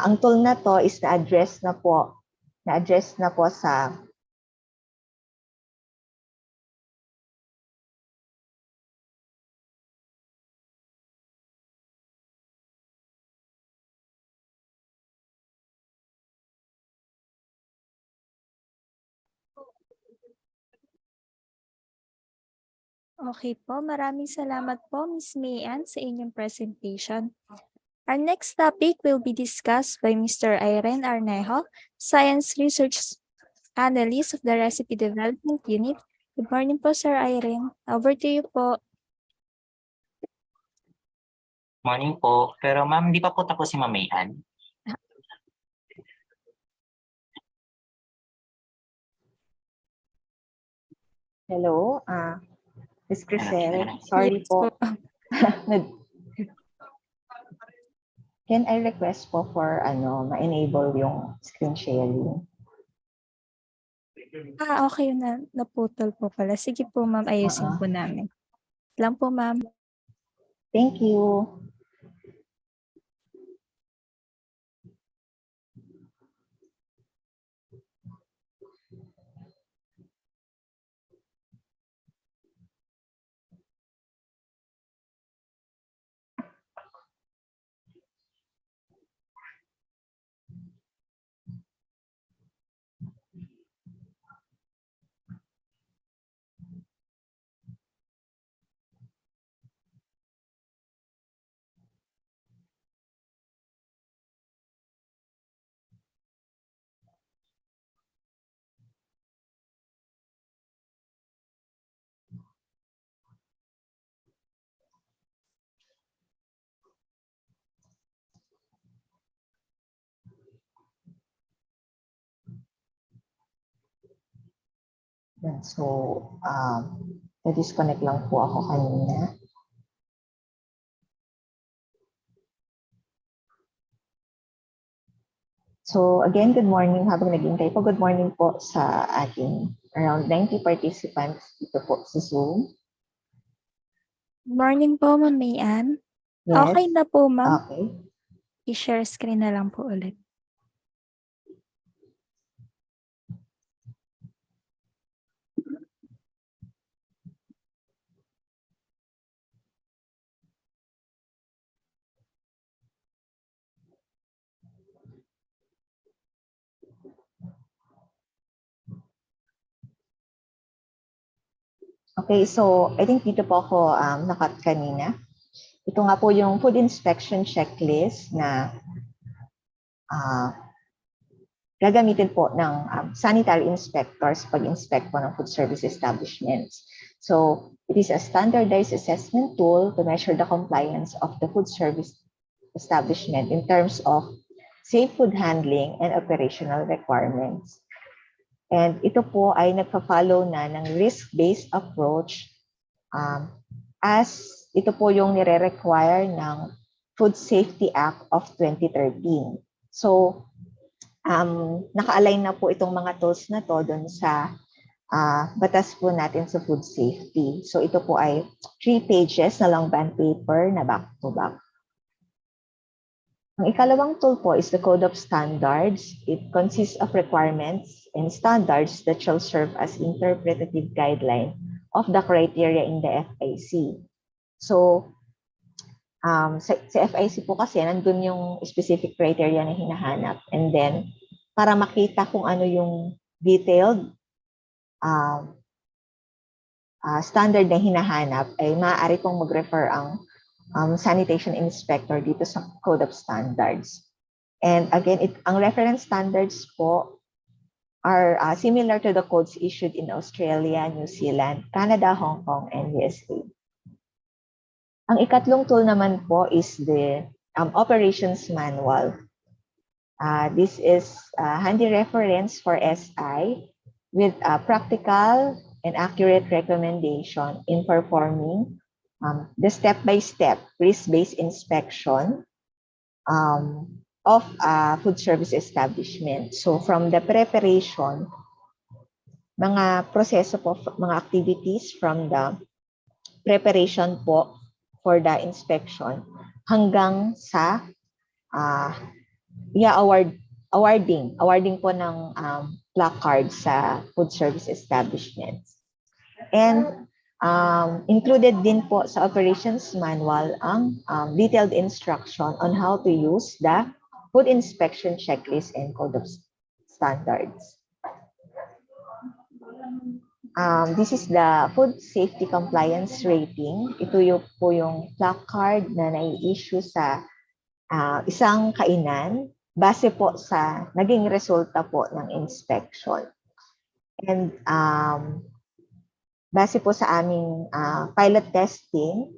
ang tool na to is na-address na po sa Okay po, maraming salamat po Ms. Mayan sa inyong presentation. Our next topic will be discussed by Mr. Irene Arnejo, Science Research Analyst of the Recipe Development Unit. Good morning po, Sir Irene. Over to you po. Morning po. Pero ma'am, di pa po tapos si Ma'am Mayan? hello, Ms. Crisel, sorry Yes po. Can I request po for ma-enable yung screen sharing? Okay na, naputol po pala. Sige po ma'am, ayusin po namin. Lang po ma'am. Thank you. So, na-disconnect lang po ako kanina. So, again, good morning. Habang naghihintay po, good morning po sa ating around 90 participants dito po sa Zoom. Good morning po, Ma'am Mayan. Yes. Okay na po, ma'am. Okay. I-share screen na lang po ulit. Okay, so I think dito po ako nakat kanina. Ito nga po yung food inspection checklist na gagamitin po ng sanitary inspectors pag-inspect po ng food service establishments. So, it is a standardized assessment tool to measure the compliance of the food service establishment in terms of safe food handling and operational requirements. And ito po ay nagpa-follow na ng risk-based approach as ito po yung nire-require ng Food Safety Act of 2013. So, naka-align na po itong mga tools na to doon sa batas po natin sa food safety. So, ito po ay 3 pages na long band paper na back-to-back. Ang ikalawang tool po is the Code of Standards. It consists of requirements and standards that shall serve as interpretative guideline of the criteria in the FIC. So, sa FIC po kasi, nandun yung specific criteria na hinahanap. And then, para makita kung ano yung detailed standard na hinahanap, ay maaari pong mag-refer ang sanitation inspector dito sa Code of Standards. And again, ang reference standards po are similar to the codes issued in Australia, New Zealand, Canada, Hong Kong, and USA. Ang ikatlong tool naman po is the operations manual. This is a handy reference for SI with a practical and accurate recommendation in performing the step-by-step risk-based inspection of a food service establishment. So from the preparation, mga proseso po, mga activities from the preparation po for the inspection hanggang sa awarding po ng placard sa food service establishments. And included din po sa operations manual ang detailed instruction on how to use the food inspection checklist and code of standards. This is the food safety compliance rating. Ito po yung placard na nai-issue sa isang kainan base po sa naging resulta po ng inspection. And base po sa aming pilot testing,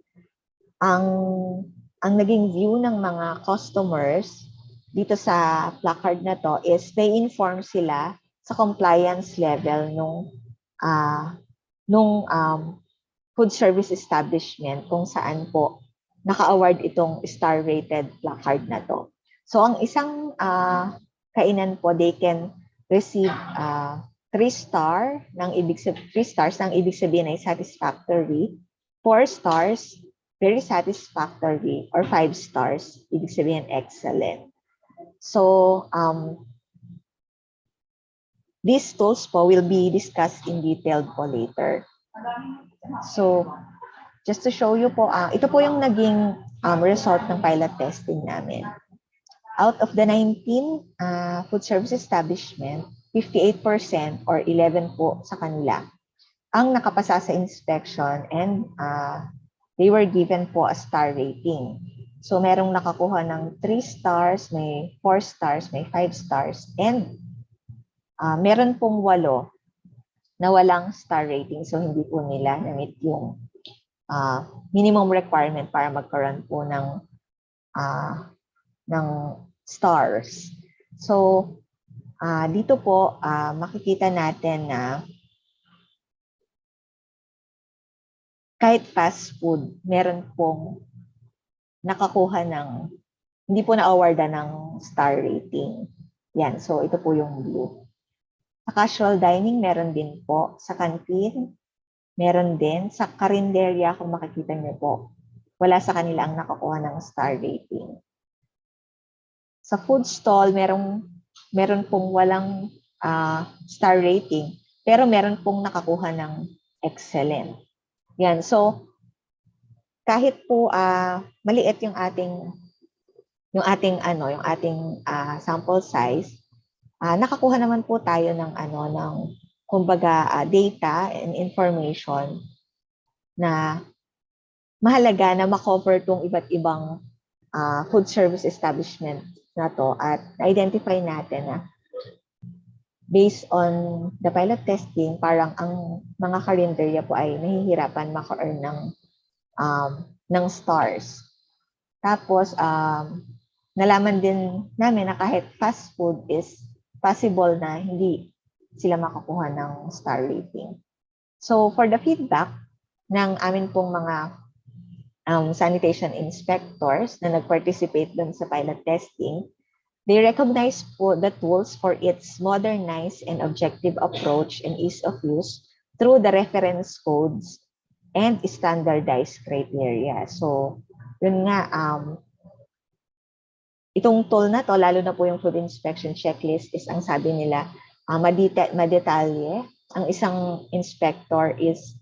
ang naging view ng mga customers dito sa placard na to is they inform sila sa compliance level nung food service establishment kung saan po naka-award itong star-rated placard na to. So ang isang kainan po, they can receive 3 stars nang ibig sabihin ay satisfactory, 4 stars, very satisfactory, or 5 stars, ibig sabihin excellent. So these tools po will be discussed in detail po later. So just to show you po, ito po yung naging result ng pilot testing namin. Out of the 19 food service establishment, 58% or 11 po sa kanila ang nakapasa sa inspection, and they were given po a star rating. So merong nakakuha ng 3 stars, may 4 stars, may 5 stars, and meron pong 8 na walang star rating. So hindi po nila na-meet yung minimum requirement para magkaroon po ng stars. So dito po makikita natin na kahit fast food, meron pong nakakuha ng, hindi po na-awardan ng star rating. Yan, so ito po yung blue. Sa casual dining, meron din po. Sa canteen, meron din. Sa karinderya, kung makikita niyo po, wala sa kanila ang nakakuha ng star rating. Sa food stall, meron pong walang star rating, pero meron pong nakakuha ng excellent. Yan, so kahit po maliit yung ating sample size, nakakuha naman po tayo ng kumbaga data and information na mahalaga na ma-cover tong iba't ibang food service establishment na to, at identify natin na based on the pilot testing, parang ang mga karinderya po ay nahihirapan maka-earn ng stars. Tapos, nalaman din namin na kahit fast food is possible na hindi sila makakuha ng star rating. So, for the feedback ng amin pong mga sanitation inspectors na nag-participate dun sa pilot testing, they recognize po the tools for its modernized and objective approach and ease of use through the reference codes and standardized criteria. So, yun nga, itong tool na to, lalo na po yung food inspection checklist, is ang sabi nila, madetalye. Ang isang inspector is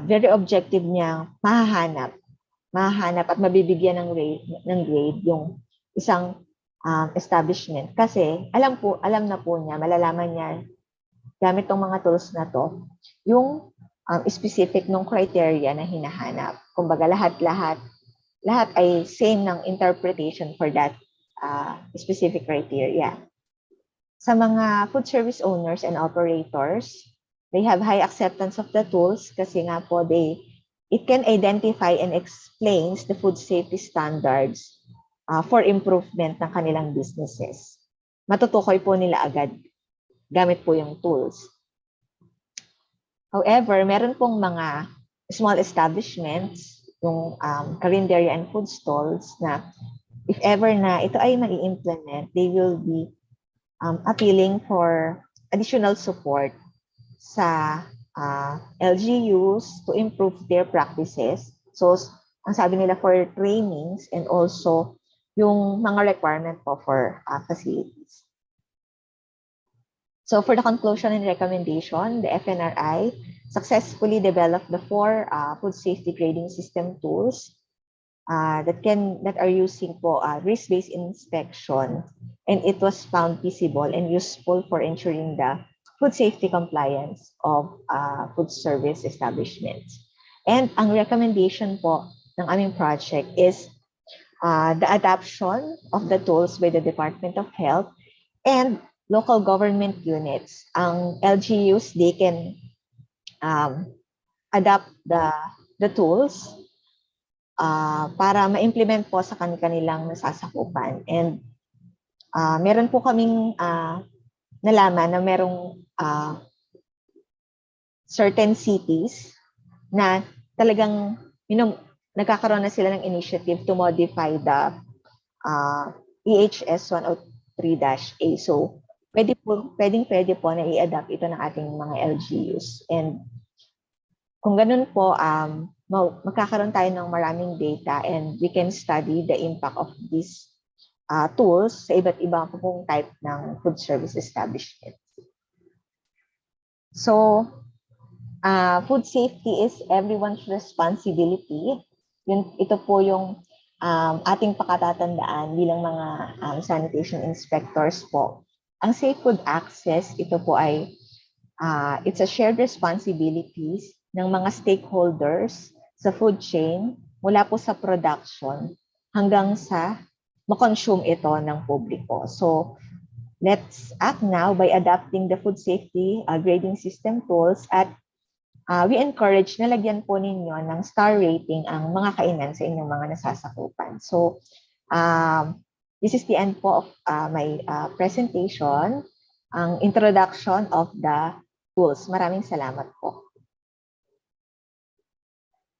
very objective niya, mahahanap at mabibigyan ng grade yung isang establishment. Kasi alam na po niya, malalaman niya gamit tong mga tools na to, yung specific ng criteria na hinahanap. Kumbaga lahat ay same ng interpretation for that specific criteria. Sa mga food service owners and operators, they have high acceptance of the tools kasi nga po it can identify and explains the food safety standards for improvement ng kanilang businesses. Matutukoy po nila agad gamit po yung tools. However, meron pong mga small establishments, yung carinderia and food stalls, na if ever na ito ay mai-implement, they will be appealing for additional support sa LGUs to improve their practices. So, ang sabi nila for trainings and also yung mga requirement po for facilities. So for the conclusion and recommendation, the FNRI successfully developed the 4 food safety grading system tools that are using po risk-based inspection, and it was found feasible and useful for ensuring the food safety compliance of food service establishments. And ang recommendation po ng aming project is the adoption of the tools by the Department of Health and local government units. Ang LGUs, they can adapt the tools para ma-implement po sa kanilang nasasakupan. And meron po kaming nalaman na merong certain cities na talagang nagkakaroon na sila ng initiative to modify the EHS 103-A. So, pwede po na i-adapt ito ng ating mga LGUs. And kung ganun po, magkakaroon tayo ng maraming data and we can study the impact of these tools sa iba't ibang pong type ng food service establishments. So, food safety is everyone's responsibility. Ito po yung ating pakatatandaan bilang mga sanitation inspectors po. Ang safe food access, ito po ay it's a shared responsibilities ng mga stakeholders sa food chain mula po sa production hanggang sa ma-consume ito ng publiko. So, let's act now by adapting the food safety grading system tools at we encourage na lagyan po ninyo ng star rating ang mga kainan sa inyong mga nasasakupan. So, this is the end po of my presentation, ang introduction of the tools. Maraming salamat po.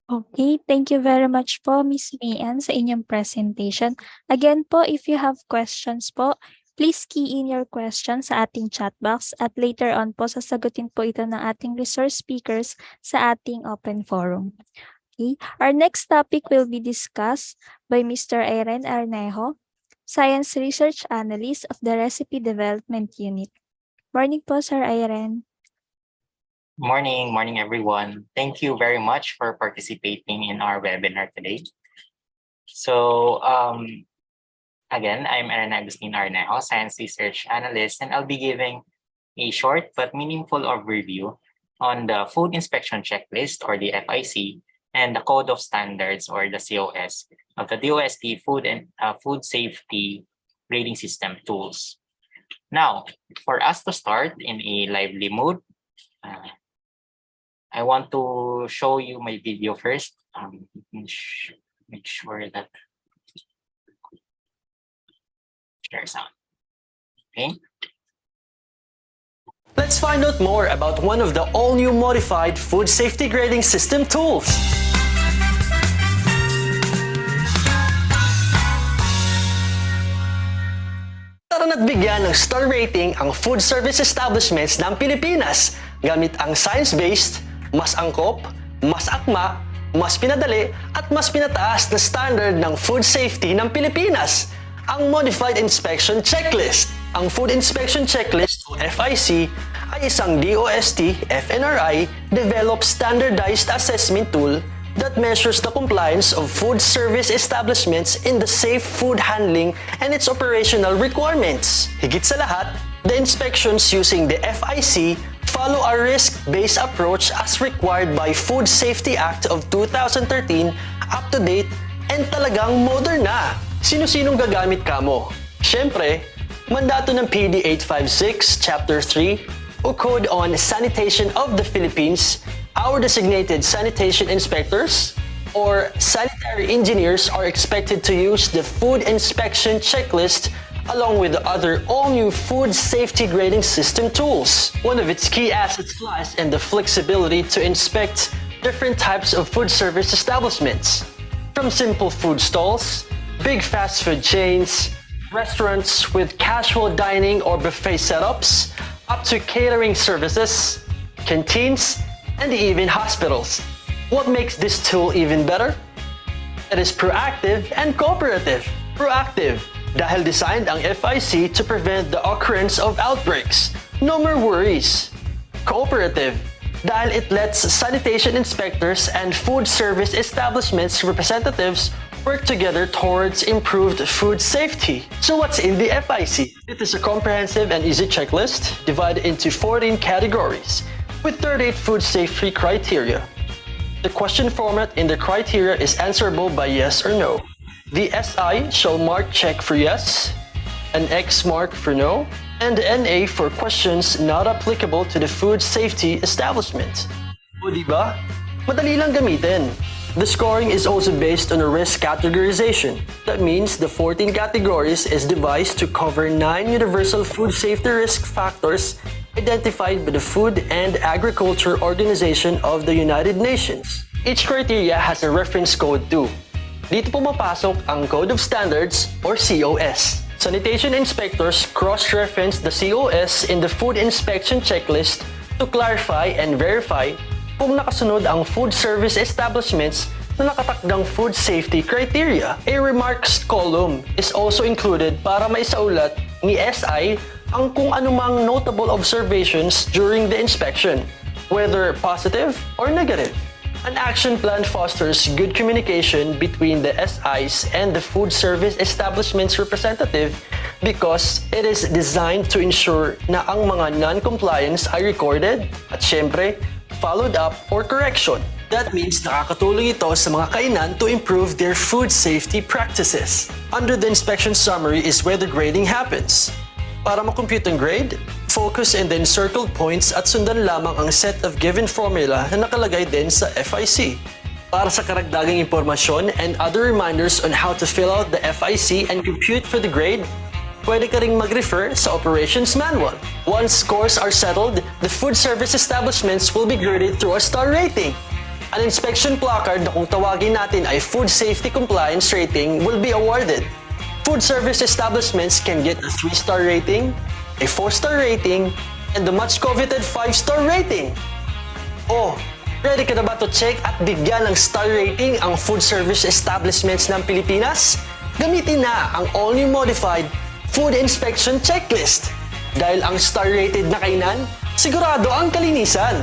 Okay, thank you very much po, Ms. Mayan, sa inyong presentation. Again po, if you have questions po, please key in your questions sa ating chat box at later on po sasagutin po ito ng ating resource speakers sa ating open forum. Okay, our next topic will be discussed by Mr. Irene Arnejo, Science Research Analyst of the Recipe Development Unit. Morning po, Sir Irene. Morning everyone. Thank you very much for participating in our webinar today. So, again, I'm Aaron Agustin Arnejo, Science Research Analyst, and I'll be giving a short but meaningful overview on the Food Inspection Checklist, or the FIC, and the Code of Standards, or the COS, of the DOST-Food and Food Safety Grading System tools. Now, for us to start in a lively mood, I want to show you my video first. Make sure that share sound. Okay. Let's find out more about one of the all-new modified food safety grading system tools. Tara na't bigyan ng star rating ang food service establishments ng Pilipinas gamit ang science-based, mas angkop, mas akma, mas pinadali at mas pinataas na standard ng food safety ng Pilipinas, ang Modified Inspection Checklist. Ang Food Inspection Checklist o FIC ay isang DOST-FNRI developed standardized assessment tool that measures the compliance of food service establishments in the safe food handling and its operational requirements. Higit sa lahat, the inspections using the FIC follow a risk-based approach as required by Food Safety Act of 2013, up-to-date, and talagang modern na. Sino-sinong gagamit kamo? Siyempre, mandato ng PD 856 Chapter 3 o Code on Sanitation of the Philippines, our designated sanitation inspectors or sanitary engineers are expected to use the Food Inspection Checklist along with the other all-new food safety grading system tools. One of its key assets lies in the flexibility to inspect different types of food service establishments, from simple food stalls, big fast food chains, restaurants with casual dining or buffet setups, up to catering services, canteens, and even hospitals. What makes this tool even better? It is proactive and cooperative. Proactive, dahil designed ang FIC to prevent the occurrence of outbreaks. No more worries. Cooperative, dahil it lets sanitation inspectors and food service establishments representatives work together towards improved food safety. So what's in the FIC? It is a comprehensive and easy checklist divided into 14 categories with 38 food safety criteria. The question format in the criteria is answerable by yes or no. The SI shall mark check for yes, an X mark for no, and an A for questions not applicable to the food safety establishment. O diba? Madali lang gamitin. The scoring is also based on a risk categorization. That means the 14 categories is devised to cover 9 universal food safety risk factors identified by the Food and Agriculture Organization of the United Nations. Each criteria has a reference code too. Dito pumapasok ang Code of Standards or COS. Sanitation inspectors cross-reference the COS in the food inspection checklist to clarify and verify kung nakasunod ang food service establishments na nakatakdang food safety criteria. A remarks column is also included para maisaulat ni SI ang kung anumang notable observations during the inspection, whether positive or negative. An action plan fosters good communication between the SIs and the food service establishment's representative because it is designed to ensure na ang mga non-compliance ay recorded at syempre, followed up for correction. That means nakakatulong ito sa mga kainan to improve their food safety practices. Under the inspection summary is where the grading happens. Para makompute ang grade, focus and then circled points at sundan lamang ang set of given formula na nakalagay din sa FIC. Para sa karagdagang impormasyon and other reminders on how to fill out the FIC and compute for the grade, pwede ka ring mag-refer sa operations manual. Once scores are settled, the food service establishments will be graded through a star rating. An inspection placard na kung tawagin natin ay food safety compliance rating will be awarded. Food service establishments can get a 3-star rating, a 4-star rating, and the much coveted 5-star rating. Oh, ready ka na ba to check at bigyan ng star rating ang food service establishments ng Pilipinas? Gamitin na ang all-new modified food inspection checklist. Dahil ang star rated na kainan, sigurado ang kalinisan.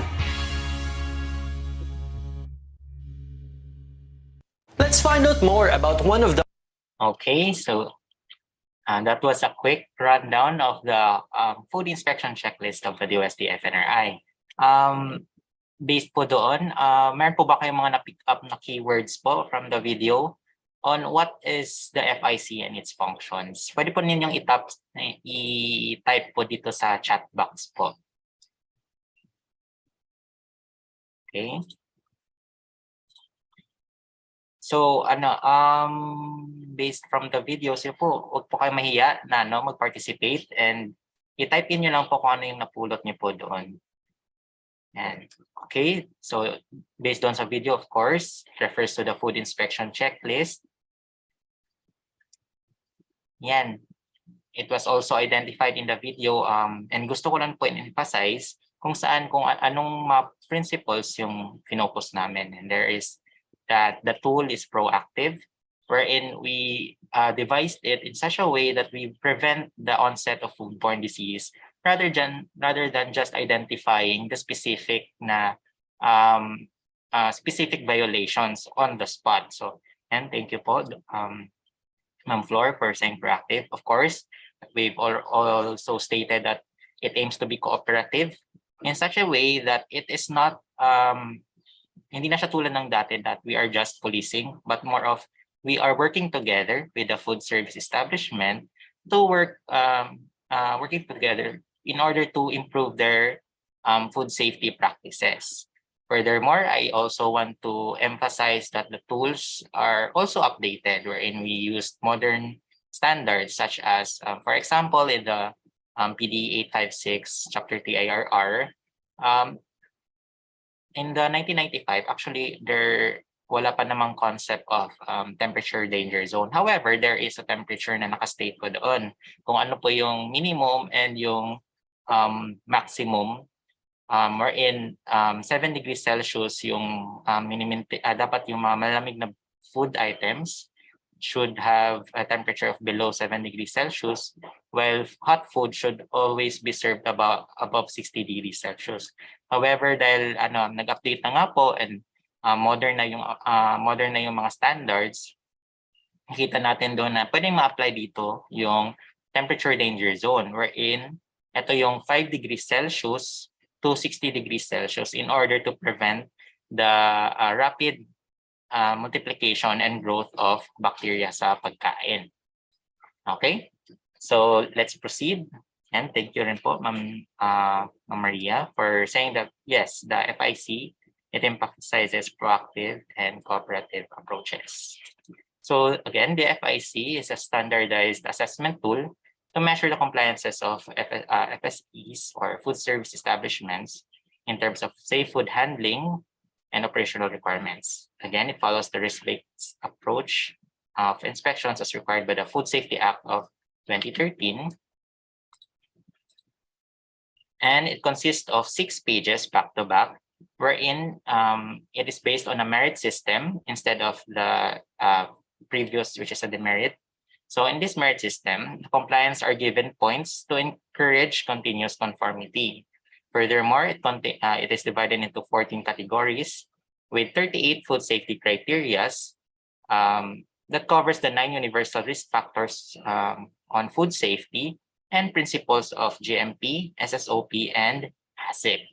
Let's find out more about one of the Okay, so that was a quick rundown of the food inspection checklist of the DOST-FNRI. Based po doon, meron po ba kayong mga na-pick up na keywords po from the video on what is the FIC and its functions? Pwede po ninyong i-type po dito sa chat box po. Okay. So, based from the videos, huwag po kayo mahiya na mag-participate and i-type in nyo lang po kung ano yung napulot nyo po doon. And, okay, so based on sa video, of course, refers to the food inspection checklist. Yan. It was also identified in the video and gusto ko lang po emphasize kung anong mga principles yung focus namin. And there is that the tool is proactive, wherein we devised it in such a way that we prevent the onset of foodborne disease rather than just identifying the specific violations on the spot. So, and thank you po, Ma'am Flor, for saying proactive. Of course, we've also stated that it aims to be cooperative in such a way that it is not hindi na siya tulad ng dati that we are just policing, but more of we are working together with the food service establishment to working together in order to improve their food safety practices. Furthermore, I also want to emphasize that the tools are also updated wherein we use modern standards such as, for example, in the PD 856 Chapter 3 IRR, in the 1995, actually, wala pa namang concept of temperature danger zone. However, there is a temperature na nakastate ko doon. Kung ano po yung minimum and yung maximum, wherein 7 degrees Celsius yung dapat yung mga malamig na food items should have a temperature of below 7 degrees Celsius, while hot food should always be served above 60 degrees Celsius. However, dahil nag-update na nga po and modern na yung mga standards, nakita natin doon na pwedeng ma-apply dito yung temperature danger zone, wherein ito yung 5 degrees Celsius to 60 degrees Celsius in order to prevent the rapid multiplication and growth of bacteria sa pagkain. Okay, so let's proceed. And thank you rin po, Ma'am Maria, for saying that yes, the FIC, it emphasizes proactive and cooperative approaches. So again, the FIC is a standardized assessment tool to measure the compliances of FSEs or food service establishments in terms of safe food handling and operational requirements. Again, it follows the risk-based approach of inspections as required by the Food Safety Act of 2013. And it consists of 6 pages back-to-back, wherein it is based on a merit system instead of the previous, which is a demerit. So in this merit system, the compliance are given points to encourage continuous conformity. Furthermore, it is divided into 14 categories with 38 food safety criteria that covers the 9 universal risk factors on food safety and principles of GMP, SSOP, and HACCP.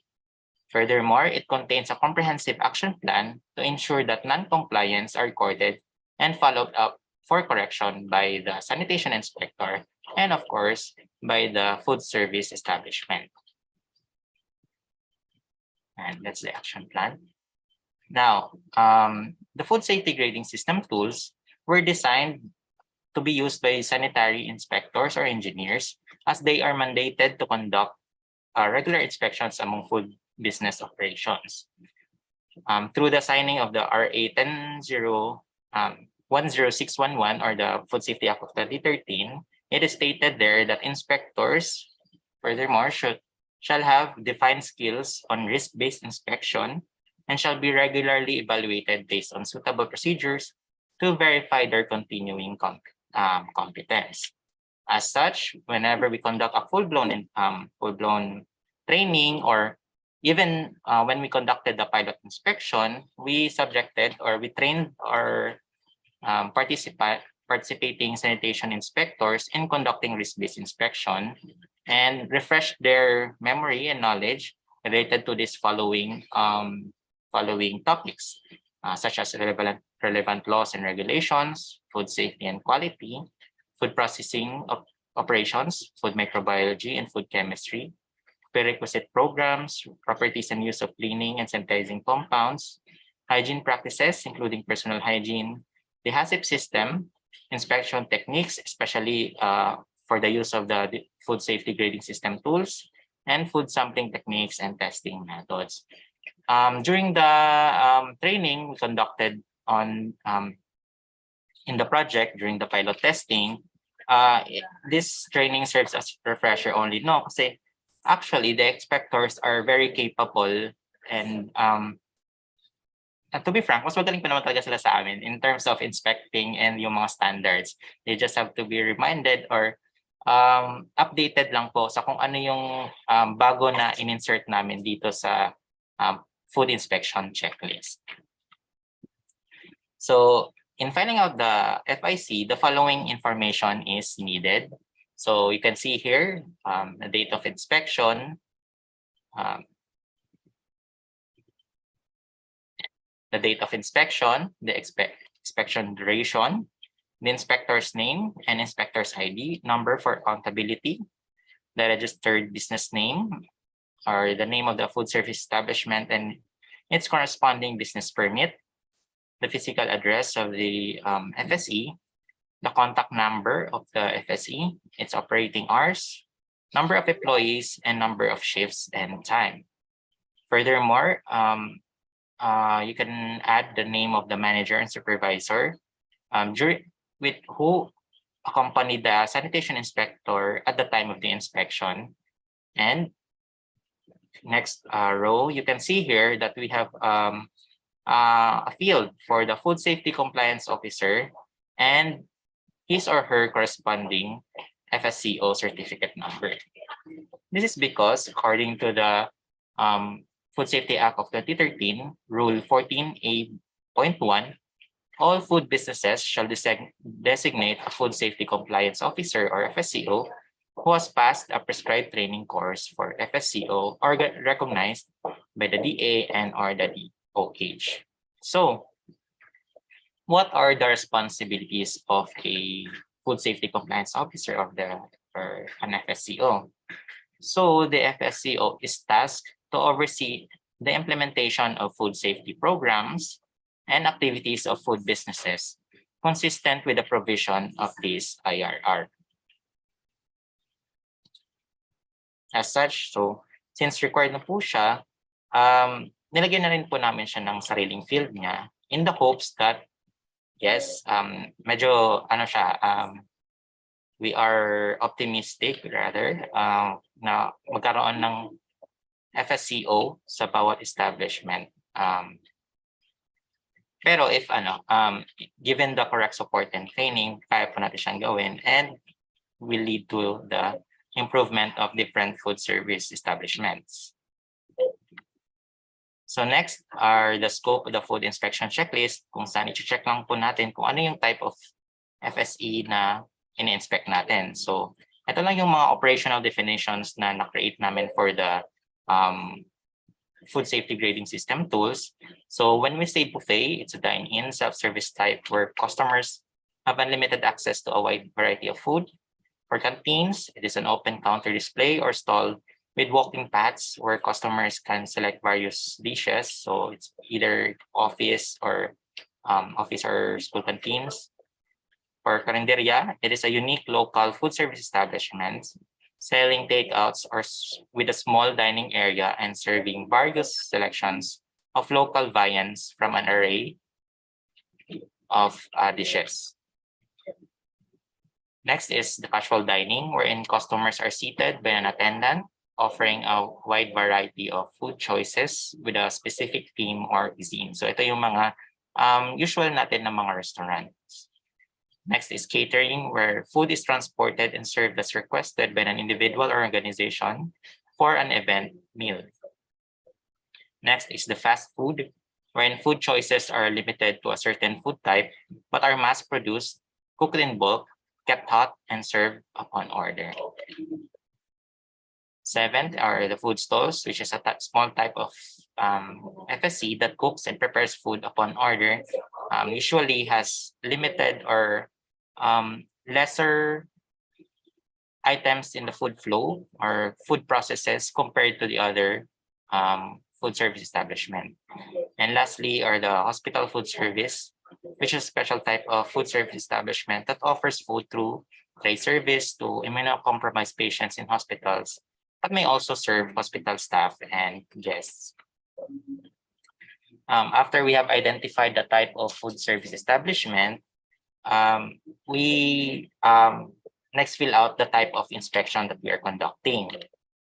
Furthermore, it contains a comprehensive action plan to ensure that non-compliance are recorded and followed up for correction by the sanitation inspector and, of course, by the food service establishment. And that's the action plan. Now, the food safety grading system tools were designed to be used by sanitary inspectors or engineers as they are mandated to conduct regular inspections among food business operations. Through the signing of the RA 10611 or the Food Safety Act of 2013, it is stated there that inspectors, furthermore, shall have defined skills on risk-based inspection and shall be regularly evaluated based on suitable procedures to verify their continuing competence. As such, whenever we conduct a full-blown training, or even when we conducted the pilot inspection, we trained our participating sanitation inspectors in conducting risk-based inspection and refresh their memory and knowledge related to these following topics, such as relevant laws and regulations, food safety and quality, food processing operations, food microbiology and food chemistry, prerequisite programs, properties and use of cleaning and sanitizing compounds, hygiene practices, including personal hygiene, the HACCP system, inspection techniques, especially for the use of the food safety grading system tools, and food sampling techniques and testing methods. During the training we conducted in the project during the pilot testing, this training serves as a refresher only. No, kasi actually the inspectors are very capable and to be frank, mas magaling pa naman talaga sila sa amin in terms of inspecting and yung mga standards. They just have to be reminded or updated lang po sa kung ano yung bago na in-insert namin dito sa food inspection checklist. So in finding out the FIC, the following information is needed. So you can see here the date of inspection, the inspection duration, the inspector's name and inspector's ID, number for accountability, the registered business name or the name of the food service establishment and its corresponding business permit, the physical address of the FSE, the contact number of the FSE, its operating hours, number of employees, and number of shifts and time. Furthermore, you can add the name of the manager and supervisor with who accompanied the sanitation inspector at the time of the inspection. And next row, you can see here that we have a field for the food safety compliance officer and his or her corresponding FSCO certificate number. This is because according to the Food Safety Act of 2013, Rule 14A.1, all food businesses shall designate a food safety compliance officer or FSCO who has passed a prescribed training course for FSCO or recognized by the DA and or the DOH. So, what are the responsibilities of a food safety compliance officer or an FSCO? So the FSCO is tasked to oversee the implementation of food safety programs and activities of food businesses consistent with the provision of this IRR. As such, so since required na po siya, nilagyan na rin po namin siya ng sariling field niya in the hopes that, yes, medyo ano siya, we are optimistic rather na magkaroon ng FSCO sa bawat establishment. Pero if given the correct support and training, kaya po natin siyang gawin and will lead to the improvement of different food service establishments. So next are the scope of the food inspection checklist, kung saan i-check lang po natin kung ano yung type of FSE na ini-inspect natin. So ito lang yung mga operational definitions na na-create namin for the food safety grading system tools. So when we say buffet, it's a dine-in self-service type where customers have unlimited access to a wide variety of food. For canteens, it is an open counter display or stall with walking paths where customers can select various dishes. So it's either office or school canteens. For carinderia, it is a unique local food service establishment selling takeouts or with a small dining area and serving various selections of local viands from an array of dishes. Next is the casual dining, wherein customers are seated by an attendant, offering a wide variety of food choices with a specific theme or cuisine. So ito yung mga usual natin na mga restaurants. Next is catering, where food is transported and served as requested by an individual or organization for an event meal. Next is the fast food, wherein food choices are limited to a certain food type, but are mass-produced, cooked in bulk, kept hot, and served upon order. Seventh are the food stalls, which is a small type of FSC that cooks and prepares food upon order, usually has limited or lesser items in the food flow or food processes compared to the other food service establishment. And lastly are the hospital food service, which is a special type of food service establishment that offers food through tray service to immunocompromised patients in hospitals, but may also serve hospital staff and guests. After we have identified the type of food service establishment, we next fill out the type of inspection that we are conducting.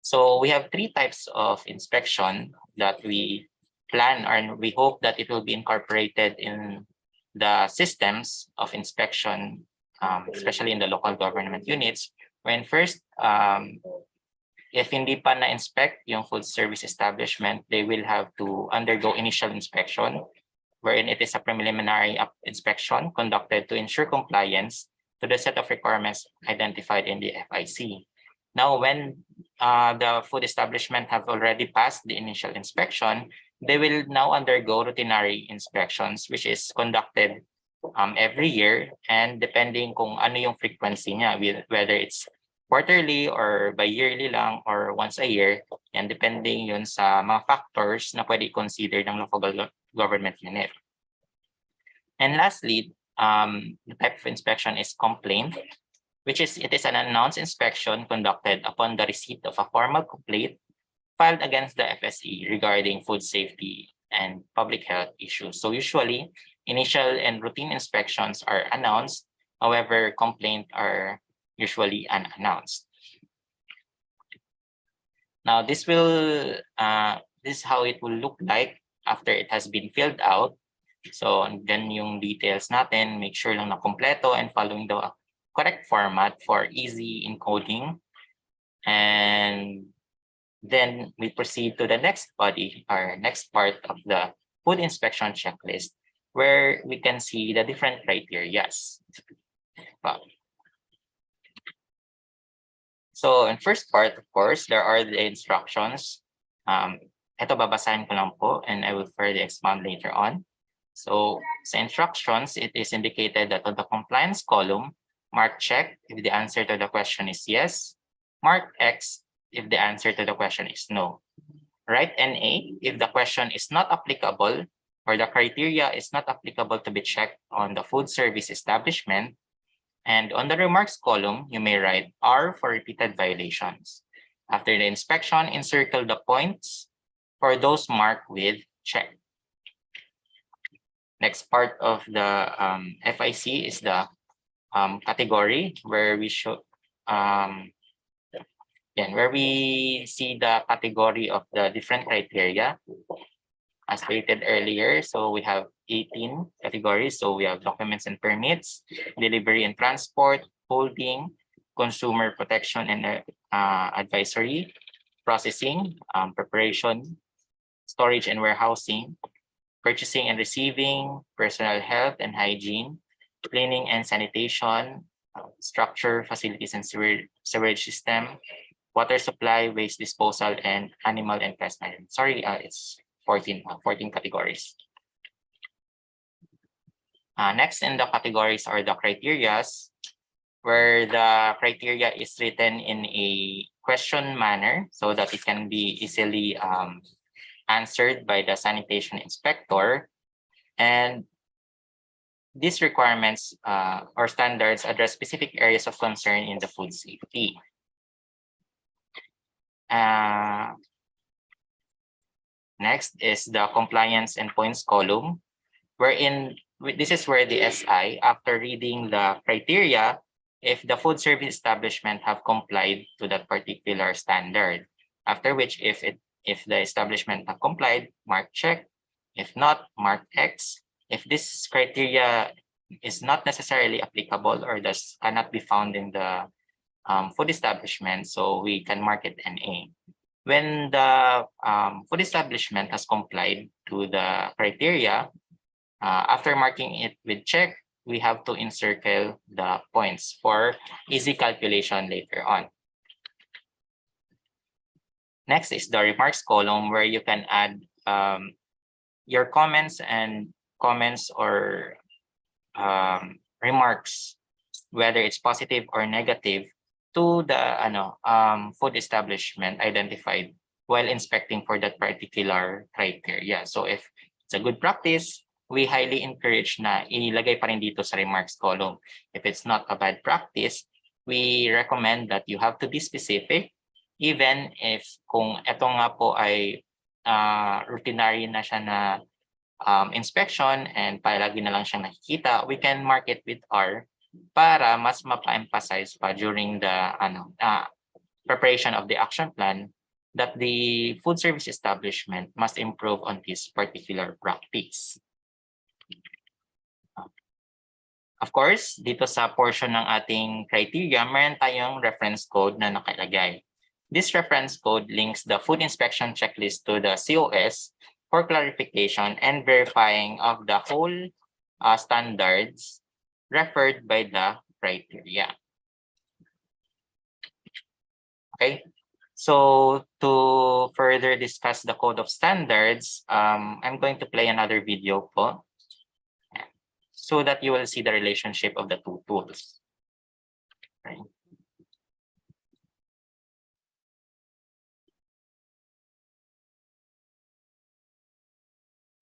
So we have three types of inspection that we plan, and we hope that it will be incorporated in the systems of inspection, especially in the local government units. When first, if hindi pa na-inspect yung food service establishment, they will have to undergo initial inspection, wherein it is a preliminary inspection conducted to ensure compliance to the set of requirements identified in the FIC. Now, when the food establishment have already passed the initial inspection, they will now undergo routinary inspections, which is conducted every year, and depending kung ano yung frequency niya, whether it's quarterly or bi-yearly lang or once a year, and depending yun sa mga factors na pwede consider ng local government unit. And lastly, the type of inspection is complaint, which is it is an announced inspection conducted upon the receipt of a formal complaint filed against the FSE regarding food safety and public health issues. So usually, initial and routine inspections are announced. However, complaints are usually unannounced. Now, this is how it will look like after it has been filled out. So, and then yung details natin, make sure lang na kompleto and following the correct format for easy encoding. And then we proceed to the next body, or next part of the food inspection checklist, where we can see the different criteria. So in first part, of course, there are the instructions. Ito babasahin ko lang po and I will further expound later on. So sa instructions, it is indicated that on the compliance column, mark check if the answer to the question is yes, mark X if the answer to the question is no. Write NA if the question is not applicable or the criteria is not applicable to be checked on the food service establishment. And on the remarks column, you may write R for repeated violations. After the inspection, encircle the points for those marked with check. Next part of the FIC is the category where we show where we see the category of the different criteria as stated earlier. So we have 18 categories. So we have documents and permits, delivery and transport, holding, consumer protection and advisory, processing, preparation, storage and warehousing, purchasing and receiving, personal health and hygiene, cleaning and sanitation, structure, facilities and sewerage system, water supply, waste disposal, and animal and pest management. Sorry, it's 14 categories. Next in the categories are the criterias, where the criteria is written in a question manner so that it can be easily answered by the sanitation inspector. And these requirements or standards address specific areas of concern in the food safety. Next is the compliance and points column, wherein this is where the SI, after reading the criteria, if the food service establishment have complied to that particular standard, after which if the establishment have complied, mark check. If not, mark X. If this criteria is not necessarily applicable or cannot be found in the food establishment, so we can mark it NA. When the food establishment has complied to the criteria, after marking it with check, we have to encircle the points for easy calculation later on. Next is the remarks column, where you can add your comments or remarks, whether it's positive or negative, to the food establishment identified while inspecting for that particular criteria. So if it's a good practice, we highly encourage na ilagay pa rin dito sa remarks column. If it's not a bad practice, we recommend that you have to be specific, even if kung ito nga po ay routinary na siya na inspection and palagi na lang siyang nakikita, we can mark it with R para mas mapa-emphasize pa during the preparation of the action plan that the food service establishment must improve on this particular practice. Of course, dito sa portion ng ating criteria, meron tayong reference code na nakalagay. This reference code links the food inspection checklist to the COS for clarification and verifying of the whole standards referred by the criteria. Okay, so to further discuss the code of standards, I'm going to play another video po, so that you will see the relationship of the two tools. Okay.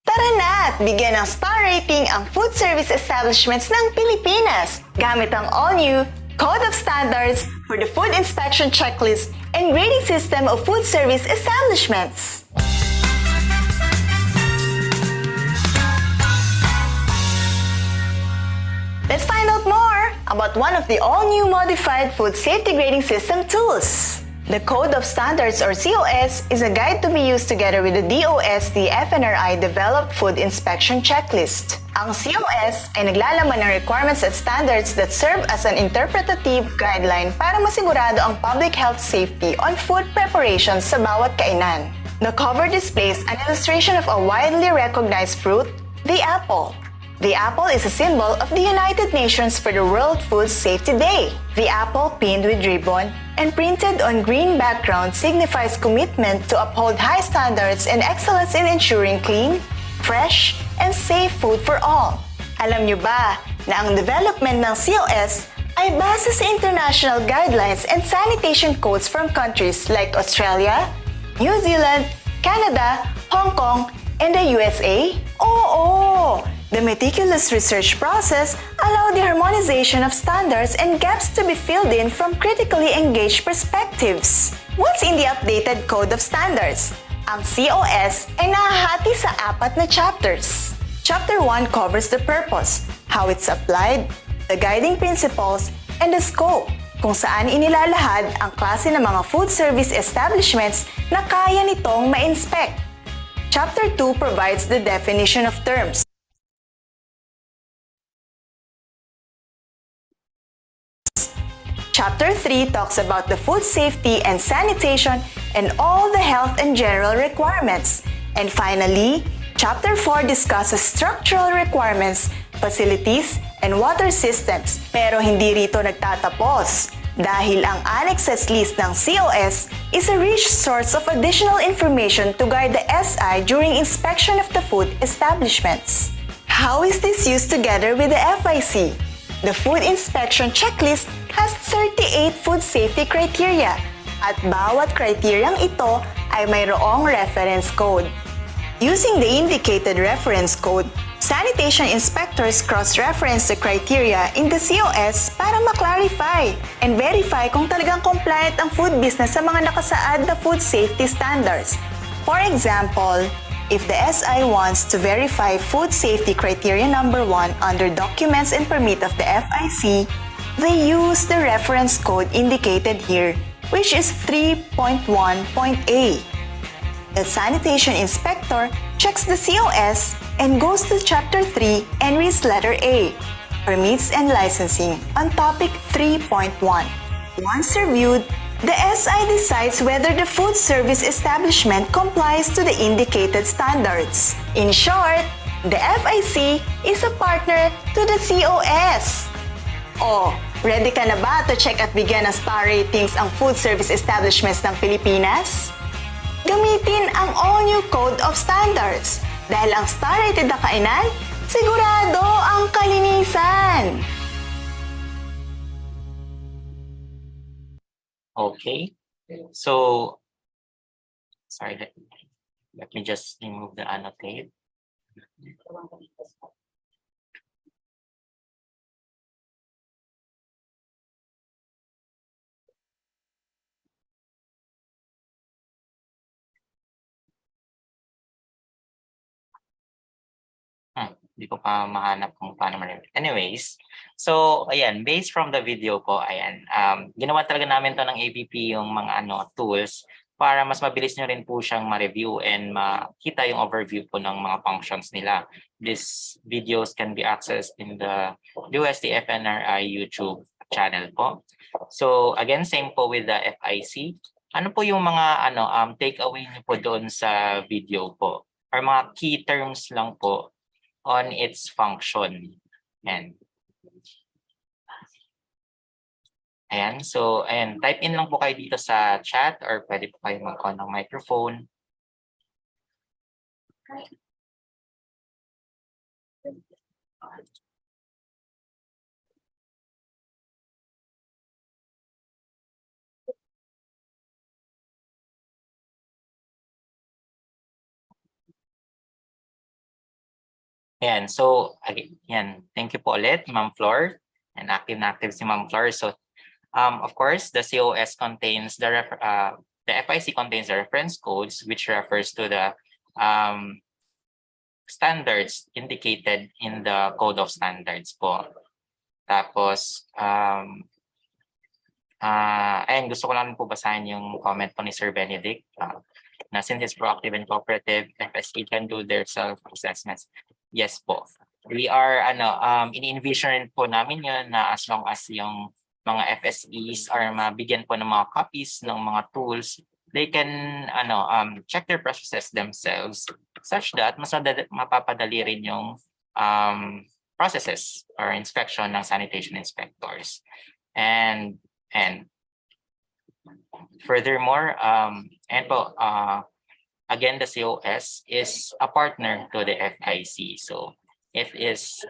Tara na at bigyan ng star rating ang food service establishments ng Pilipinas gamit ang all-new Code of Standards for the Food Inspection Checklist and Grading System of Food Service Establishments. Let's find out more about one of the all-new modified food safety grading system tools. The Code of Standards or COS is a guide to be used together with the DOST-FNRI developed food inspection checklist. Ang COS ay naglalaman ng requirements at standards that serve as an interpretative guideline para masigurado ang public health safety on food preparations sa bawat kainan. The cover displays an illustration of a widely recognized fruit, the apple. The apple is a symbol of the United Nations for the World Food Safety Day. The apple pinned with ribbon and printed on green background signifies commitment to uphold high standards and excellence in ensuring clean, fresh, and safe food for all. Alam niyo ba na ang development ng COS ay base sa international guidelines and sanitation codes from countries like Australia, New Zealand, Canada, Hong Kong, and the USA? Oo! The meticulous research process allowed the harmonization of standards and gaps to be filled in from critically engaged perspectives. What's in the updated Code of Standards? Ang COS ay nahahati sa 4 na chapters. Chapter 1 covers the purpose, how it's applied, the guiding principles, and the scope, kung saan inilalahad ang klase ng mga food service establishments na kaya nitong ma-inspect. Chapter 2 provides the definition of terms. Chapter 3 talks about the food safety and sanitation and all the health and general requirements. And finally, Chapter 4 discusses structural requirements, facilities, and water systems. Pero hindi rito nagtatapos dahil ang annexes list ng COS is a rich source of additional information to guide the SI during inspection of the food establishments. How is this used together with the FIC? The food inspection checklist has 38 food safety criteria at bawat kriteryang ito ay mayroong reference code. Using the indicated reference code, sanitation inspectors cross-reference the criteria in the COS para ma-clarify and verify kung talagang compliant ang food business sa mga nakasaad na food safety standards. For example, if the SI wants to verify food safety criteria number 1 under documents and permit of the FIC, they use the reference code indicated here, which is 3.1.A. The sanitation inspector checks the COS and goes to Chapter 3 and reads letter A, Permits and Licensing, on topic 3.1. Once reviewed, the SI decides whether the food service establishment complies to the indicated standards. In short, the FIC is a partner to the COS. Oh, ready ka na ba to check at bigyan ng star ratings ang food service establishments ng Pilipinas? Gamitin ang all-new Code of Standards dahil ang star-rated na kainan, sigurado ang kalinisan! Okay, so sorry, let me just remove the annotate. Hindi ko pa mahanap kung paano ma-remove. Anyways, so ayan, based from the video po, ayan, ginawa talaga namin to ng APP yung mga tools para mas mabilis nyo rin po siyang ma-review and makita yung overview po ng mga functions nila. These videos can be accessed in the DOST-FNRI YouTube channel po. So again, same po with the FIC. Ano po yung mga takeaway niyo po doon sa video po? Or mga key terms lang po on its function. Ayan, so type in lang po kayo dito sa chat or pwede po kayo mag-on ng microphone. Ayan, so again, thank you po ulit, Ma'am Flor. And active na active si Ma'am Flor. So of course, the COS contains the FIC contains the reference codes, which refers to the standards indicated in the Code of Standards po. Tapos Ayan, gusto ko lang po basahin yung comment po ni Sir Benedict. Na since it's proactive and cooperative, FSE can do their self-assessments. Yes po. We are, ini-envision po namin yun na as long as yung mga FSEs are mabigyan po ng mga copies ng mga tools, they can check their processes themselves such that mas mapapadali rin yung processes or inspection ng sanitation inspectors. And furthermore, again, the COS is a partner to the FIC. So it is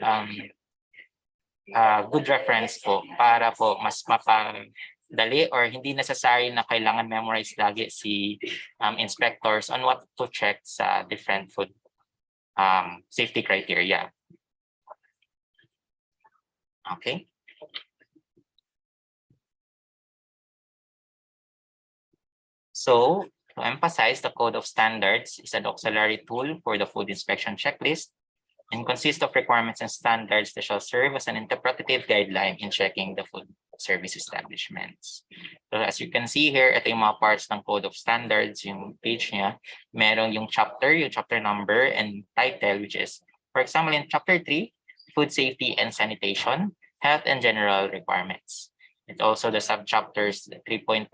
good reference po para po mas mapadali or hindi necessary na kailangan memorize lagi si inspectors on what to check sa different food safety criteria. Okay. So, to emphasize, the Code of Standards is an auxiliary tool for the food inspection checklist and consists of requirements and standards that shall serve as an interpretative guideline in checking the food service establishments. So as you can see here, ito yung mga parts ng Code of Standards, yung page niya. Meron yung chapter number and title, which is, for example, in Chapter 3, Food Safety and Sanitation, Health and General Requirements. And also the subchapters 3.1,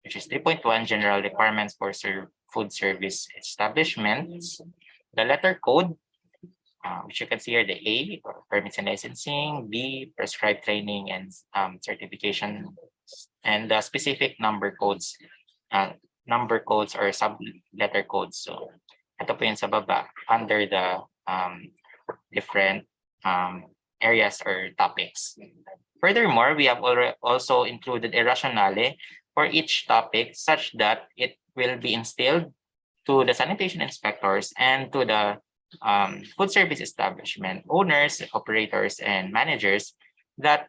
which is 3.1 General Requirements for Food Service Establishments. The letter code, which you can see here, the A, or Permits and Licensing, B, Prescribed Training and Certification, and the specific number codes or sub-letter codes. So, ito po yun sa baba, under the different areas or topics. Furthermore, we have also included a rationale for each topic such that it will be instilled to the sanitation inspectors and to the food service establishment owners, operators, and managers that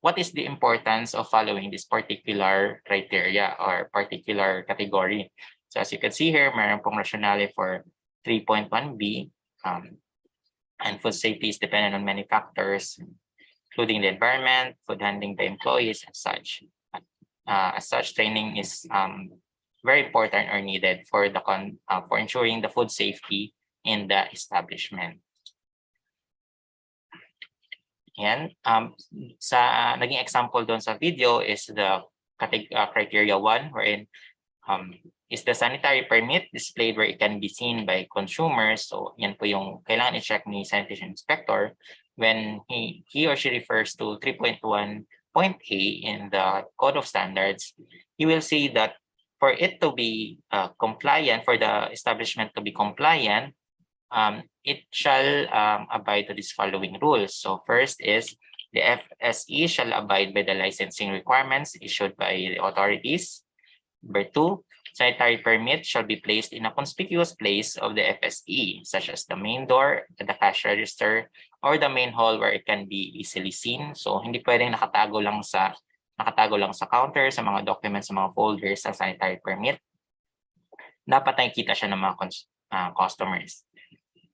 what is the importance of following this particular criteria or particular category. So as you can see here, mayroon pong rationale for 3.1b, and food safety is dependent on many factors, including the environment, food handling by employees, and such. As such, training is very important or needed for ensuring the food safety in the establishment. Yan. Sa naging example doon sa video is the criteria 1, wherein is the sanitary permit displayed where it can be seen by consumers. So yan po yung kailangan i-check ni sanitation inspector when he or she refers to 3.1 point A in the Code of Standards. You will see that for it to be compliant, for the establishment to be compliant, it shall abide to these following rules. So first is the FSE shall abide by the licensing requirements issued by the authorities. Number 2, sanitary permit shall be placed in a conspicuous place of the FSE, such as the main door, the cash register, or the main hall where it can be easily seen. So hindi pwedeng nakatago lang sa counter, sa mga documents, sa mga folders sa sanitary permit. Dapat nakikita siya ng mga customers.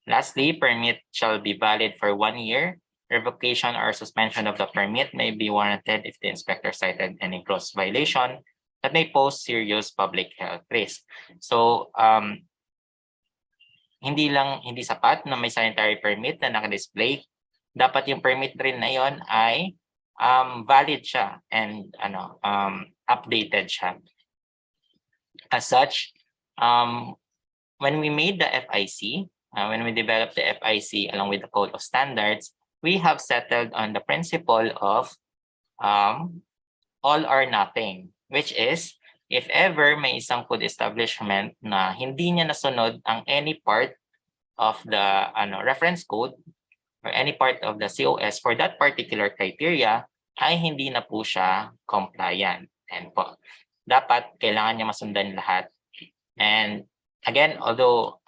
Lastly, permit shall be valid for 1 year. Revocation or suspension of the permit may be warranted if the inspector cited any gross violation that may pose serious public health risk. So, hindi sapat na may sanitary permit na naka-display. Dapat yung permit rin na yon ay valid siya and updated siya. As such, when we made the FIC, when we developed the FIC along with the Code of Standards, we have settled on the principle of all or nothing, which is if ever may isang food establishment na hindi niya nasunod ang any part of the reference code or any part of the COS for that particular criteria, ay hindi na po siya compliant. And po, dapat kailangan niya masundan lahat. And again, although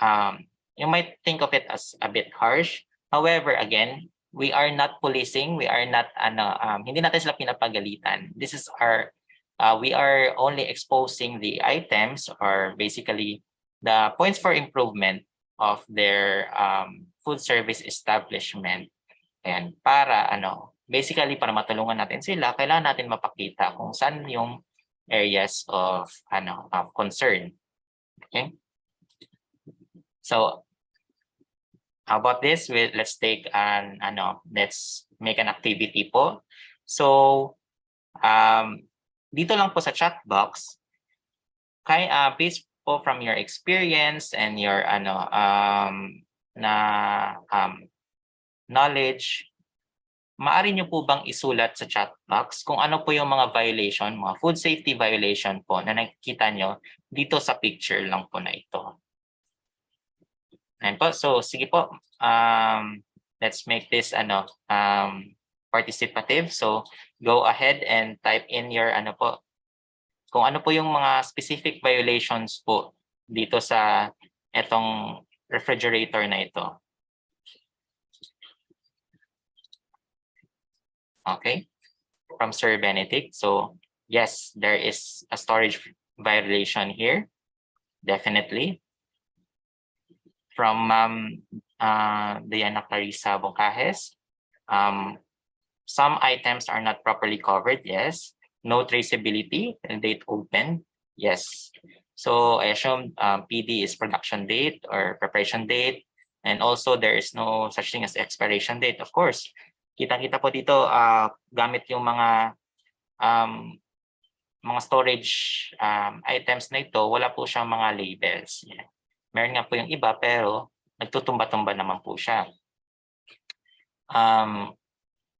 you might think of it as a bit harsh, however, again, we are not policing, we are not hindi natin sila pinapagalitan. This is our we are only exposing the items or basically the points for improvement of their food service establishment, and para basically para matulungan natin sila, kailangan natin mapakita kung saan yung areas of of concern. Okay? So how about this? Let's take let's make an activity po. So dito lang po sa chat box, based po from your experience and your knowledge, maaari nyo po bang isulat sa chat box kung ano po yung mga violation, mga food safety violation po na nakikita nyo dito sa picture lang po na ito. Ayan po. So sige po, let's make this participative. So go ahead and type in your kung ano po yung mga specific violations po dito sa etong refrigerator na ito. Okay, from Sir Benedict. So yes, there is a storage violation here, definitely. From Diana Clarissa Boncajes, some items are not properly covered. Yes. No traceability and date open. Yes. So I assume PD is production date or preparation date, and also there is no such thing as expiration date. Of course, kita-kita po dito gamit yung mga storage items na ito, wala po siyang mga labels. Yeah. Meron nga po yung iba pero nagtutumba-tumba naman po siya.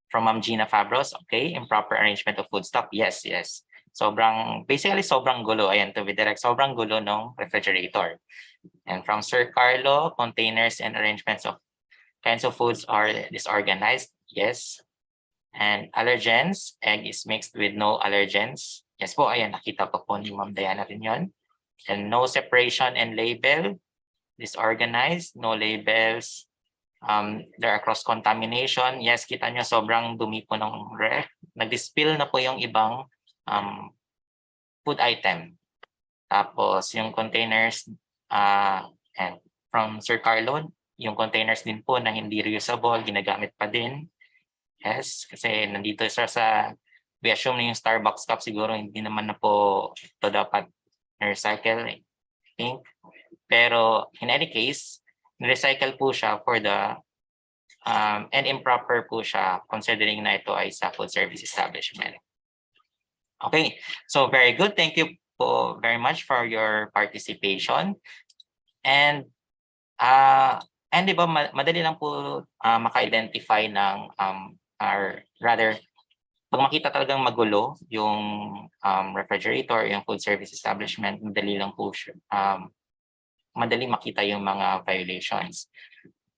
From Gina Fabros, okay, improper arrangement of food stock. Yes, yes. Basically sobrang gulo. Ayan, to be direct, sobrang gulo ng refrigerator. And from Sir Carlo, containers and arrangements of kinds of foods are disorganized. Yes. And allergens, egg is mixed with no allergens. Yes po, ayan, nakita ko po ni Ma'am Diana rin yun. And no separation and label, disorganized, no labels. There are cross-contamination. Yes, kita nyo sobrang dumi po ng ref. Nag-spill na po yung ibang food item. Tapos yung containers, and from Sir Carlo, yung containers din po na hindi reusable, ginagamit pa din. Yes, kasi nandito sa we assume na yung Starbucks cup siguro hindi naman na po ito dapat recycle, I think. Pero in any case, recycle po siya for the and improper po siya considering na ito ay sa food service establishment. Okay, so very good. Thank you po very much for your participation. And di ba madali lang po maka-identify ng or rather pag makita talagang magulo yung refrigerator, yung food service establishment, madali lang po siya madali makita yung mga violations.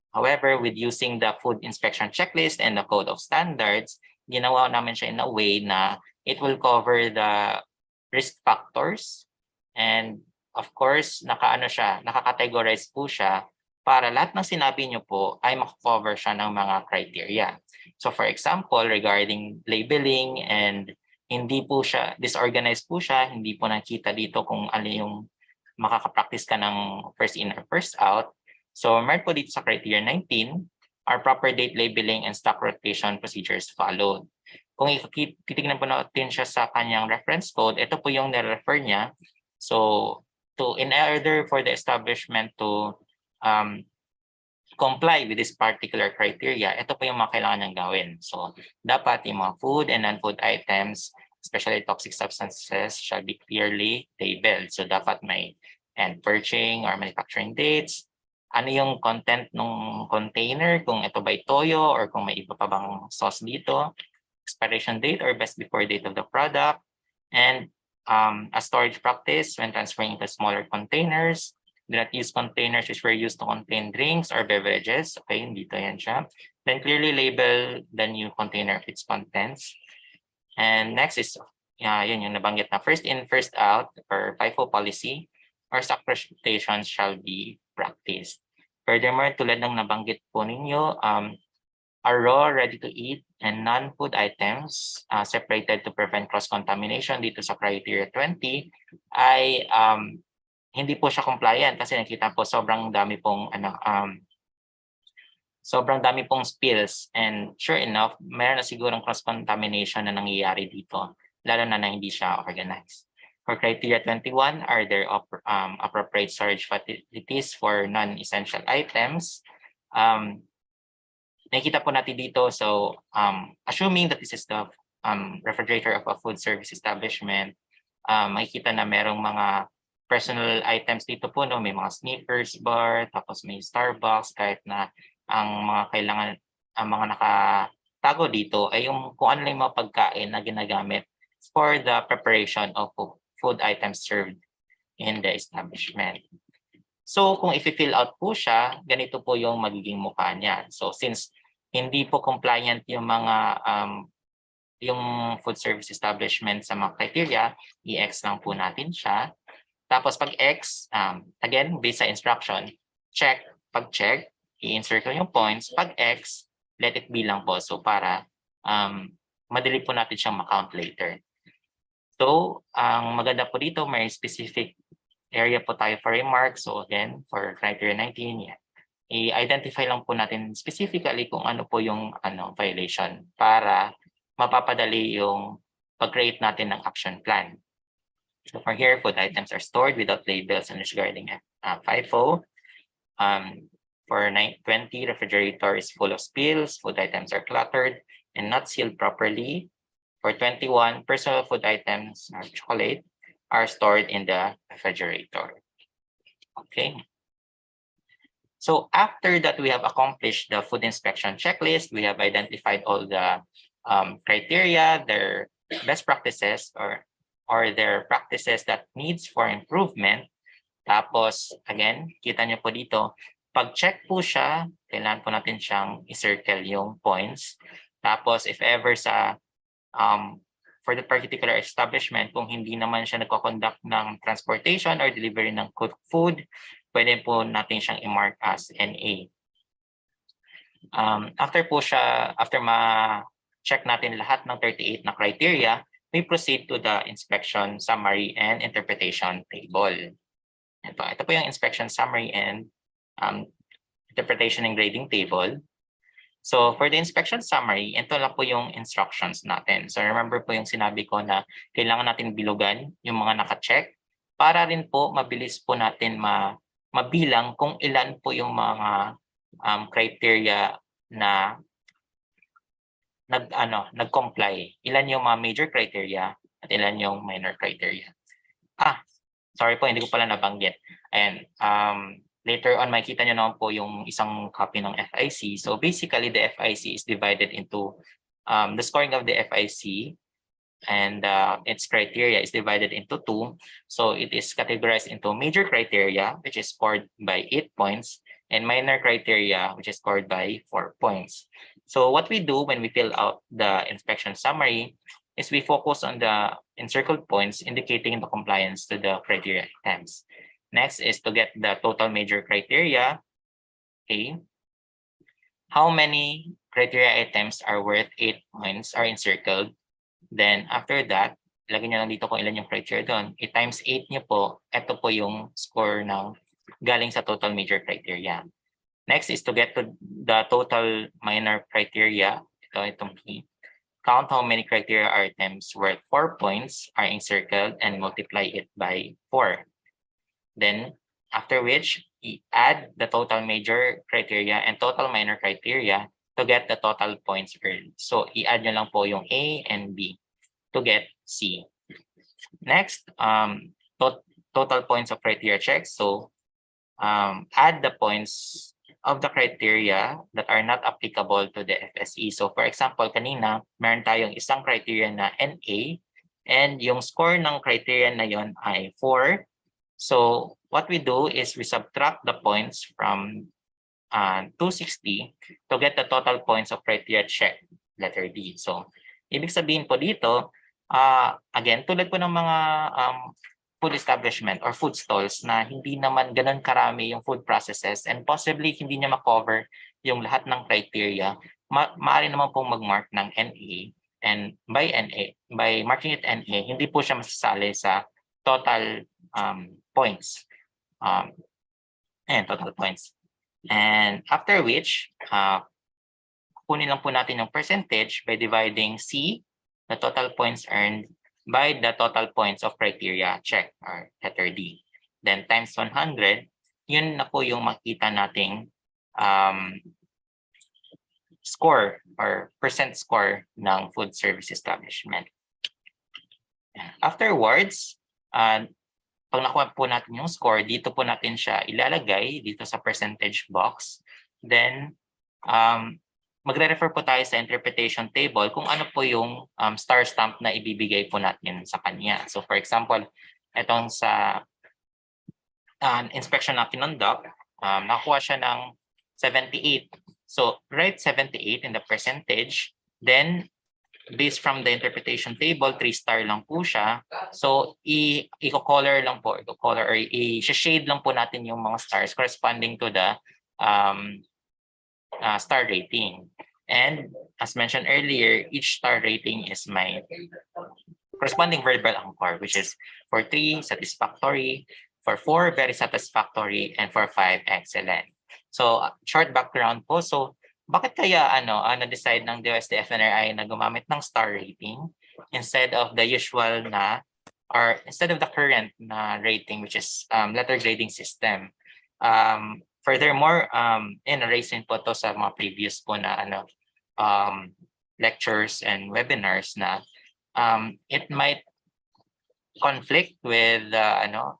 However, with using the food inspection checklist and the code of standards, ginawa namin siya in a way na it will cover the risk factors, and of course, nakakategorize po siya para lahat ng sinabi niyo po ay makakover siya ng mga criteria. So for example, regarding labeling and hindi po siya, disorganized po siya, hindi po nakita dito kung ano yung makaka-practice ka ng first in or first out. So meron po dito sa criteria 19, are proper date labeling and stock rotation procedures followed. Kung titignan po natin siya sa kanyang reference code, ito po yung nirefer niya. So in order for the establishment to comply with this particular criteria, ito po yung mga kailangan niyang gawin. So dapat yung mga food and non-food items, especially toxic substances, shall be clearly labeled. So dapat may end purchasing or manufacturing dates, ano yung content ng container, kung ito ba'y toyo or kung may iba pa bang sauce dito, expiration date or best before date of the product, and a storage practice when transferring into smaller containers. Do not use containers which were used to contain drinks or beverages. Okay, dito yan siya. Then clearly label the new container of its contents. And next is, yun yung nabanggit na first in, first out or FIFO policy or stock rotation shall be practiced. Furthermore, tulad ng nabanggit po ninyo, are raw, ready-to-eat, and non-food items separated to prevent cross-contamination dito sa criteria 20 ay hindi po siya compliant kasi nakita po sobrang dami pong sobrang dami pong spills, and sure enough, meron na sigurong cross-contamination na nangyayari dito, lalo na hindi siya organized. For criteria 21, are there appropriate storage facilities for non-essential items? Nakikita po natin dito, so assuming that this is the refrigerator of a food service establishment, makikita na merong mga personal items dito po, no? May mga Snickers bar, tapos may Starbucks, kahit na ang mga nakatago dito ay yung kung ano lang yung mga pagkain na ginagamit for the preparation of food items served in the establishment. So kung i-fill out po siya, ganito po yung magiging mukha niya. So since hindi po compliant yung mga yung food service establishment sa mga criteria, i-X lang po natin siya. Tapos pag X, again, based sa instruction, check. Pag check, i-encircle yung points. Pag X, let it be lang po. So para madali po natin siyang ma-count later. So ang maganda po dito, may specific area po tayo for remarks. So again, for criteria 19, i-identify lang po natin specifically kung ano po yung violation para mapapadali yung pag-create natin ng action plan. So for here, food items are stored without labels and disregarding 50. For 20, refrigerator is full of spills, food items are cluttered and not sealed properly. For 21, personal food items or chocolate are stored in the refrigerator. Okay. So after that, we have accomplished the food inspection checklist. We have identified all the criteria, their best practices, or their practices that needs for improvement. Tapos, again, kita nyo po dito, pag-check po siya, kailangan po natin siyang i-circle yung points. Tapos, if ever for the particular establishment, kung hindi naman siya nagko-conduct ng transportation or delivery ng cooked food, pwede po natin siyang i-mark as NA. After ma-check natin lahat ng 38 na criteria, we proceed to the inspection summary and interpretation table. Ito po yung inspection summary and interpretation and grading table. So for the inspection summary, ito lang po yung instructions natin. So remember po yung sinabi ko na kailangan natin bilugan yung mga naka-check para rin po mabilis po natin mabilang kung ilan po yung mga criteria na nag-comply. Ilan yung mga major criteria at ilan yung minor criteria. Sorry po, hindi ko pala nabanggit. And later on, makikita nyo naman po yung isang copy ng FIC. So basically, the FIC is divided into the scoring of the FIC and its criteria is divided into 2. So it is categorized into major criteria, which is scored by 8 points, and minor criteria, which is scored by 4 points. So what we do when we fill out the inspection summary is we focus on the encircled points indicating the compliance to the criteria items. Next is to get the total major criteria. Okay. How many criteria items are worth 8 points are encircled? Then after that, lagyan nyo lang dito kung ilan yung criteria doon. I-times 8 nyo po, ito po yung score ng galing sa total major criteria. Next is to get to the total minor criteria. Itong key. Count how many criteria items worth 4 points are encircled and multiply it by 4. Then, after which, add the total major criteria and total minor criteria to get the total points earned. So, i-add nyo lang po yung A and B to get C. Next, total points of criteria checks. So, add the points of the criteria that are not applicable to the FSE. So, for example, kanina, meron tayong isang criteria na NA and yung score ng criteria na yon ay 4. So what we do is we subtract the points from 260 to get the total points of criteria check, letter D. So ibig sabihin po dito, again, tulad po ng mga food establishment or food stalls na hindi naman ganun karami yung food processes and possibly hindi niya ma-cover yung lahat ng criteria, maaari naman pong mag-mark ng NA, and by marking it NA, hindi po siya masasali sa total points. Total points. And after which, kunin lang po natin yung percentage by dividing C, the total points earned, by the total points of criteria check, or letter D. Then times 100, yun na po yung makita nating score or percent score ng food service establishment. Afterwards, pag nakuha po natin yung score, dito po natin siya ilalagay dito sa percentage box. Then, magre-refer po tayo sa interpretation table kung ano po yung star stamp na ibibigay po natin sa kanya. So for example, itong sa inspection na kinonduct, nakuha siya ng 78. So write 78 in the percentage, then based from the interpretation table, 3-star lang po siya. So i-color lang po, i-color or i-shade lang po natin yung mga stars corresponding to the star rating. And as mentioned earlier, each star rating is my corresponding verbal anchor, which is for 3, satisfactory, for 4, very satisfactory, and for 5, excellent. So short background po. So bakit kaya na-decide ng DOST-FNRI na gumamit ng star rating instead of the usual na, or instead of the current na rating, which is letter grading system. Furthermore, in-raising po to sa mga previous po na lectures and webinars na it might conflict with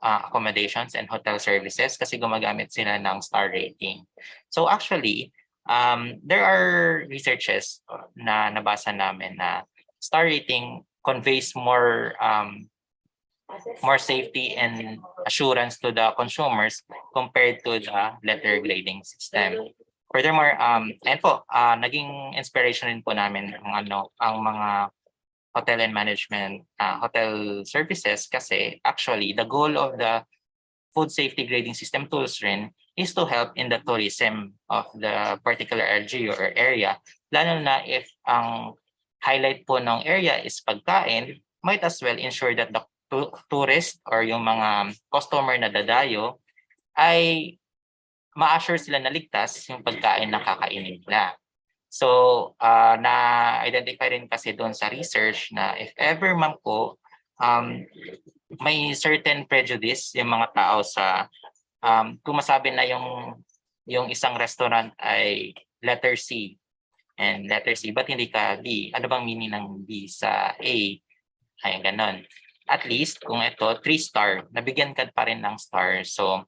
accommodations and hotel services kasi gumagamit sila ng star rating. So actually, there are researches na nabasa namin na star rating conveys more safety and assurance to the consumers compared to the letter grading system. Furthermore, naging inspiration rin po namin ang mga hotel and management, hotel services kasi actually the goal of the food safety grading system tools rin is to help in the tourism of the particular LGU or area, lalo na if ang highlight po ng area is pagkain, might as well ensure that the tourist or yung mga customer na dadayo ay ma-assure sila na ligtas yung pagkain na kakainin nila. So, na-identify rin kasi doon sa research na if ever man po, may certain prejudice yung mga tao sa kung masabi na yung isang restaurant ay letter C and letter C, ba't hindi ka D? Ano bang meaning ng D sa A? Ay, ganon. At least, kung ito, 3-star, nabigyan ka pa rin ng star. So,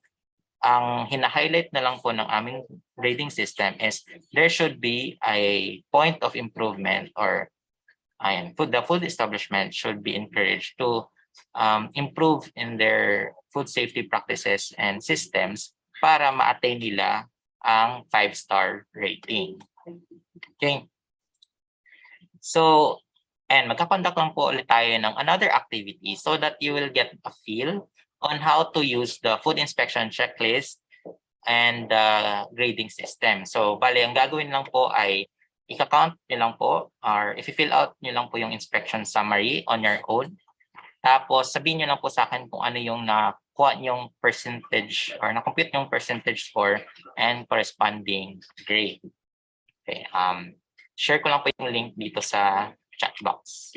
ang hina-highlight na lang po ng aming grading system is there should be a point of improvement or the food establishment should be encouraged to improve in their food safety practices and systems para ma-attain nila ang 5-star rating. Okay. So, and magkakonduct lang po ulit tayo ng another activity so that you will get a feel on how to use the food inspection checklist and the grading system. So, bali, ang gagawin lang po ay i-count nyo lang po or if you fill out nyo lang po yung inspection summary on your own. Tapos, sabihin nyo lang po sa akin kung ano yung nakuha nyong percentage or na-compute yung percentage score and corresponding grade. Okay, share ko lang po yung link dito sa chat box.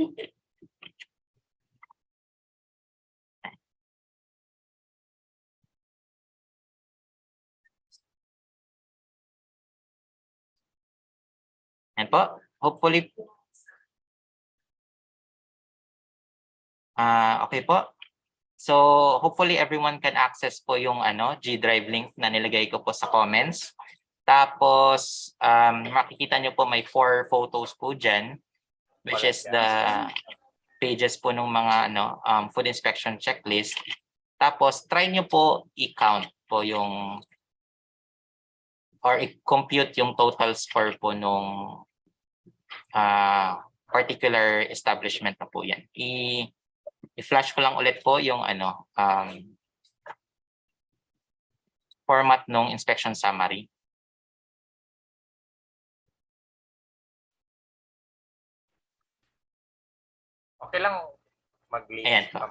And po, hopefully, okay po. So hopefully everyone can access po yung G Drive link na nilagay ko po sa comments. Tapos makikita nyo po may 4 photos po dyan, which is the pages po ng mga food inspection checklist. Tapos try nyo po i-count po yung or i-compute yung total score po nung particular establishment na po yan. I-flash ko lang ulit po yung format nung inspection summary. Okay lang mag-link. Ayan po.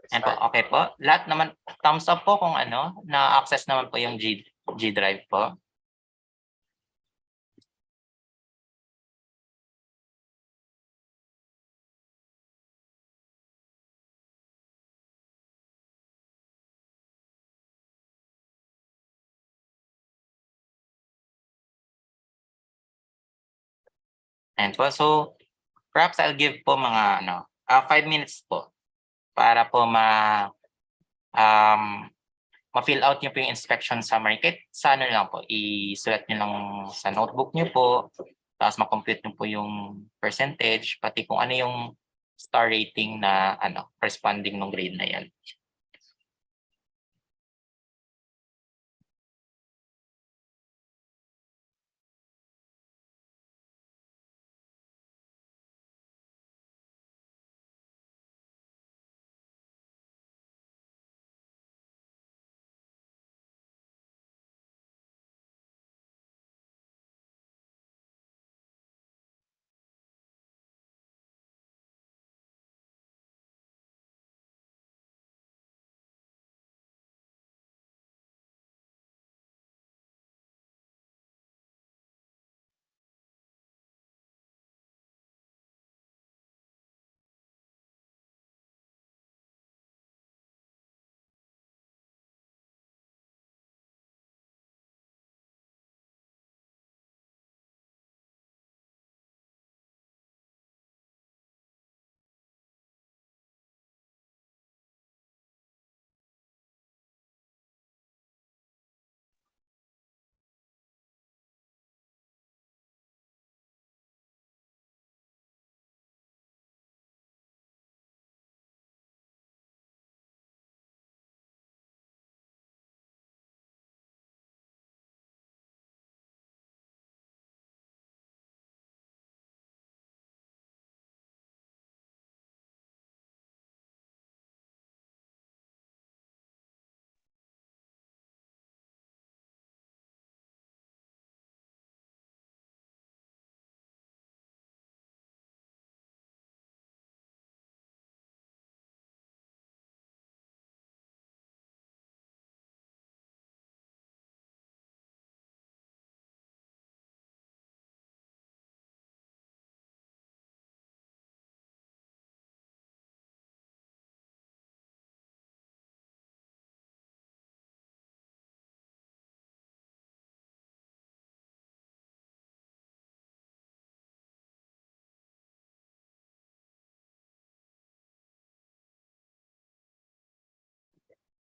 And po, okay po. Lahat naman, thumbs up po kung ano, na-access naman po yung G Drive po. And po, so perhaps I'll give po mga 5 minutes po para po ma-fill out niyo po yung inspection summary. Kahit sa ano lang po, isulat niyo lang sa notebook niyo po, tapos ma-compute niyo po yung percentage, pati kung ano yung star rating na corresponding ng grade na yan.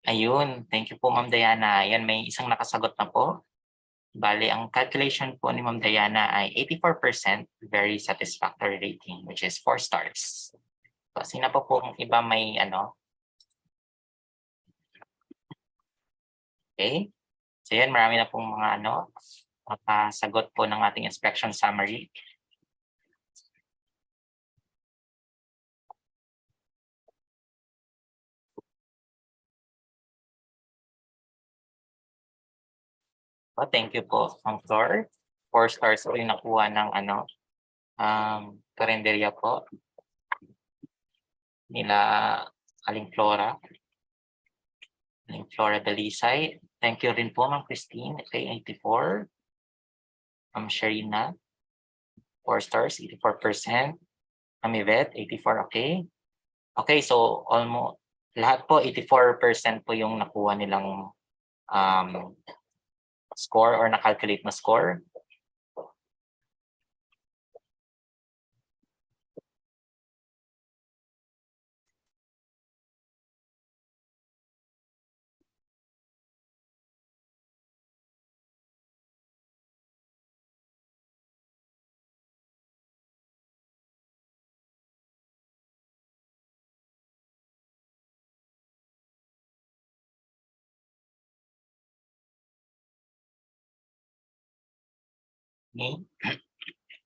Ayun, thank you po Ma'am Diana. Yan, may isang nakasagot na po. Bali, ang calculation po ni Ma'am Diana ay 84% very satisfactory rating, which is 4 stars. So, sino po pong iba may Okay. So yan, marami na pong mga makasagot po ng ating inspection summary. Oh, thank you po, Ma'am Flor. 4 stars po yung nakuha ng karinderya po nila Aling Flora. Aling Flora Dalisay. Thank you rin po, Ma'am Christine. Okay, 84. Ma'am Sharina, 4 stars, 84%. Ma'am Yvette, 84, okay. Okay, so almost lahat po, 84% po yung nakuha nilang score or na-calculate na score. Okay.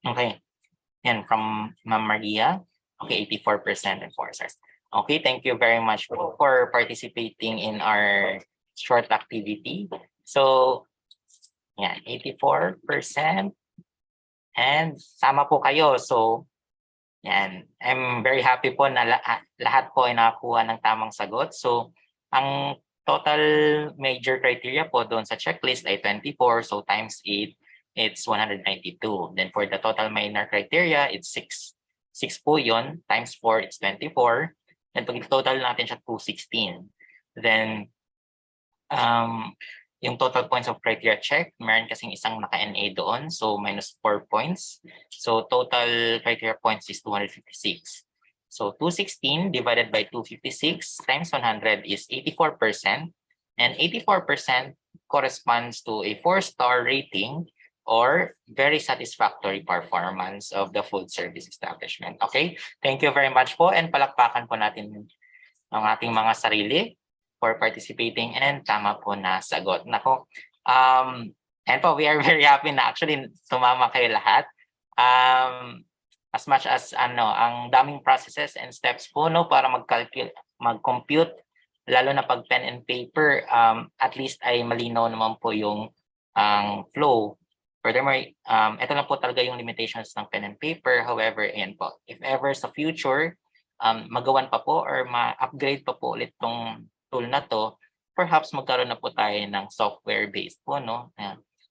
Okay. Yan, from Ma'am Maria. Okay, 84% and 4 stars. Okay, thank you very much for participating in our short activity. So, yan, 84%. And sama po kayo. So, Yan. I'm very happy po na lahat po ay nakakuha ng tamang sagot. So, ang total major criteria po doon sa checklist ay 24. So, times 8, it's 192. Then, for the total minor criteria, it's 6. 6 po yun. Times 4, it's 24. Then, pag total natin siya, 216. Then, yung total points of criteria check, meron kasing isang naka-NA doon, so minus 4 points. So total criteria points is 256. So 216 divided by 256 times 100 is 84%, and 84% corresponds to a 4-star rating or very satisfactory performance of the food service establishment. Okay, thank you very much po, and palakpakan po natin ang ating mga sarili for participating, and tama po na sagot. Nako, and po, we are very happy na actually tumama kayo lahat. As much as ang daming processes and steps po no para mag-compute, lalo na pag pen and paper, at least ay malinaw naman po yung flow. Furthermore, ito na po talaga yung limitations ng pen and paper. However, ayan po, if ever sa future, magawan pa po or ma-upgrade pa po ulit tong tool na to, perhaps magkaroon na po tayo ng software-based po, no?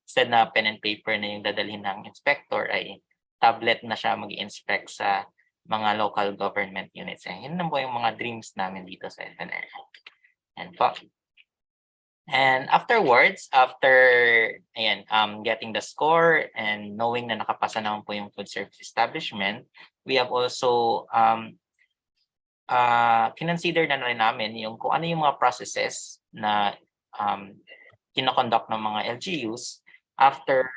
Instead na pen and paper na yung dadalhin ng inspector, ay tablet na siya mag-inspect sa mga local government units. Yun na po yung mga dreams namin dito sa FNRI. And po. And afterwards, after getting the score and knowing na nakapasa naman po yung food service establishment, we have also kinonsider na rin namin yung kung ano yung mga processes na kinoconduct ng mga LGUs after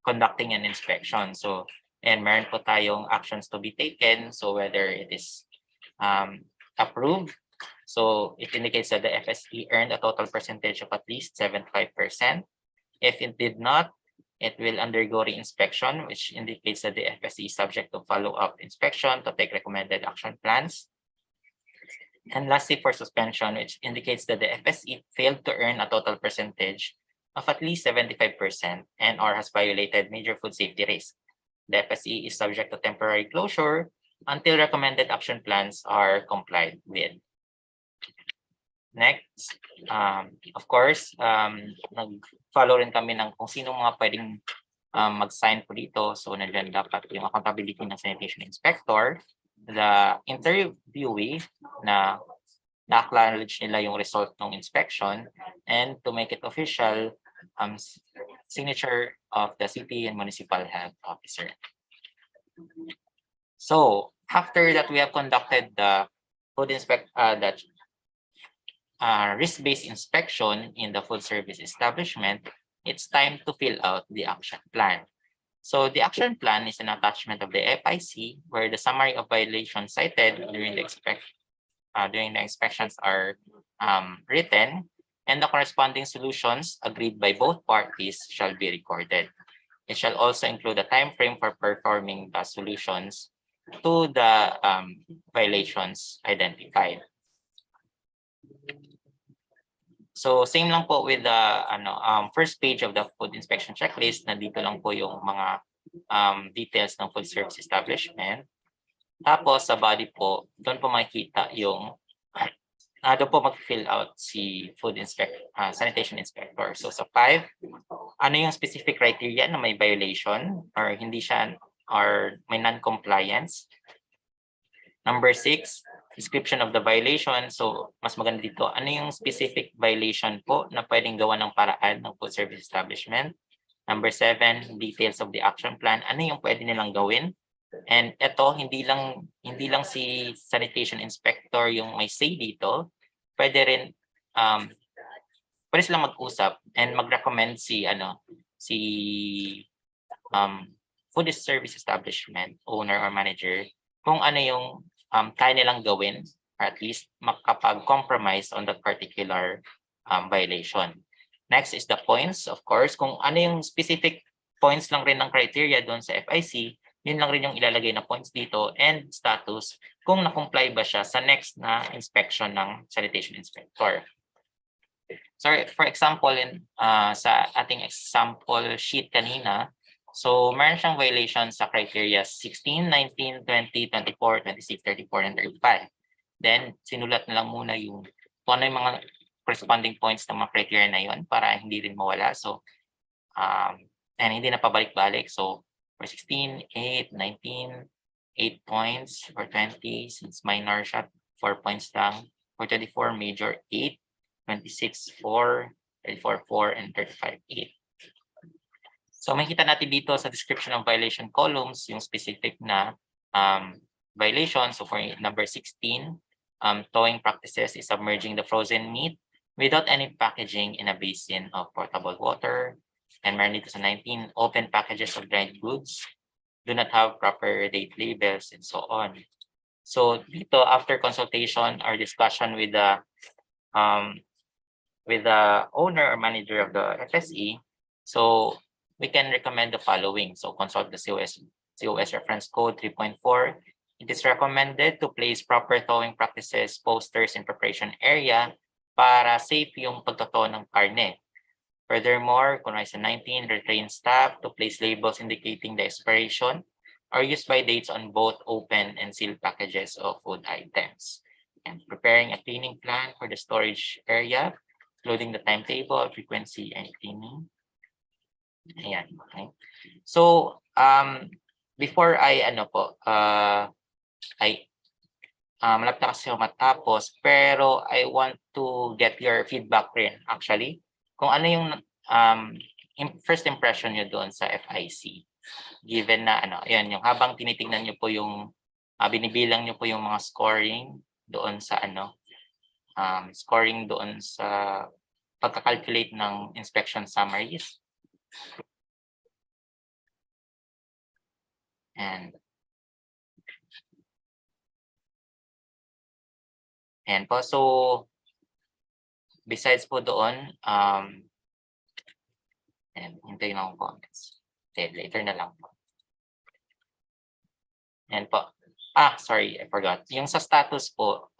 conducting an inspection. So, and meron po tayong actions to be taken. So whether it is approved, so it indicates that the FSE earned a total percentage of at least 75%. If it did not, it will undergo re-inspection, which indicates that the FSE is subject to follow-up inspection to take recommended action plans. And lastly, for suspension, which indicates that the FSE failed to earn a total percentage of at least 75% and or has violated major food safety risk. The FSE is subject to temporary closure until recommended action plans are complied with. Next, of course, nag-follow rin kami ng kung sino mga pwedeng mag-sign po dito. So, nandiyan dapat yung accountability ng sanitation inspector, the interviewee na na-acknowledge nila yung result ng inspection, and to make it official, signature of the city and municipal health officer. So after that, we have conducted the food risk-based inspection in the food service establishment. It's time to fill out the action plan. So the action plan is an attachment of the FIC where the summary of violations cited during the inspections are written, and the corresponding solutions agreed by both parties shall be recorded. It shall also include a time frame for performing the solutions to the violations identified. So same lang po with the first page of the food inspection checklist. Nandito lang po yung mga details ng food service establishment. Tapos sa body po, doon po makikita yung doon po mag-fill out si sanitation inspector. So sa 5, ano yung specific criteria na may violation or hindi siya or may non-compliance. Number 6, description of the violation. So, mas maganda dito, ano yung specific violation po na pwedeng gawa ng paraan ng food service establishment. Number 7, details of the action plan. Ano yung pwede nilang gawin? And ito, hindi lang si sanitation inspector yung may say dito. Pwede rin, pwede silang mag-usap and mag-recommend si food service establishment owner or manager kung ano yung kaya nilang gawin, or at least makapag-compromise on that particular violation. Next is the points, of course. Kung ano yung specific points lang rin ng criteria doon sa FIC, yun lang rin yung ilalagay na points dito, and status kung na-comply ba siya sa next na inspection ng sanitation inspector. So for example, sa ating example sheet kanina, So meron siyang violations sa criteria 16, 19, 20, 24, 26, 34, and 35. Then sinulat na lang muna yung kung ano yung mga corresponding points ng mga criteria na yun para hindi rin mawala. So, and hindi na pabalik-balik. So for 16, 8, 19, 8 points. For 20, since minor siya, 4 points lang. For 24, major 8, 26, 4, 34, 4, and 35, 8. So makikita natin dito sa description of violation columns yung specific na violation. So for number 16, towing practices is submerging the frozen meat without any packaging in a basin of potable water. And meron dito sa 19, open packages of dried goods do not have proper date labels and so on. So dito, after consultation or discussion with the owner or manager of the FSE, so we can recommend the following. So consult the COS reference code 3.4. It is recommended to place proper towing practices posters in preparation area para safe yung pagtotow ng karne. Furthermore, kunwari sa 19, retrain staff to place labels indicating the expiration or use by dates on both open and sealed packages of food items. And preparing a cleaning plan for the storage area, including the timetable, frequency, and cleaning. Ayan, okay. So, before I, malapit na kasi matapos, pero I want to get your feedback rin, actually. Kung ano yung first impression nyo doon sa FIC. Given na, ayan, yung habang tinitingnan nyo po yung, binibilang nyo po yung mga scoring doon sa, scoring doon sa pagkakalculate ng inspection summaries. And po, so besides po doon, and hintayin lang ang comments. Okay, later na lang po. And po, sorry, I forgot. Yung sa status po,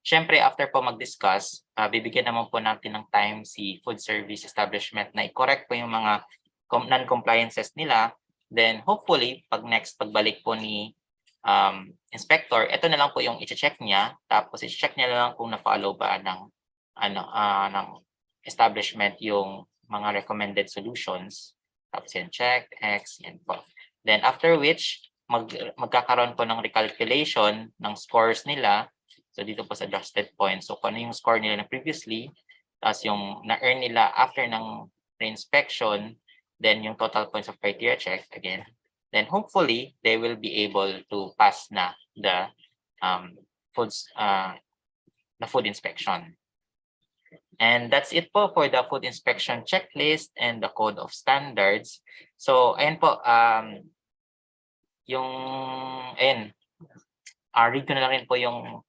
syempre after po mag-discuss, bibigyan naman po natin ng time si food service establishment na i-correct po yung mga non-compliances nila. Then hopefully, pagbalik po ni inspector, ito na lang po yung i-check niya. Tapos i-check niya lang kung na-follow ba ng establishment yung mga recommended solutions. Tapos yan, check, X, yan po. Then after which, magkakaroon po ng recalculation ng scores nila. So dito po sa adjusted points. So kung ano yung score nila na previously, tapos yung na-earn nila after ng re-inspection, then yung total points of criteria check again. Then hopefully, they will be able to pass na the food inspection. And that's it po for the food inspection checklist and the code of standards. So ayan po, read ko na lang rin po yung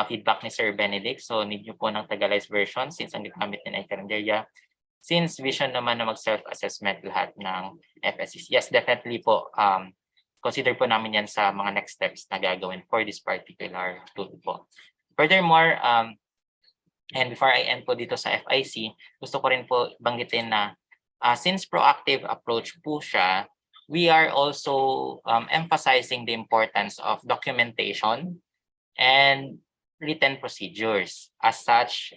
feedback ni Sir Benedict. So need nyo po ng Tagalog's version since ang gamit din ay kalendarya. Since vision naman na mag-self-assessment lahat ng FSCs. Yes, definitely po. Consider po namin yan sa mga next steps na gagawin for this particular tool po. Furthermore, and before I end po dito sa FIC, gusto ko rin po banggitin na since proactive approach po siya, we are also emphasizing the importance of documentation and written procedures. As such,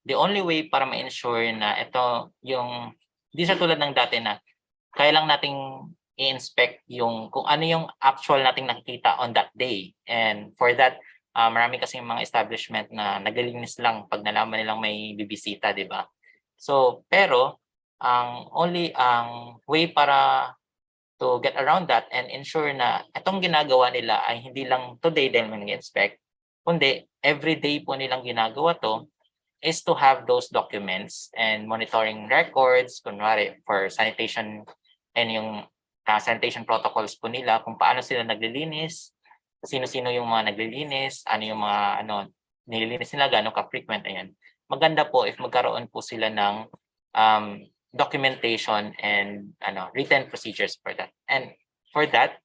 the only way para ma-ensure na ito yung, di sa tulad ng dati na kaya lang nating i-inspect yung kung ano yung actual nating nakikita on that day. And for that, marami kasi mga establishment na naglilinis lang pag nalaman nilang may bibisita, di ba? So, pero ang way para to get around that and ensure na itong ginagawa nila ay hindi lang today dahil may nag-inspect, kundi everyday po nilang ginagawa to, is to have those documents and monitoring records, kunwari for sanitation and yung sanitation protocols po nila, kung paano sila naglilinis, sino-sino yung mga naglilinis, ano yung mga nililinis nila, gano'ng ka-frequent, ayan. Maganda po if magkaroon po sila ng documentation and written procedures for that. And for that,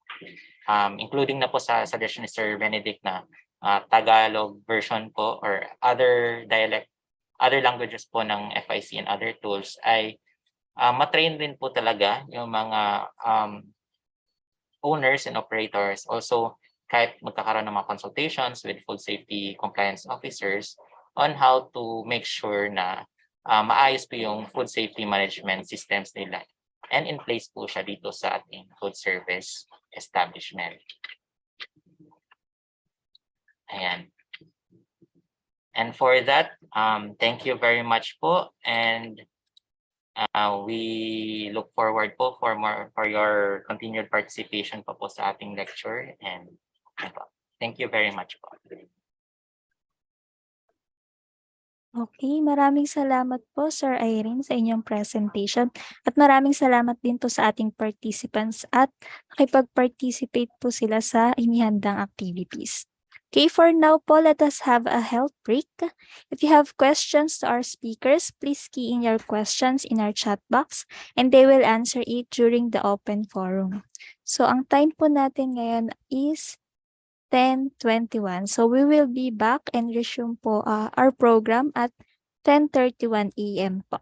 including na po sa suggestion ni Sir Benedict na Tagalog version po or other languages po ng FIC and other tools ay matrain din po talaga yung mga owners and operators. Also, kahit magkakaroon ng mga consultations with food safety compliance officers on how to make sure na maayos po yung food safety management systems nila. And in place po siya dito sa ating food service establishment. Ayan. And for that, thank you very much po. And we look forward po for your continued participation po sa ating lecture. And thank you very much po. Okay, maraming salamat po Sir Irene sa inyong presentation at maraming salamat din po sa ating participants at nakipag-participate po sila sa inihandang activities. Okay, for now po, let us have a health break. If you have questions to our speakers, please key in your questions in our chat box and they will answer it during the open forum. So ang time po natin ngayon is 10:21. So we will be back and resume po our program at 10:31 a.m. po.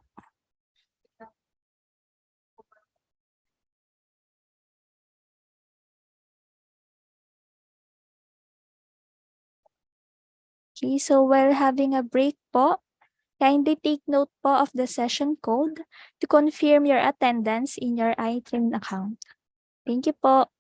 Okay, so while having a break po, kindly take note po of the session code to confirm your attendance in your iTrend account. Thank you po.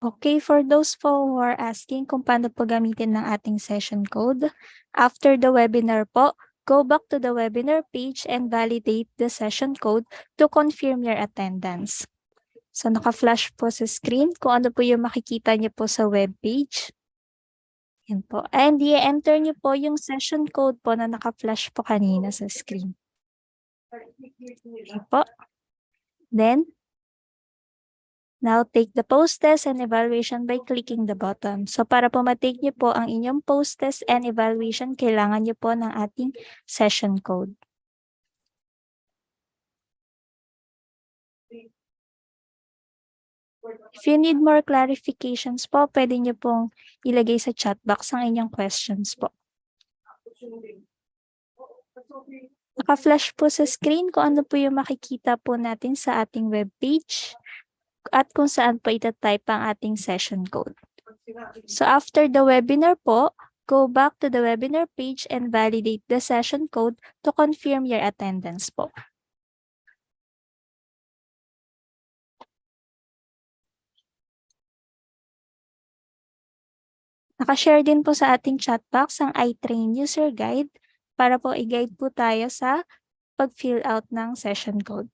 Okay, for those po who are asking kung paano po gamitin ng ating session code, after the webinar po, go back to the webinar page and validate the session code to confirm your attendance. So naka-flash po sa screen kung ano po yung makikita niyo po sa web page. Yan po. And i-enter niyo po yung session code po na naka-flash po kanina sa screen. Okay po. Then, now take the post test and evaluation by clicking the button. So para po matake niyo po ang inyong post test and evaluation, kailangan niyo po ng ating session code. If you need more clarifications po, pwede niyo pong ilagay sa chat box ang inyong questions po. Naka-flash po sa screen kung ano po yung makikita po natin sa ating webpage at kung saan po itatype ang ating session code. So after the webinar po, go back to the webinar page and validate the session code to confirm your attendance po. Nakashare din po sa ating chat box ang iTrain user guide para po i-guide po tayo sa pag-fill out ng session code.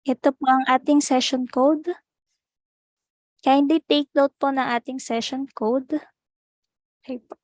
Ito po ang ating session code. Kindly take note po ng ating session code. Okay po.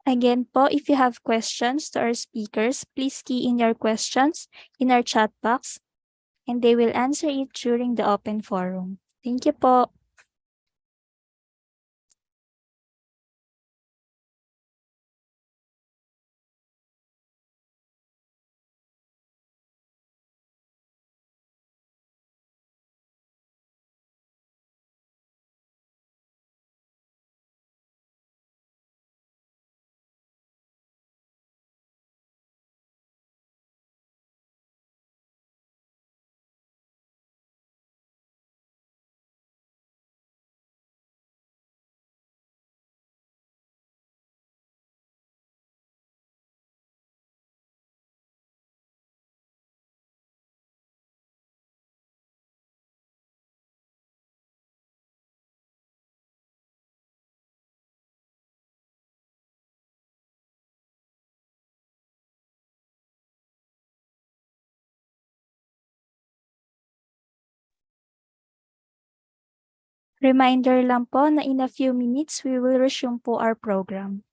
Again po, if you have questions to our speakers, please key in your questions in our chat box and they will answer it during the open forum. Thank you po. Reminder lang po na in a few minutes, we will resume po our program.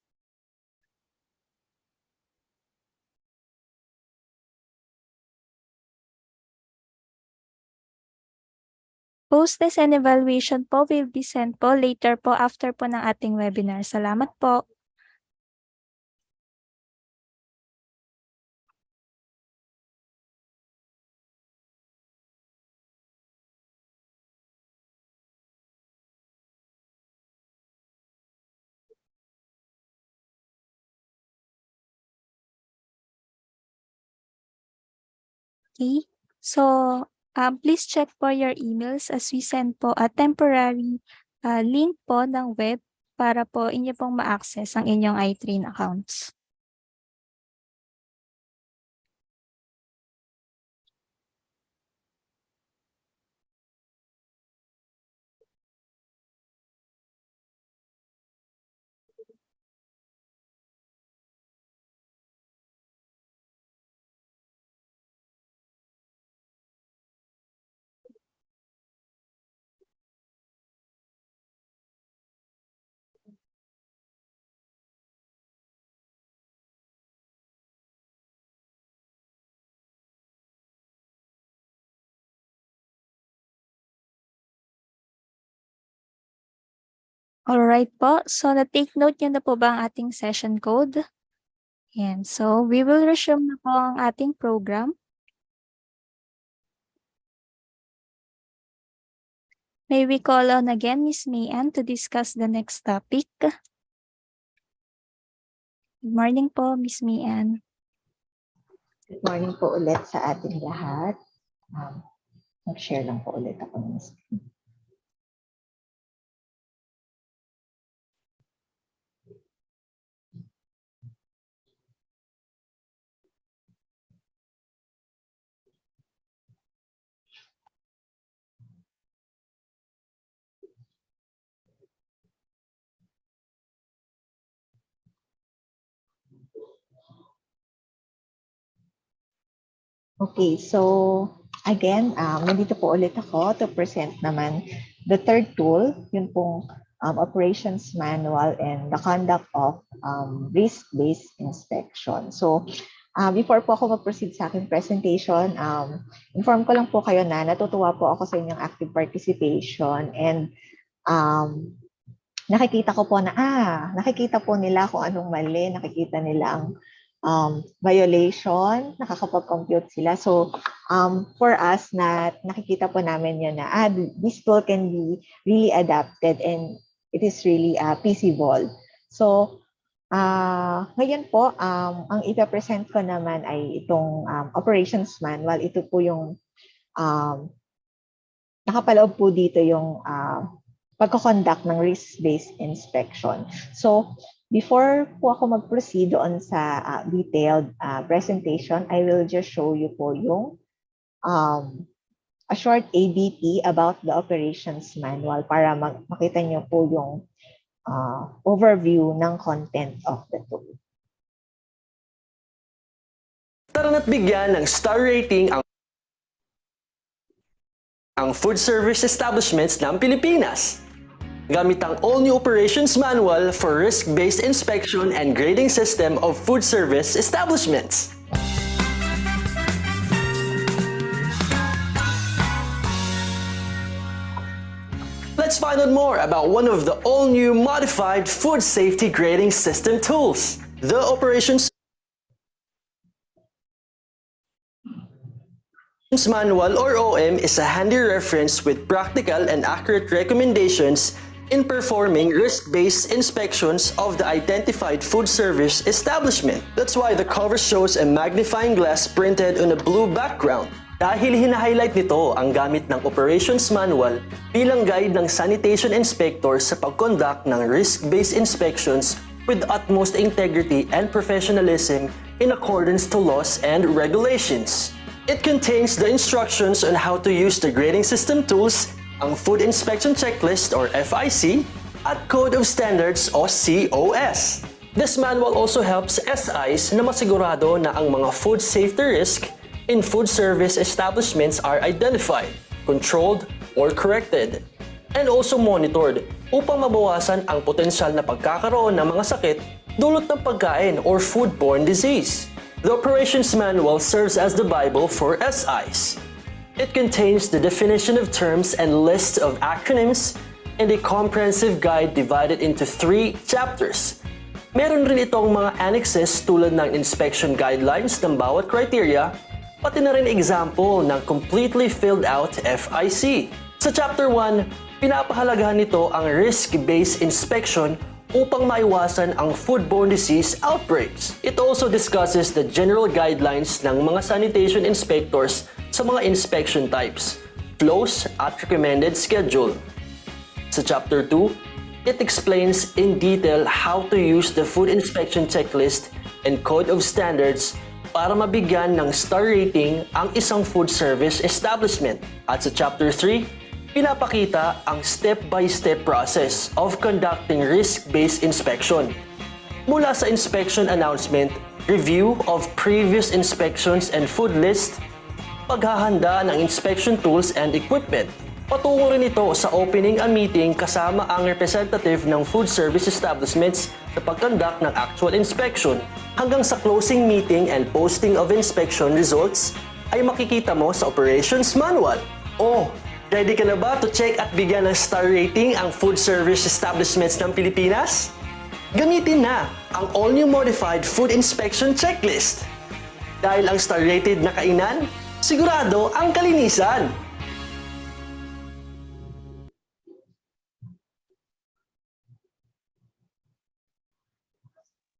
Post test and evaluation po will be sent po later po after po ng ating webinar. Salamat po. Okay, so please check po your emails as we send po a temporary link po ng web para po inyo pong ma-access ang inyong iTrain accounts. Alright po. So, na-take note niyo na po ba ang ating session code? Yan. So, we will resume na po ang ating program. May we call on again Miss Mayan to discuss the next topic? Good morning po, Miss Mayan. Good morning po ulit sa ating lahat. Mag-share lang po ulit ako ng screen. Okay, so again, nandito po ulit ako to present naman the third tool, yun pong operations manual and the conduct of risk-based inspection. So before po ako mag-proceed sa aking presentation, inform ko lang po kayo na natutuwa po ako sa inyong active participation and nakikita ko po na nakikita po nila kung anong mali, nakikita nila ang violation, nakakapag-compute sila. So, for us na nakikita po namin yun na this tool can be really adapted and it is really feasible. So, ngayon po, ang ipapresent ko naman ay itong operations manual. Ito po yung nakapaloob po dito yung pagko-conduct ng risk-based inspection. So, before po ako mag-proceed doon sa detailed presentation, I will just show you po yung a short ABP about the operations manual para makita niyo po yung overview ng content of the tool. Tara na't bigyan ng star rating ang food service establishments ng Pilipinas. Gamit ang all-new operations manual for risk-based inspection and grading system of food service establishments. Let's find out more about one of the all-new modified food safety grading system tools, the operations manual or OM is a handy reference with practical and accurate recommendations in performing risk-based inspections of the identified food service establishment. That's why the cover shows a magnifying glass printed on a blue background. Dahil hina-highlight nito ang gamit ng operations manual bilang guide ng sanitation inspector sa pag-conduct ng risk-based inspections with utmost integrity and professionalism in accordance to laws and regulations. It contains the instructions on how to use the grading system tools, ang Food Inspection Checklist or FIC, at Code of Standards o COS. This manual also helps SIs na masigurado na ang mga food safety risk in food service establishments are identified, controlled, or corrected, and also monitored upang mabawasan ang potensyal na pagkakaroon ng mga sakit dulot ng pagkain or foodborne disease. The operations manual serves as the Bible for SIs. It contains the definition of terms and list of acronyms and a comprehensive guide divided into 3 chapters. Meron rin itong mga annexes tulad ng inspection guidelines ng bawat criteria, pati na rin example ng completely filled out FIC. Sa Chapter 1, pinapahalagahan nito ang risk-based inspection upang maiwasan ang foodborne disease outbreaks. It also discusses the general guidelines ng mga sanitation inspectors sa mga inspection types, flows at recommended schedule. Sa Chapter 2, it explains in detail how to use the food inspection checklist and code of standards para mabigyan ng star rating ang isang food service establishment. At sa Chapter 3, pinapakita ang step-by-step process of conducting risk-based inspection. Mula sa inspection announcement, review of previous inspections and food list, paghahanda ng inspection tools and equipment. Patungo rin ito sa opening a meeting kasama ang representative ng food service establishments sa pag-conduct ng actual inspection. Hanggang sa closing meeting and posting of inspection results ay makikita mo sa operations manual. Ready ka na ba to check at bigyan ng star rating ang food service establishments ng Pilipinas? Gamitin na ang all-new modified food inspection checklist. Dahil ang star rated na kainan, sigurado ang kalinisan.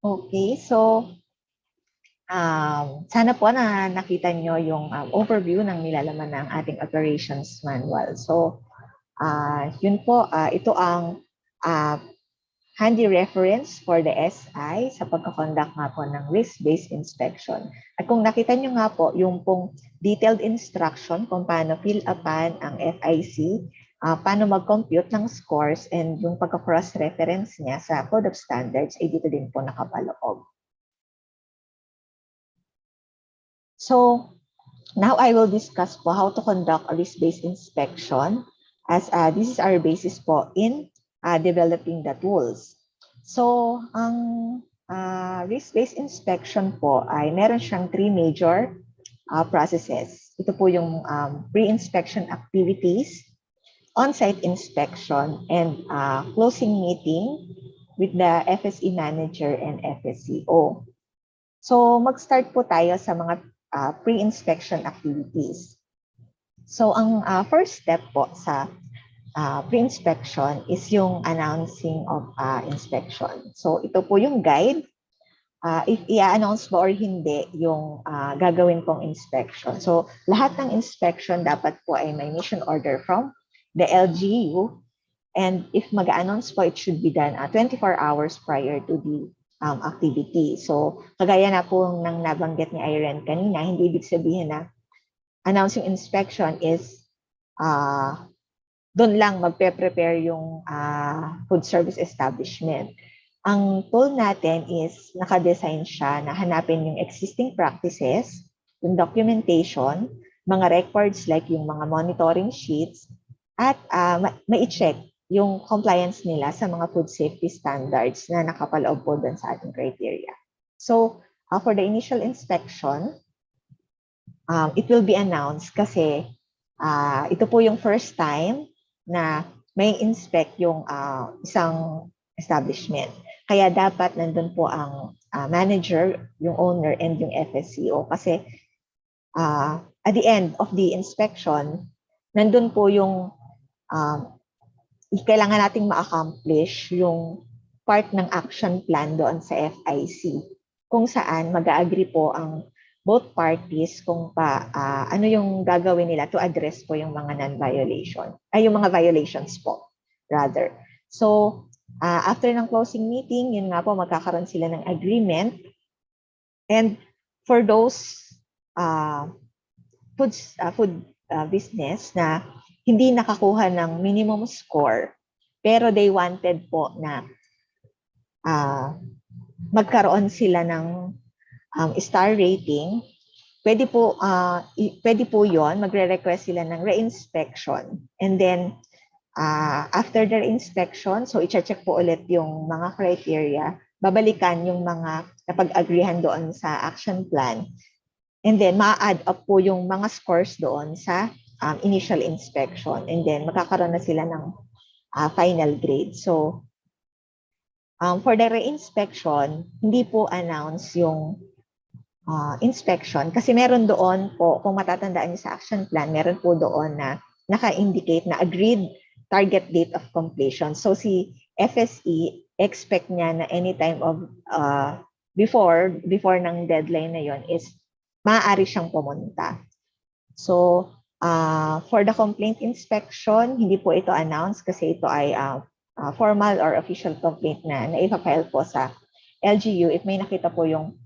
Okay, so sana po na nakita nyo yung overview ng nilalaman ng ating operations manual. So, yun po, ito ang handy reference for the SI sa pagkakonduct nga po ng risk-based inspection. At kung nakita nyo nga po, yung pong detailed instruction kung paano fill upan ang FIC, paano mag-compute ng scores, and yung pagka-cross-reference niya sa Code of Standards ay dito din po nakapaloob. So, now I will discuss po how to conduct a risk-based inspection, as this is our basis po in developing the tools. So, ang risk-based inspection po ay meron siyang 3 major processes. Ito po yung pre-inspection activities, on-site inspection, and closing meeting with the FSE manager and FSCO. So, mag-start po tayo sa mga pre-inspection activities. So, ang first step po sa pre-inspection is yung announcing of inspection. So, ito po yung guide. If i-announce mo or hindi yung gagawin pong inspection. So, lahat ng inspection dapat po ay may mission order from the LGU. And if mag-announce po, it should be done 24 hours prior to the activity. So, kagaya na po ng nabanggit ni Irene kanina, hindi ibig sabihin na announcing inspection is doon lang magpe-prepare yung food service establishment. Ang tool natin is naka-design siya na hanapin yung existing practices, yung documentation, mga records like yung mga monitoring sheets, at ma-check yung compliance nila sa mga food safety standards na nakapaloob po doon sa ating criteria. So, for the initial inspection, it will be announced kasi ito po yung first time na may inspect yung isang establishment. Kaya dapat nandun po ang manager, yung owner, and yung FSCO. Kasi at the end of the inspection, nandun po yung kailangan nating ma-accomplish yung part ng action plan doon sa FIC, kung saan mag-agree po ang both parties kung ano yung gagawin nila to address po yung mga non-violation, yung mga violations po, rather. So, after ng closing meeting, yun nga po, magkakaroon sila ng agreement. And for those food business na hindi nakakuha ng minimum score, pero they wanted po na magkaroon sila ng star rating, pwede po yon, magre-request sila ng re-inspection. And then, after their inspection, so i-check po ulit yung mga criteria, babalikan yung mga napag-agreehan doon sa action plan, and then ma-add up po yung mga scores doon sa initial inspection, and then magkakaroon na sila ng final grade. So, for the re-inspection, hindi po announce yung inspection kasi meron doon po, kung matatandaan niyo sa action plan, meron po doon na naka-indicate na agreed target date of completion. So si FSE, expect niya na anytime of before ng deadline na yon is maaari siyang pumunta. So for the complaint inspection, hindi po ito announced kasi ito ay formal or official complaint na ipa-file po sa LGU if may nakita po yung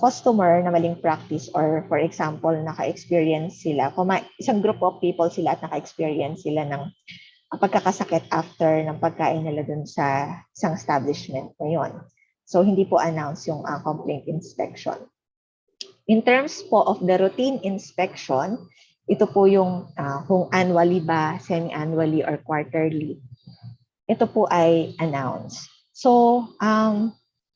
customer na maling practice, or for example, naka-experience sila, isang group of people sila at naka-experience sila ng pagkakasakit after ng pagkain nila dun sa isang establishment na yun. So, hindi po announce yung complaint inspection. In terms po of the routine inspection, ito po yung kung annually ba, semi-annually, or quarterly. Ito po ay announced. So,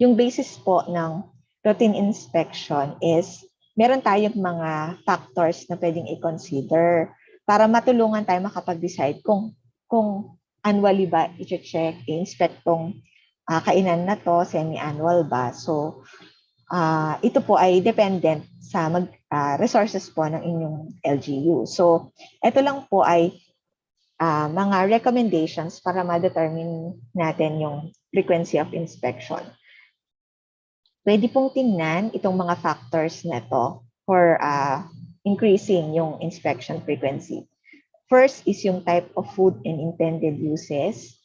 yung basis po ng routine inspection is meron tayong mga factors na pwedeng i-consider. para matulungan tayo makapag-decide kung annually ba i-check, i-inspect tong kainan na to, semi-annual ba. So, ito po ay dependent sa resources po ng inyong LGU. So, ito lang po ay mga recommendations para ma-determine natin yung frequency of inspection. Pwede pong tingnan itong mga factors na to for increasing yung inspection frequency. First is yung type of food and intended uses,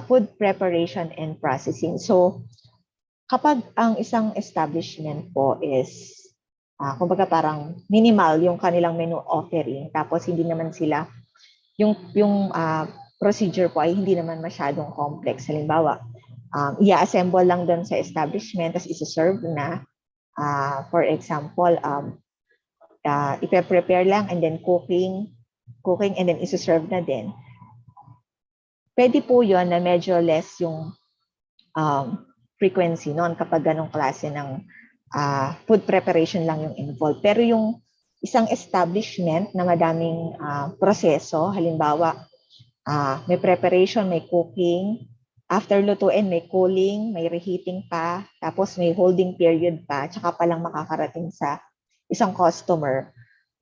food preparation and processing. So, kapag ang isang establishment po is, kumbaga parang minimal yung kanilang menu offering, tapos hindi naman sila, yung procedure po ay hindi naman masyadong complex. Halimbawa, i-assemble lang doon sa establishment, tapos isa-serve na. For example, ipe-prepare lang and then cooking and then isa-serve na din. Pwede po yun na medyo less yung frequency noon kapag ganong klase ng food preparation lang yung involved. Pero yung isang establishment na madaming proseso, halimbawa, may preparation, may cooking, after lutuin, may cooling, may reheating pa, tapos may holding period pa, tsaka palang makakarating sa isang customer.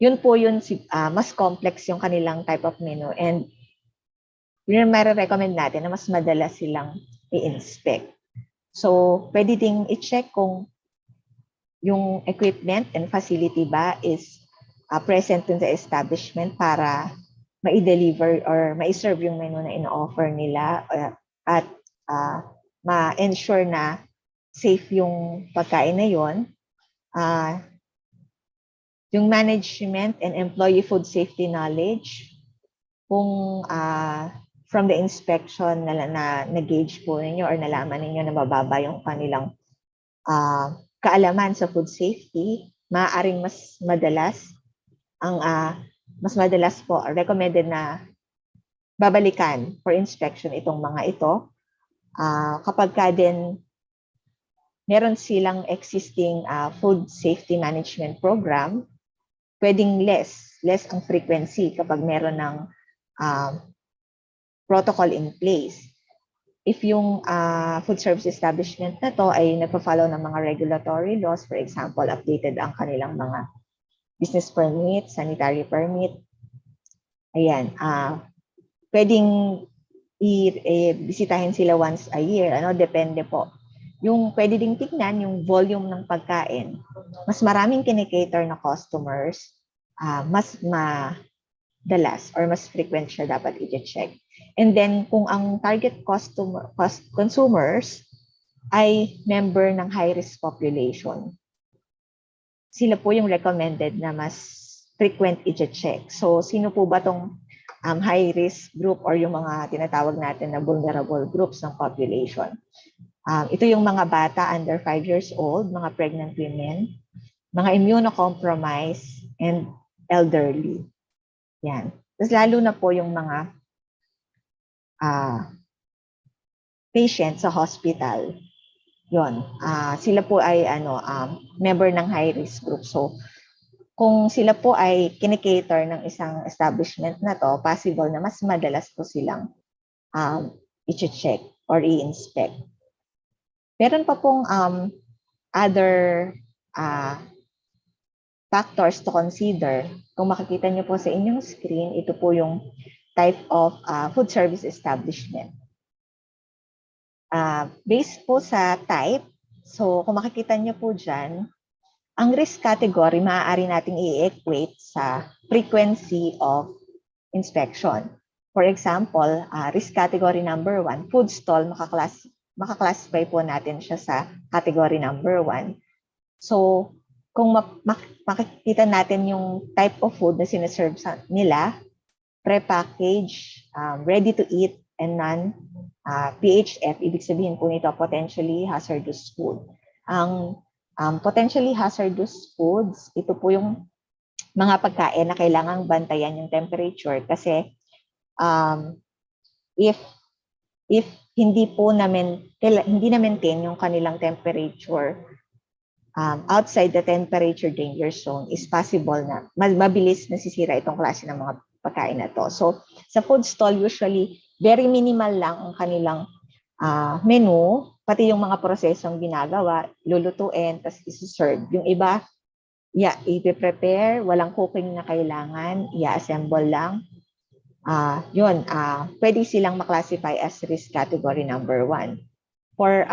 Yun po yun, mas complex yung kanilang type of menu, and yun recommend natin na mas madalas silang i-inspect. So, pwede ding i-check kung yung equipment and facility ba is present dun sa establishment para ma-deliver or ma-serve yung menu na ino-offer nila, at ma-ensure na safe yung pagkain na yun. Yung management and employee food safety knowledge, kung from the inspection na gauge po ninyo or nalaman ninyo na mababa yung kanilang kaalaman sa food safety, maaaring mas madalas po recommended na babalikan for inspection itong mga ito. Kapag ka din meron silang existing food safety management program, pwedeng less ang frequency kapag meron ng protocol in place. If yung food service establishment na to ay nagpa-follow ng mga regulatory laws, for example, updated ang kanilang mga business permit, sanitary permit, ayan, pwedeng bisitahin sila once a year, depende po. Yung pwede ding tignan yung volume ng pagkain. Mas maraming kinikater na customers, mas madalas or mas frequent siya dapat i-check. And then kung ang target consumers ay member ng high-risk population, sila po yung recommended na mas frequent i-check. So sino po ba tong high-risk group or yung mga tinatawag natin na vulnerable groups ng population? Ito yung mga bata under 5 years old, mga pregnant women, mga immunocompromised, and elderly. Yan. Tapos lalo na po yung mga patient sa hospital. Yon. Sila po ay member ng high-risk group. So, kung sila po ay kinikater ng isang establishment na to, possible na mas madalas po silang i-check or i-inspect. Meron pa pong other factors to consider. Kung makikita niyo po sa inyong screen, ito po yung type of food service establishment. Based po sa type, so kung makikita niyo po dyan, ang risk category maaari nating i-equate sa frequency of inspection. For example, risk category number 1, food stall, makaklasify po natin siya sa category number 1. So, kung makikita natin yung type of food na sinaserve nila, pre-packaged, ready to eat, and non-PHF, ibig sabihin po nito potentially hazardous food. Ang potentially hazardous foods, ito po yung mga pagkain na kailangang bantayan yung temperature kasi if hindi na maintain yung kanilang temperature, outside the temperature danger zone is possible na mabilis nasisira itong klase ng mga pagkain na to. So sa food stall, usually very minimal lang ang kanilang menu, pati yung mga prosesong ginagawa, lulutuin, tapos isi-serve. Yung iba, i-prepare, walang cooking na kailangan, i-assemble lang. Pwede silang maklasify as risk category number 1. For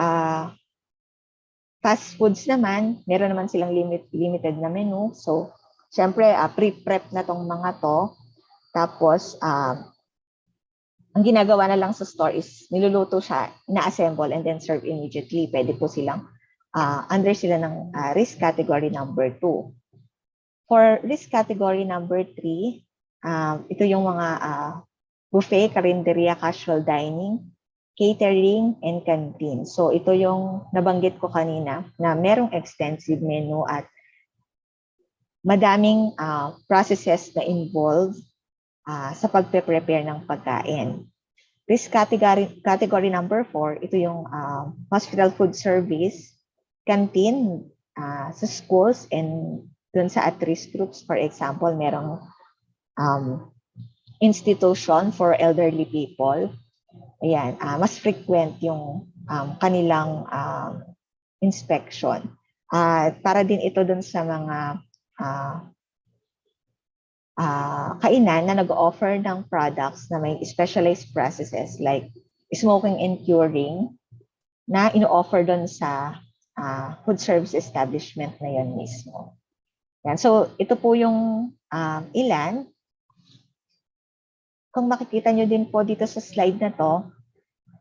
fast foods naman, meron naman silang limited na menu. So, syempre, pre-prep na tong mga to. Tapos, ang ginagawa na lang sa store is niluluto siya, na-assemble, and then serve immediately. Pwede po silang under sila ng risk category number 2. For risk category number 3, ito yung mga buffet, karinderya, casual dining, catering, and canteen. So ito yung nabanggit ko kanina na merong extensive menu at madaming processes na involved sa pagpe-prepare ng pagkain. Risk category number 4, ito yung hospital food service, canteen, sa schools and dun sa at-risk groups. For example, merong institution for elderly people. Ayan, mas frequent yung kanilang inspection. Para din ito dun sa mga kainan na nag-offer ng products na may specialized processes like smoking and curing na ino-offer doon sa food service establishment na yan mismo. Yan. So, ito po yung ilan. Kung makikita nyo din po dito sa slide na to,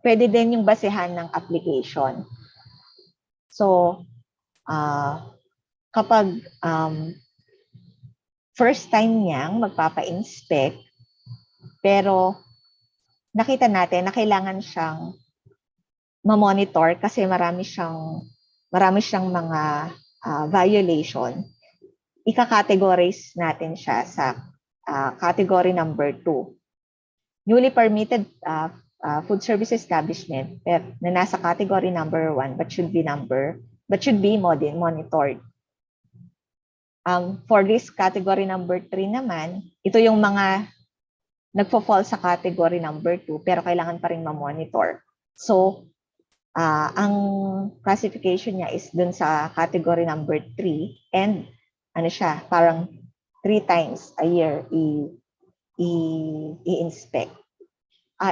pwede din yung basehan ng application. So, kapag first time niyang magpapa-inspect, pero nakita natin na kailangan siyang ma-monitor kasi marami siyang mga violation. Ika-categorize natin siya sa category number 2. Newly permitted food service establishment na nasa category number 1 but should be monitored. For this category number 3 naman, ito yung mga nagfo-fall sa category number 2 pero kailangan pa rin ma-monitor. So, ang classification niya is dun sa category number 3 and parang 3 times a year i-inspect.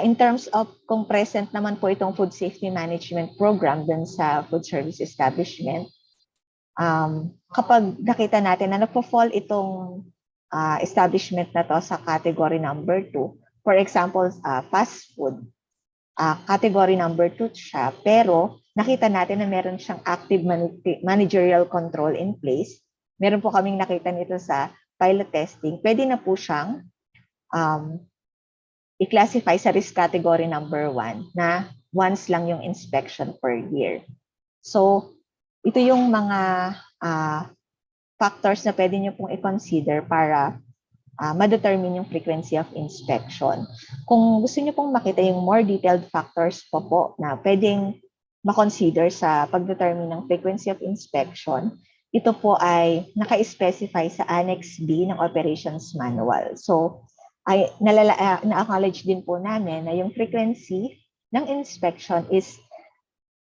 In terms of kung present naman po itong food safety management program dun sa food service establishment, kapag nakita natin na nagpo-fall itong establishment na to sa category number 2, for example, fast food, category number 2 siya, pero nakita natin na meron siyang active managerial control in place, meron po kaming nakita nito sa pilot testing, pwede na po siyang i-classify sa risk category number 1 na once lang yung inspection per year. So, ito yung mga factors na pwede nyo pong i-consider para ma-determine yung frequency of inspection. Kung gusto nyo pong makita yung more detailed factors po na pwedeng ma-consider sa pag-determine ng frequency of inspection, ito po ay naka-specify sa Annex B ng Operations Manual. So, na-acknowledge din po namin na yung frequency ng inspection is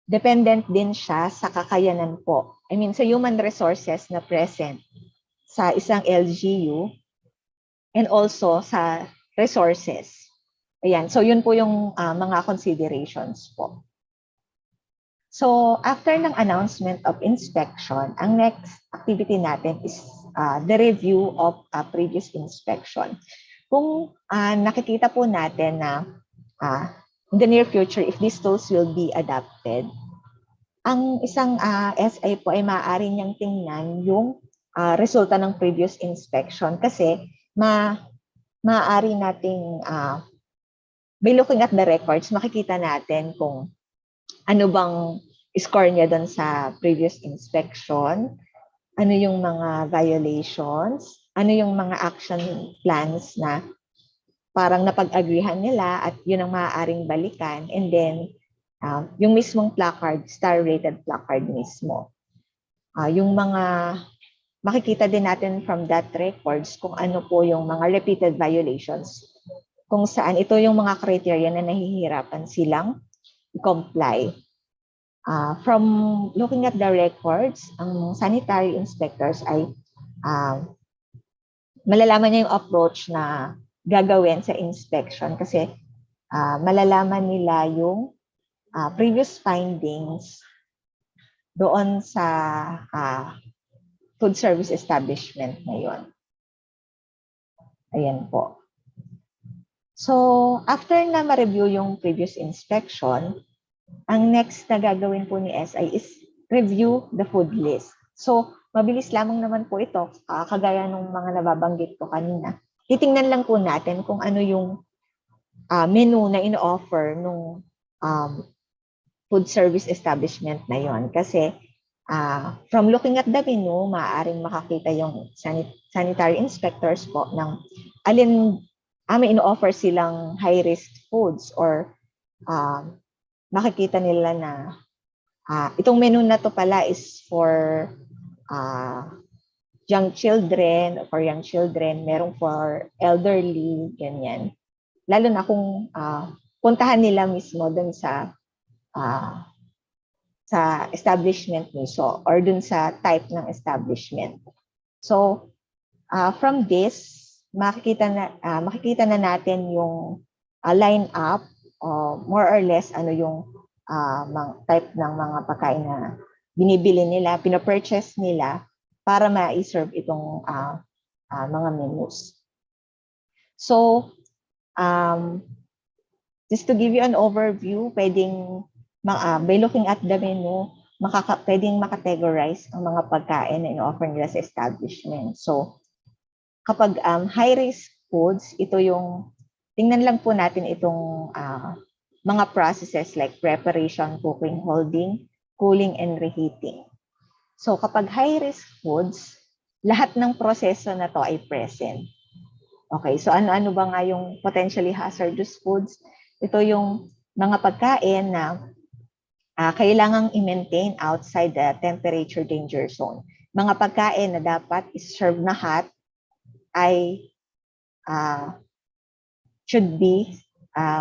dependent din siya sa kakayanan po. I mean, sa human resources na present sa isang LGU and also sa resources. Ayan, so yun po yung mga considerations po. So, after ng announcement of inspection, ang next activity natin is the review of previous inspection. Kung nakikita po natin na in the near future, if these tools will be adopted, ang isang SI po ay maaari niyang tingnan yung resulta ng previous inspection kasi maaari nating by looking at the records, makikita natin kung ano bang score niya doon sa previous inspection, ano yung mga violations, ano yung mga action plans na parang napag-agreehan nila at yun ang maaaring balikan, and then yung mismong placard, star-rated placard mismo. yung mga makikita din natin from that records kung ano po yung mga repeated violations. Kung saan ito yung mga criteria na nahihirapan silang comply. From looking at the records, ang sanitary inspectors ay malalaman niya yung approach na gagawin sa inspection kasi malalaman nila yung previous findings doon sa food service establishment na yun. Ayan po. So, after na ma-review yung previous inspection, ang next na gagawin po ni SI is review the food list. So, mabilis lamang naman po ito, kagaya ng mga nababanggit ko kanina. Titingnan lang po natin kung ano yung menu na ino-offer nung food service establishment na yon. Kasi from looking at the menu, maaaring makakita yung sanitary inspectors po ng alin may ino-offer silang high-risk foods or makikita nila na itong menu na to pala is for young children, merong for elderly, ganyan. Lalo na kung puntahan nila mismo dun sa establishment mismo or dun sa type ng establishment. So, from this, makikita na natin yung line-up, more or less ano yung type ng mga pagkain na binibili nila, pinapurchase nila para ma-serve itong mga menus. So, just to give you an overview, pwedeng by looking at the menu, pwedeng makategorize ang mga pagkain na ino-offer nila sa establishment. So, kapag high-risk foods, ito yung, tingnan lang po natin itong mga processes like preparation, cooking, holding, cooling, and reheating. So, kapag high-risk foods, lahat ng proseso na to ay present. Okay, so ano-ano ba nga yung potentially hazardous foods? Ito yung mga pagkain na kailangang i-maintain outside the temperature danger zone. Mga pagkain na dapat is-serve na hot ay should be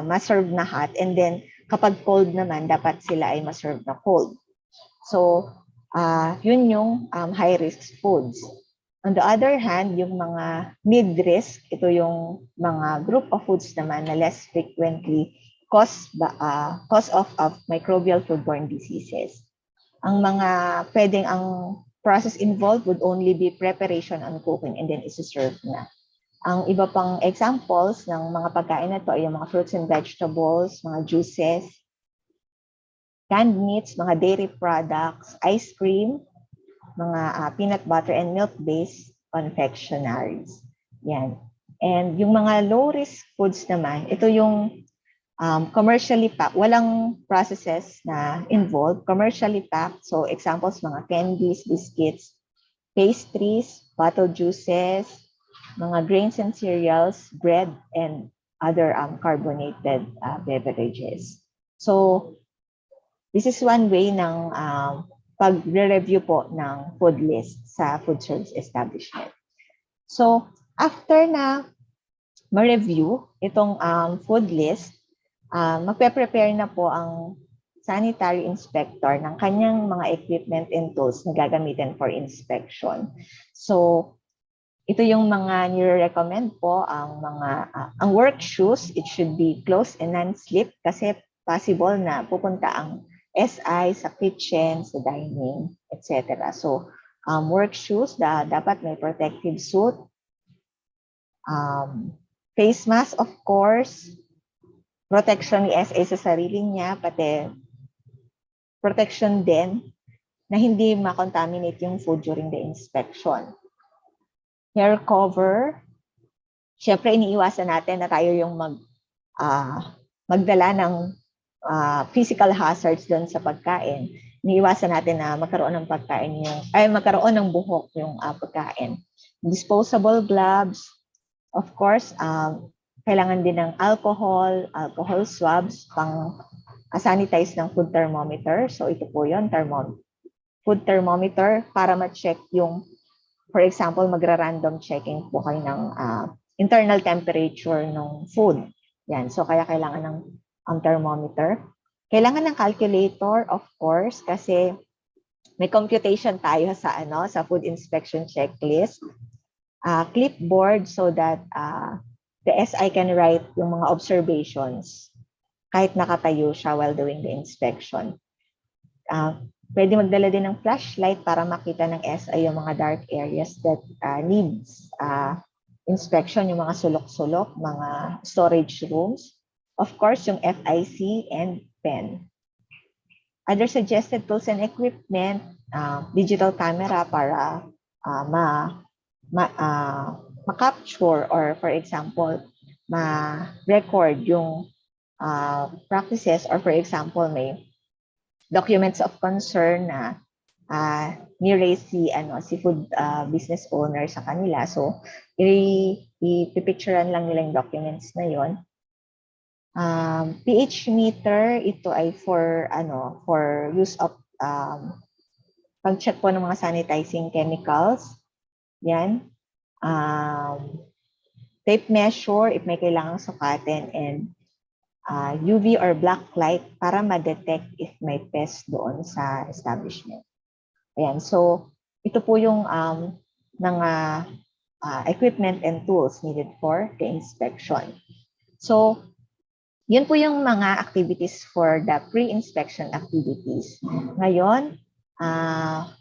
ma-serve na hot, and then kapag cold naman, dapat sila ay ma-serve na cold. So, yun yung high-risk foods. On the other hand, yung mga mid-risk, ito yung mga group of foods naman na less frequently cause of microbial foodborne diseases. Ang mga pwedeng ang process involved would only be preparation and cooking and then isi-serve na. Ang iba pang examples ng mga pagkain na ito ay yung mga fruits and vegetables, mga juices, canned meats, mga dairy products, ice cream, mga peanut butter and milk-based confectionaries. Yan. And yung mga low-risk foods naman, ito yung commercially packed, walang processes na involved, commercially packed. So examples, mga candies, biscuits, pastries, bottled juices, mga grains and cereals, bread, and other carbonated beverages. So this is one way ng pag-review po ng food list sa food service establishment. So after na ma-review itong food list, magpe-prepare na po ang sanitary inspector ng kanyang mga equipment and tools na gagamitin for inspection. So, ito yung mga nire-recommend po, ang work shoes, it should be closed and non-slip kasi possible na pupunta ang SI sa kitchen, sa dining, etc. So, work shoes, dapat may protective suit, face mask, of course, protection ni SA sa sarili niya, pati protection din na hindi makontaminate yung food during the inspection. Hair cover, syempre iniiwasan natin na tayo yung magdala ng physical hazards doon sa pagkain. Iniiwasan natin na magkaroon ng magkaroon ng buhok yung pagkain. Disposable gloves, of course, kailangan din ng alcohol swabs, pang sanitize ng food thermometer. So ito po yun, food thermometer para ma-check yung, for example, magra-random checking po kayo ng internal temperature ng food. Yan. So, kaya kailangan ng thermometer. Kailangan ng calculator, of course, kasi may computation tayo sa food inspection checklist. Clipboard so that the SI can write yung mga observations kahit nakatayo siya while doing the inspection. Pwede magdala din ng flashlight para makita ng SI yung mga dark areas that needs inspection, yung mga sulok-sulok, mga storage rooms. Of course, yung FIC and pen. Other suggested tools and equipment, digital camera para ma-capture or for example, ma-record yung practices or for example, may documents of concern na ni-raise si food business owner sa kanila. So, i-picturean lang nila yung documents na yon. pH meter, ito ay for use of pag-check po ng mga sanitizing chemicals. Yan. Tape measure if may kailangang sukatin, and UV or black light para ma-detect if may pest doon sa establishment. Ayan. So, ito po yung mga equipment and tools needed for the inspection. So, yun po yung mga activities for the pre-inspection activities. Ngayon,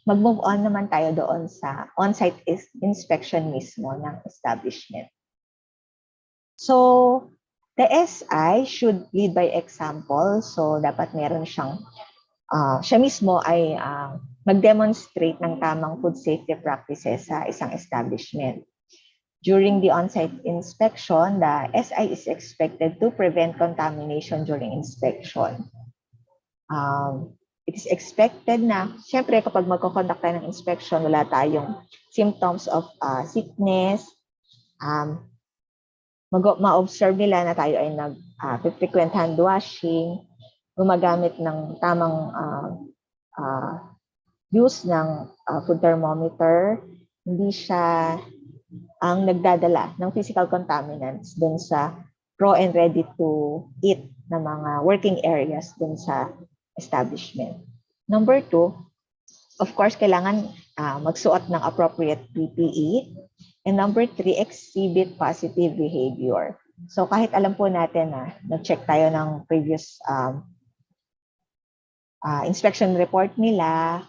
mag-move on naman tayo doon sa on-site inspection mismo ng establishment. So, the SI should lead by example. So, dapat meron siyang, siya mismo ay mag-demonstrate ng tamang food safety practices sa isang establishment. During the on-site inspection, the SI is expected to prevent contamination during inspection. It is expected na, syempre kapag magko-conduct tayo ng inspection, wala tayong symptoms of sickness, ma-observe nila na tayo ay nag-frequent hand washing, gumagamit ng tamang use ng food thermometer, hindi siya ang nagdadala ng physical contaminants dun sa raw and ready to eat na mga working areas dun sa establishment. Number 2, of course, kailangan magsuot ng appropriate PPE. And number 3, exhibit positive behavior. So kahit alam po natin na nag-check tayo ng previous inspection report nila,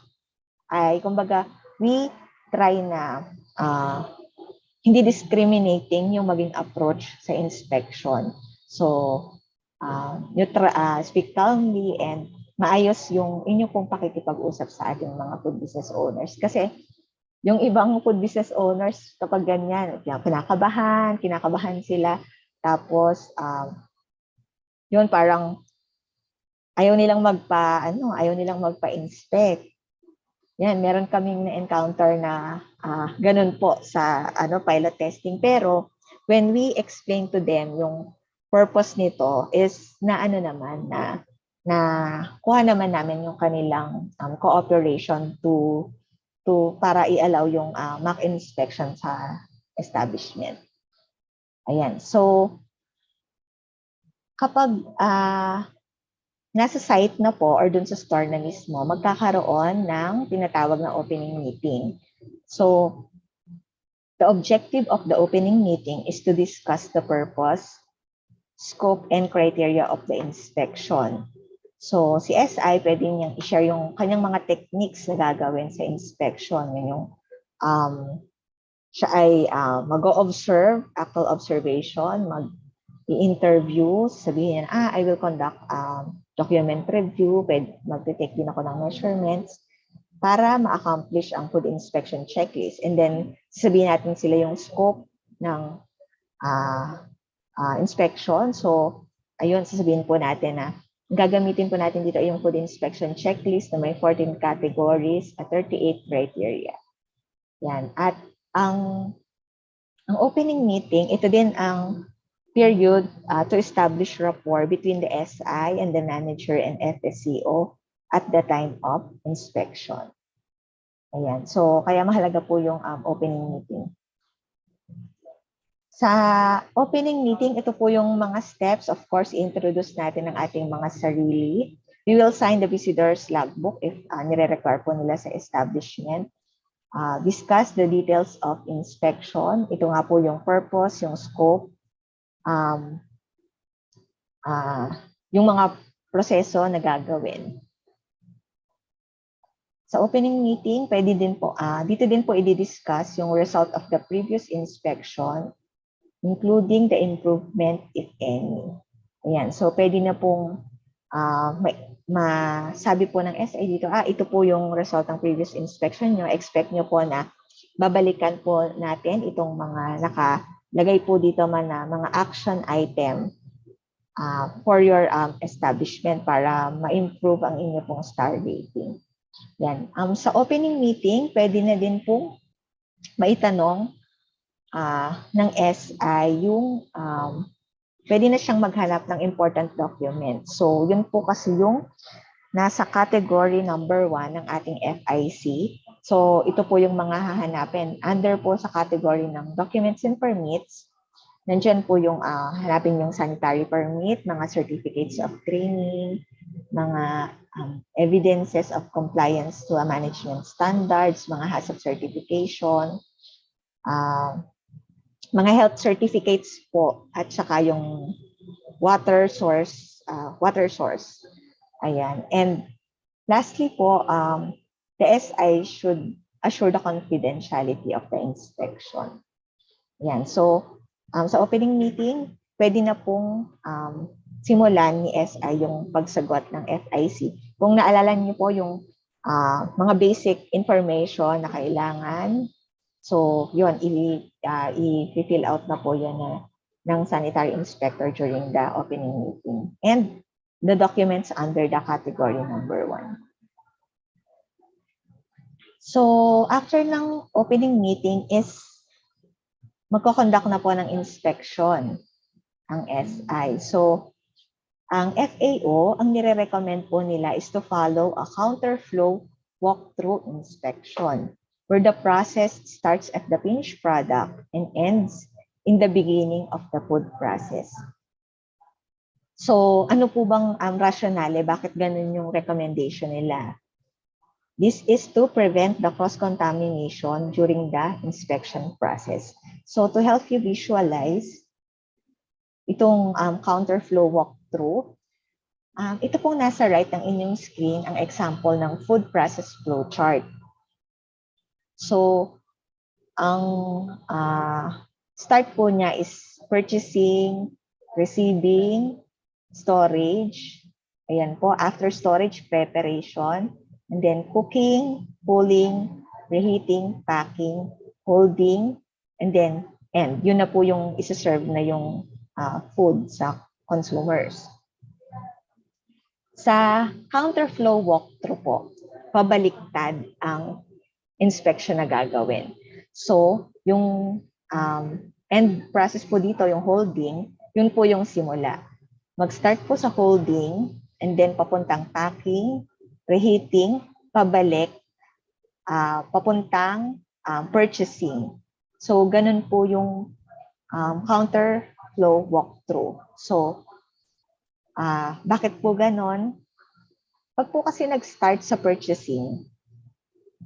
ay kumbaga we try na hindi discriminating yung maging approach sa inspection. So, speak calmly and maayos yung inyong pong pakikipag-usap sa ating mga food business owners. Kasi yung ibang food business owners, kapag ganyan, kinakabahan sila. Tapos, yun parang ayaw nilang magpa-inspect. Yan, meron kaming na-encounter na ganun po sa pilot testing. Pero when we explain to them yung purpose nito is na kuha naman namin yung kanilang cooperation para i-allow yung mock inspection sa establishment. Ayan. So, kapag nasa site na po or dun sa store na mismo, magkakaroon ng tinatawag na opening meeting. So, the objective of the opening meeting is to discuss the purpose, scope, and criteria of the inspection. So, si SI, pwede niyang i-share yung kanyang mga techniques na gagawin sa inspection. Yung siya ay mag-o-observe, actual observation, mag-i-interview, sabihin niya, I will conduct document review, mag-take din ako ng measurements para ma-accomplish ang food inspection checklist. And then, sabihin natin sila yung scope ng inspection. So, ayun, sasabihin po natin na gagamitin po natin dito yung food inspection checklist na may 14 categories at 38 criteria. Yan. At ang opening meeting, ito din ang period to establish rapport between the SI and the manager and FSCO at the time of inspection. Ayan. So, kaya mahalaga po yung opening meeting. Sa opening meeting, ito po yung mga steps. Of course, introduce natin ang ating mga sarili. We will sign the visitor's logbook if nire-require po nila sa establishment. Discuss the details of inspection. Ito nga po yung purpose, yung scope, yung mga proseso na gagawin. Sa opening meeting, pwede din po, dito din po i-discuss yung result of the previous inspection, including the improvement, if any. Ayan, so pwede na pong masabi po ng SI dito, ito po yung result ng previous inspection nyo. Expect nyo po na babalikan po natin itong mga nakalagay po dito man na mga action item for your establishment para ma-improve ang inyo pong star rating. Yan. Sa opening meeting, pwede na din po maitanong ng SI yung pwede na siyang maghanap ng important document. So, yun po kasi yung nasa category number 1 ng ating FIC. So, ito po yung mga hahanapin. Under po sa category ng documents and permits, nandyan po yung hanapin yung sanitary permit, mga certificates of training, mga evidences of compliance to a management standards, mga HACCP certification, mga health certificates po, at saka yung water source. Ayan. And lastly po, the SI should assure the confidentiality of the inspection. Ayan. So, sa opening meeting, pwede na pong simulan ni SI yung pagsagot ng FIC. Kung naalala niyo po yung mga basic information na kailangan, so yun, i-fill out na po yan ng sanitary inspector during the opening meeting. And the documents under the category number 1. So after ng opening meeting is magko-conduct na po ng inspection ang SI. So ang FAO, ang nire-recommend po nila is to follow a counterflow walkthrough inspection, where the process starts at the finished product and ends in the beginning of the food process. So, ano po bang rationale? Bakit ganun yung recommendation nila? This is to prevent the cross-contamination during the inspection process. So, to help you visualize itong counterflow walkthrough, ito pong nasa right ng inyong screen ang example ng food process flow chart. So, ang start po niya is purchasing, receiving, storage. Ayan po, after storage, preparation, and then cooking, cooling, reheating, packing, holding, and then end. Yun na po yung isa-serve na yung food sa consumers. Sa counterflow walkthrough po, pabaliktad ang inspection na gagawin. So, yung end process po dito, yung holding, yun po yung simula. Mag-start po sa holding, and then papuntang packing, reheating, pabalik, papuntang purchasing. So, ganun po yung counterflow walkthrough. So, bakit po ganon? Pag po kasi nag-start sa purchasing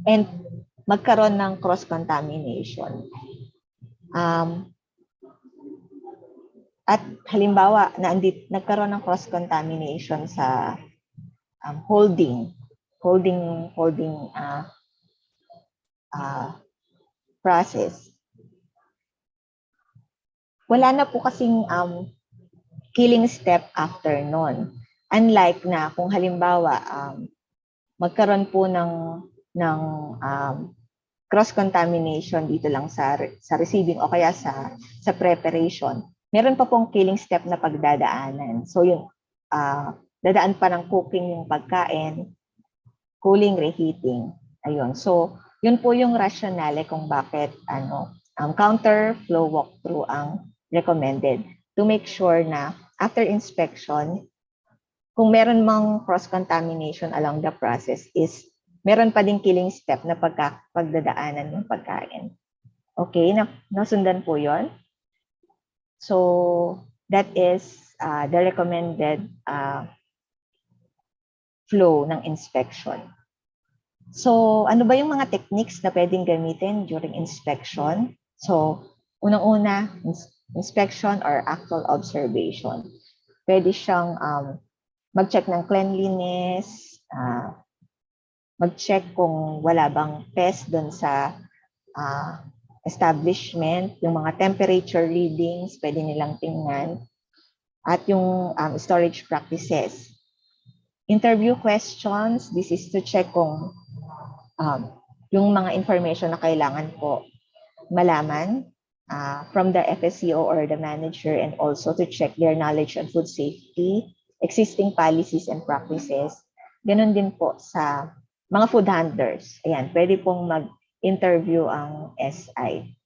and magkaroon ng cross-contamination, at halimbawa na nagkaroon ng cross-contamination sa holding process, wala na po kasing killing step after nun. Unlike na kung halimbawa magkaroon po ng cross-contamination dito lang sa receiving o kaya sa preparation, meron pa pong killing step na pagdadaanan. So yun, dadaan pa ng cooking yung pagkain, cooling, reheating. Ayun. So yun po yung rationale kung bakit counterflow walkthrough ang recommended, to make sure na after inspection, kung meron mang cross-contamination along the process, is meron pa ding killing step na pagdadaanan ng pagkain. Okay, nasundan po yon. So, that is the recommended flow ng inspection. So, ano ba yung mga techniques na pwedeng gamitin during inspection? So, unang-una, inspection or actual observation. Pwede siyang mag-check ng cleanliness, mag-check kung wala bang pest doon sa establishment, yung mga temperature readings, pwede nilang tingnan, at yung storage practices. Interview questions, this is to check kung yung mga information na kailangan po malaman from the FSCO or the manager, and also to check their knowledge on food safety, existing policies and practices. Ganon din po sa mga food handlers. Ayan, pwede pong mag-interview ang SI.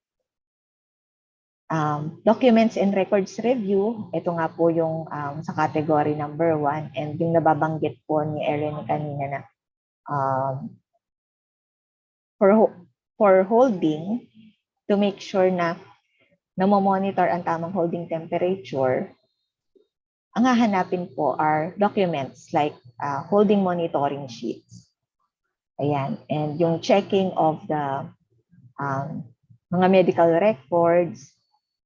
Documents and records review, ito nga po yung sa category number 1, and yung nababanggit po ni Erin kanina na for holding, to make sure na namomonitor ang tamang holding temperature, ang hahanapin po are documents like holding monitoring sheets. Ayan, and yung checking of the mga medical records,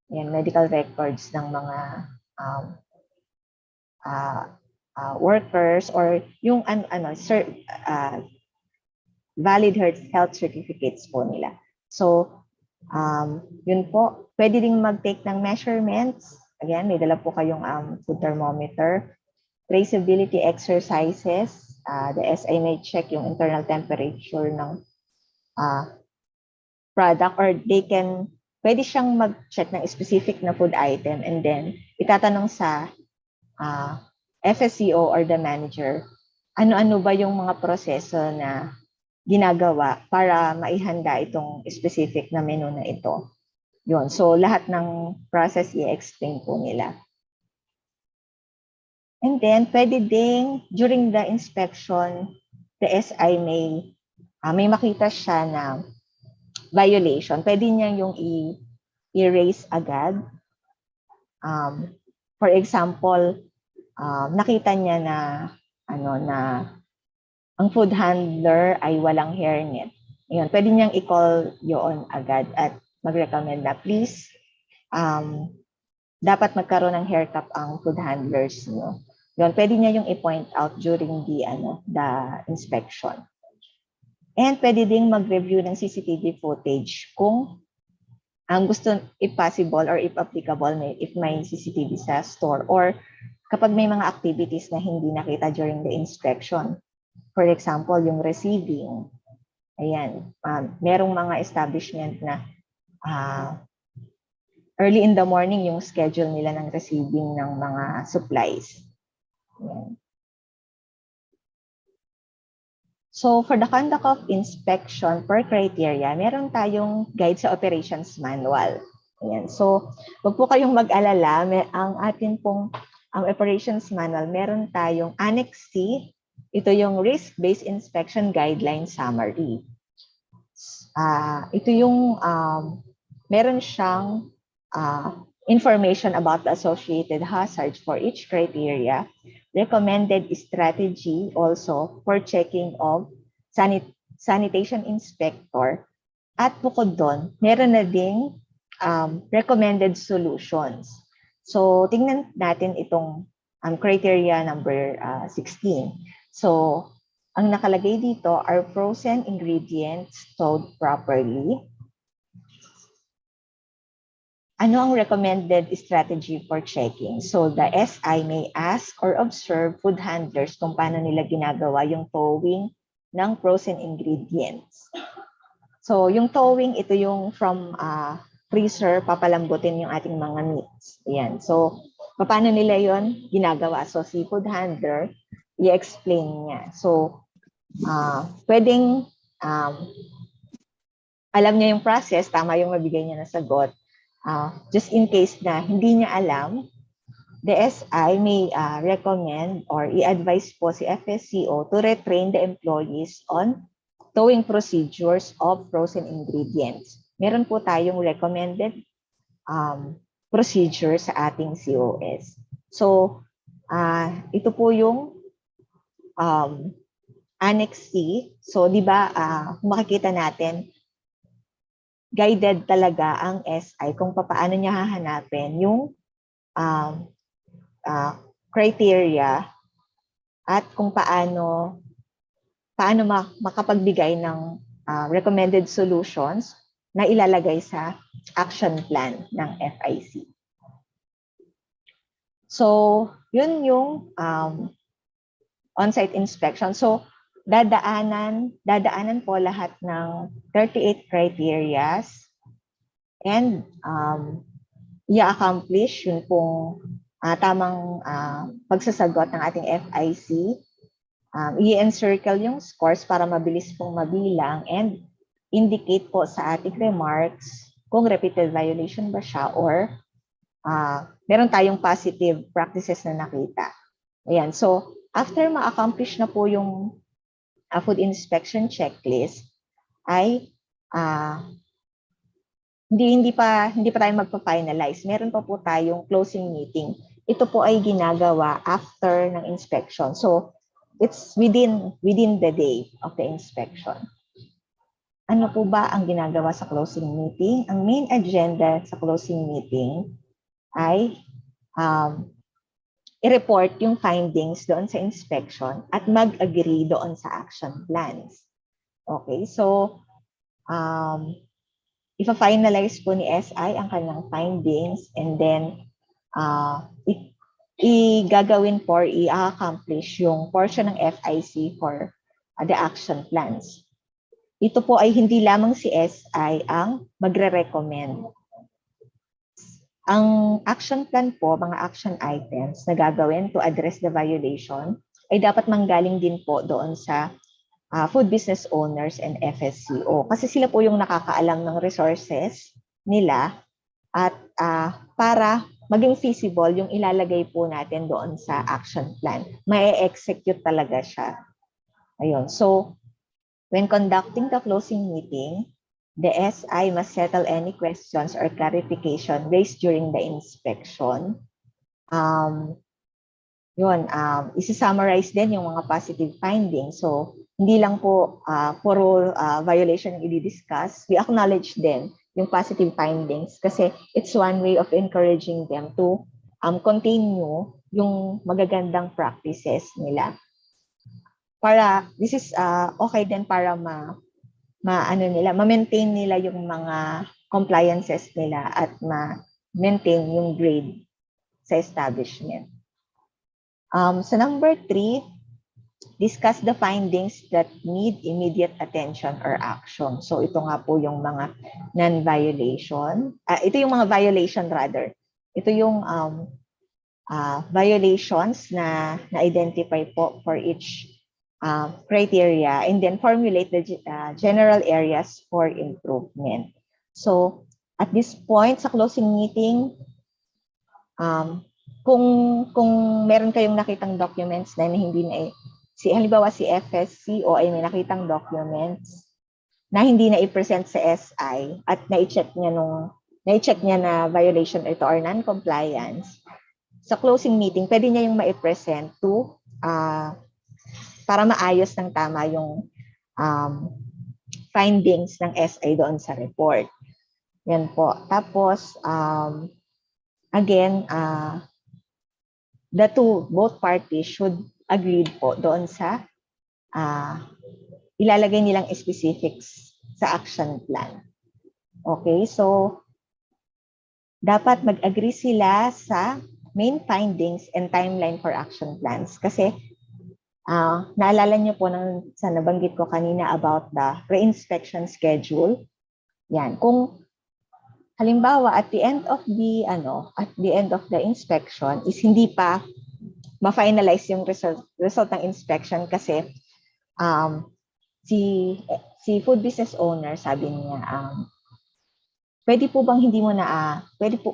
yan, medical records ng mga workers, or yung valid health certificates po nila. So, yun po. Pwede ding mag-take ng measurements. Again, may dala po kayong food thermometer. Traceability exercises. The SI may check yung internal temperature ng product, or pwede siyang mag-check ng specific na food item, and then itatanong sa FSCO or the manager, ano-ano ba yung mga proseso na ginagawa para maihanda itong specific na menu na ito. Yun. So, lahat ng process i-explain po nila. And then, pwede ding, during the inspection, the SI may makita siya na violation. Pwede niya yung i-erase agad. For example, nakita niya na ang food handler ay walang hairnet. Yun, pwede niyang i-call yun agad at mag-recommend na, please, dapat magkaroon ng haircut ang food handlers niyo. Yun, pwede niya yung i-point out during the inspection. And pwede ding mag-review ng CCTV footage kung ang gusto, if possible or if applicable, if may CCTV sa store, or kapag may mga activities na hindi nakita during the inspection. For example, yung receiving. Ayan, merong mga establishment na early in the morning yung schedule nila ng receiving ng mga supplies. Ayan. So, for the conduct of inspection per criteria, meron tayong guide sa operations manual. Ayan. So, wag po kayong mag-alala. Ang atin pong operations manual, meron tayong Annex C. Ito yung risk-based inspection guideline summary. Ito yung meron siyang information about the associated hazards for each criteria, recommended strategy also for checking of sanitation inspector, at bukod doon, meron na ding recommended solutions. So, tingnan natin itong criteria number 16. So, ang nakalagay dito are frozen ingredients stored properly. Ano ang recommended strategy for checking? So, the SI may ask or observe food handlers kung paano nila ginagawa yung thawing ng frozen ingredients. So, yung thawing, ito yung from freezer, papalambutin yung ating mga meats. Ayan. So, paano nila yon ginagawa? So, si food handler, i-explain niya. So, pwedeng alam niya yung process, tama yung mabigay niya na sagot. Just in case na hindi niya alam, the SI may recommend or i-advise po si FSCO to retrain the employees on towing procedures of frozen ingredients. Meron po tayong recommended procedure sa ating COS. So, ito po yung Annex C. So, di ba, makikita natin, guided talaga ang SI kung paano niya hahanapin yung criteria at kung paano makapagbigay ng recommended solutions na ilalagay sa action plan ng FIC. So, yun yung on-site inspection. So, dadaanan po lahat ng 38 criterias and i-accomplish yun pong tamang pagsasagot ng ating FIC. I-encircle yung scores para mabilis pong mabilang and indicate po sa ating remarks kung repeated violation ba siya or meron tayong positive practices na nakita. Ayan, so after ma-accomplish na po yung food inspection checklist, ay hindi pa tayo magpa-finalize. Meron pa po tayong closing meeting. Ito po ay ginagawa after ng inspection. So, it's within the day of the inspection. Ano po ba ang ginagawa sa closing meeting? Ang main agenda sa closing meeting ay i-report yung findings doon sa inspection at mag-agree doon sa action plans. Okay, so ipa-finalize po ni SI ang kanilang findings and then i-gagawin for i-accomplish yung portion ng FIC for the action plans. Ito po ay hindi lamang si SI ang magre-recommend. Ang action plan po, mga action items na gagawin to address the violation ay dapat manggaling din po doon sa food business owners and FSCO. Kasi sila po yung nakakaalam ng resources nila at para maging feasible yung ilalagay po natin doon sa action plan. May-execute talaga siya. Ayun. So, when conducting the closing meeting, the SI must settle any questions or clarification raised during the inspection. Isi-summarize din yung mga positive findings. So, hindi lang po puro violation ang i-discuss. We acknowledge din yung positive findings kasi it's one way of encouraging them to continue yung magagandang practices nila. This is okay din para ma-maintain nila yung mga compliances nila at ma-maintain yung grade sa establishment. So number 3, discuss the findings that need immediate attention or action. So ito nga po yung mga non-violation. Ito yung mga violation rather. Ito yung violations na na-identify po for each criteria and then formulate the general areas for improvement. So at this point sa closing meeting, kung meron kayong nakitang documents na hindi na halimbawa si FSCO ay may nakitang documents na hindi na i-present sa SI at na-check niya na violation ito or non-compliance, sa closing meeting pwede niya yung ma-present to para maayos ng tama yung findings ng SI doon sa report. Yan po. Tapos again, both parties should agree po doon sa ilalagay nilang specifics sa action plan. Okay, so dapat mag-agree sila sa main findings and timeline for action plans kasi naalala niyo po sa nabanggit ko kanina about the re-inspection schedule. Yan, kung halimbawa at the end of the inspection is hindi pa ma-finalize yung result ng inspection kasi si food business owner sabi niya pwede po bang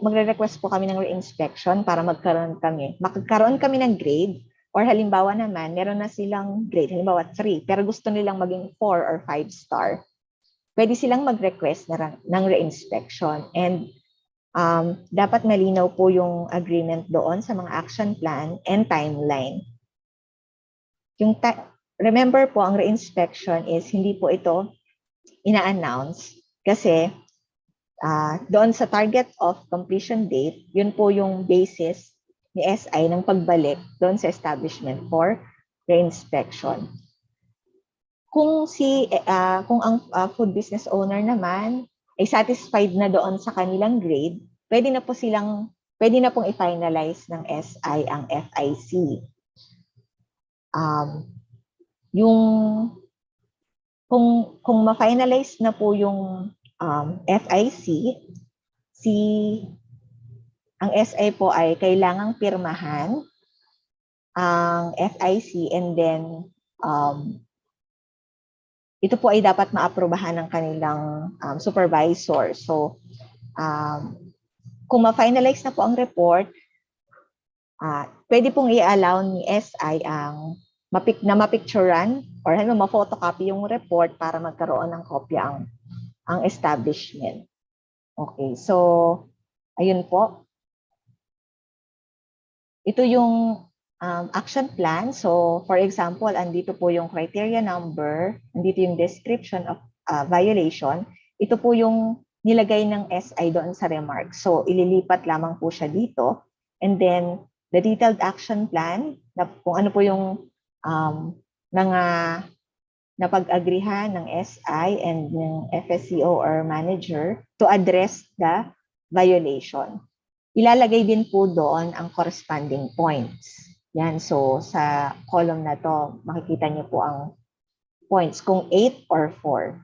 magre-request po kami ng re-inspection para magkaroon kami ng grade Or halimbawa naman, meron na silang grade, halimbawa 3, pero gusto nilang maging 4 or 5 star. Pwede silang mag-request ng re-inspection. And dapat malinaw po yung agreement doon sa mga action plan and timeline. Remember po, ang re-inspection is hindi po ito ina-announce kasi doon sa target of completion date, yun po yung basis ni SI ng pagbalik doon sa establishment for re-inspection. Kung ang food business owner naman ay satisfied na doon sa kanilang grade, pwede na pong i-finalize ng SI ang FIC. Kung ma-finalize na po yung FIC, ang SI po ay kailangang pirmahan ang FIC, and then ito po ay dapat maaprubahan ng kanilang supervisor. So, kung ma-finalize na po ang report, pwede pong i-allow ni SI ang mapicturean or ma-photocopy yung report para magkaroon ng kopya ang establishment. Okay, so ayun po. Ito yung action plan. So, for example, andito po yung criteria number, andito yung description of violation. Ito po yung nilagay ng SI doon sa remarks. So, ililipat lamang po siya dito. And then, the detailed action plan, kung ano po yung napag-agrihan ng SI and ng FSCO or manager to address the violation. Ilalagay din po doon ang corresponding points. Yan, so sa column na to, makikita niyo po ang points kung 8 or 4.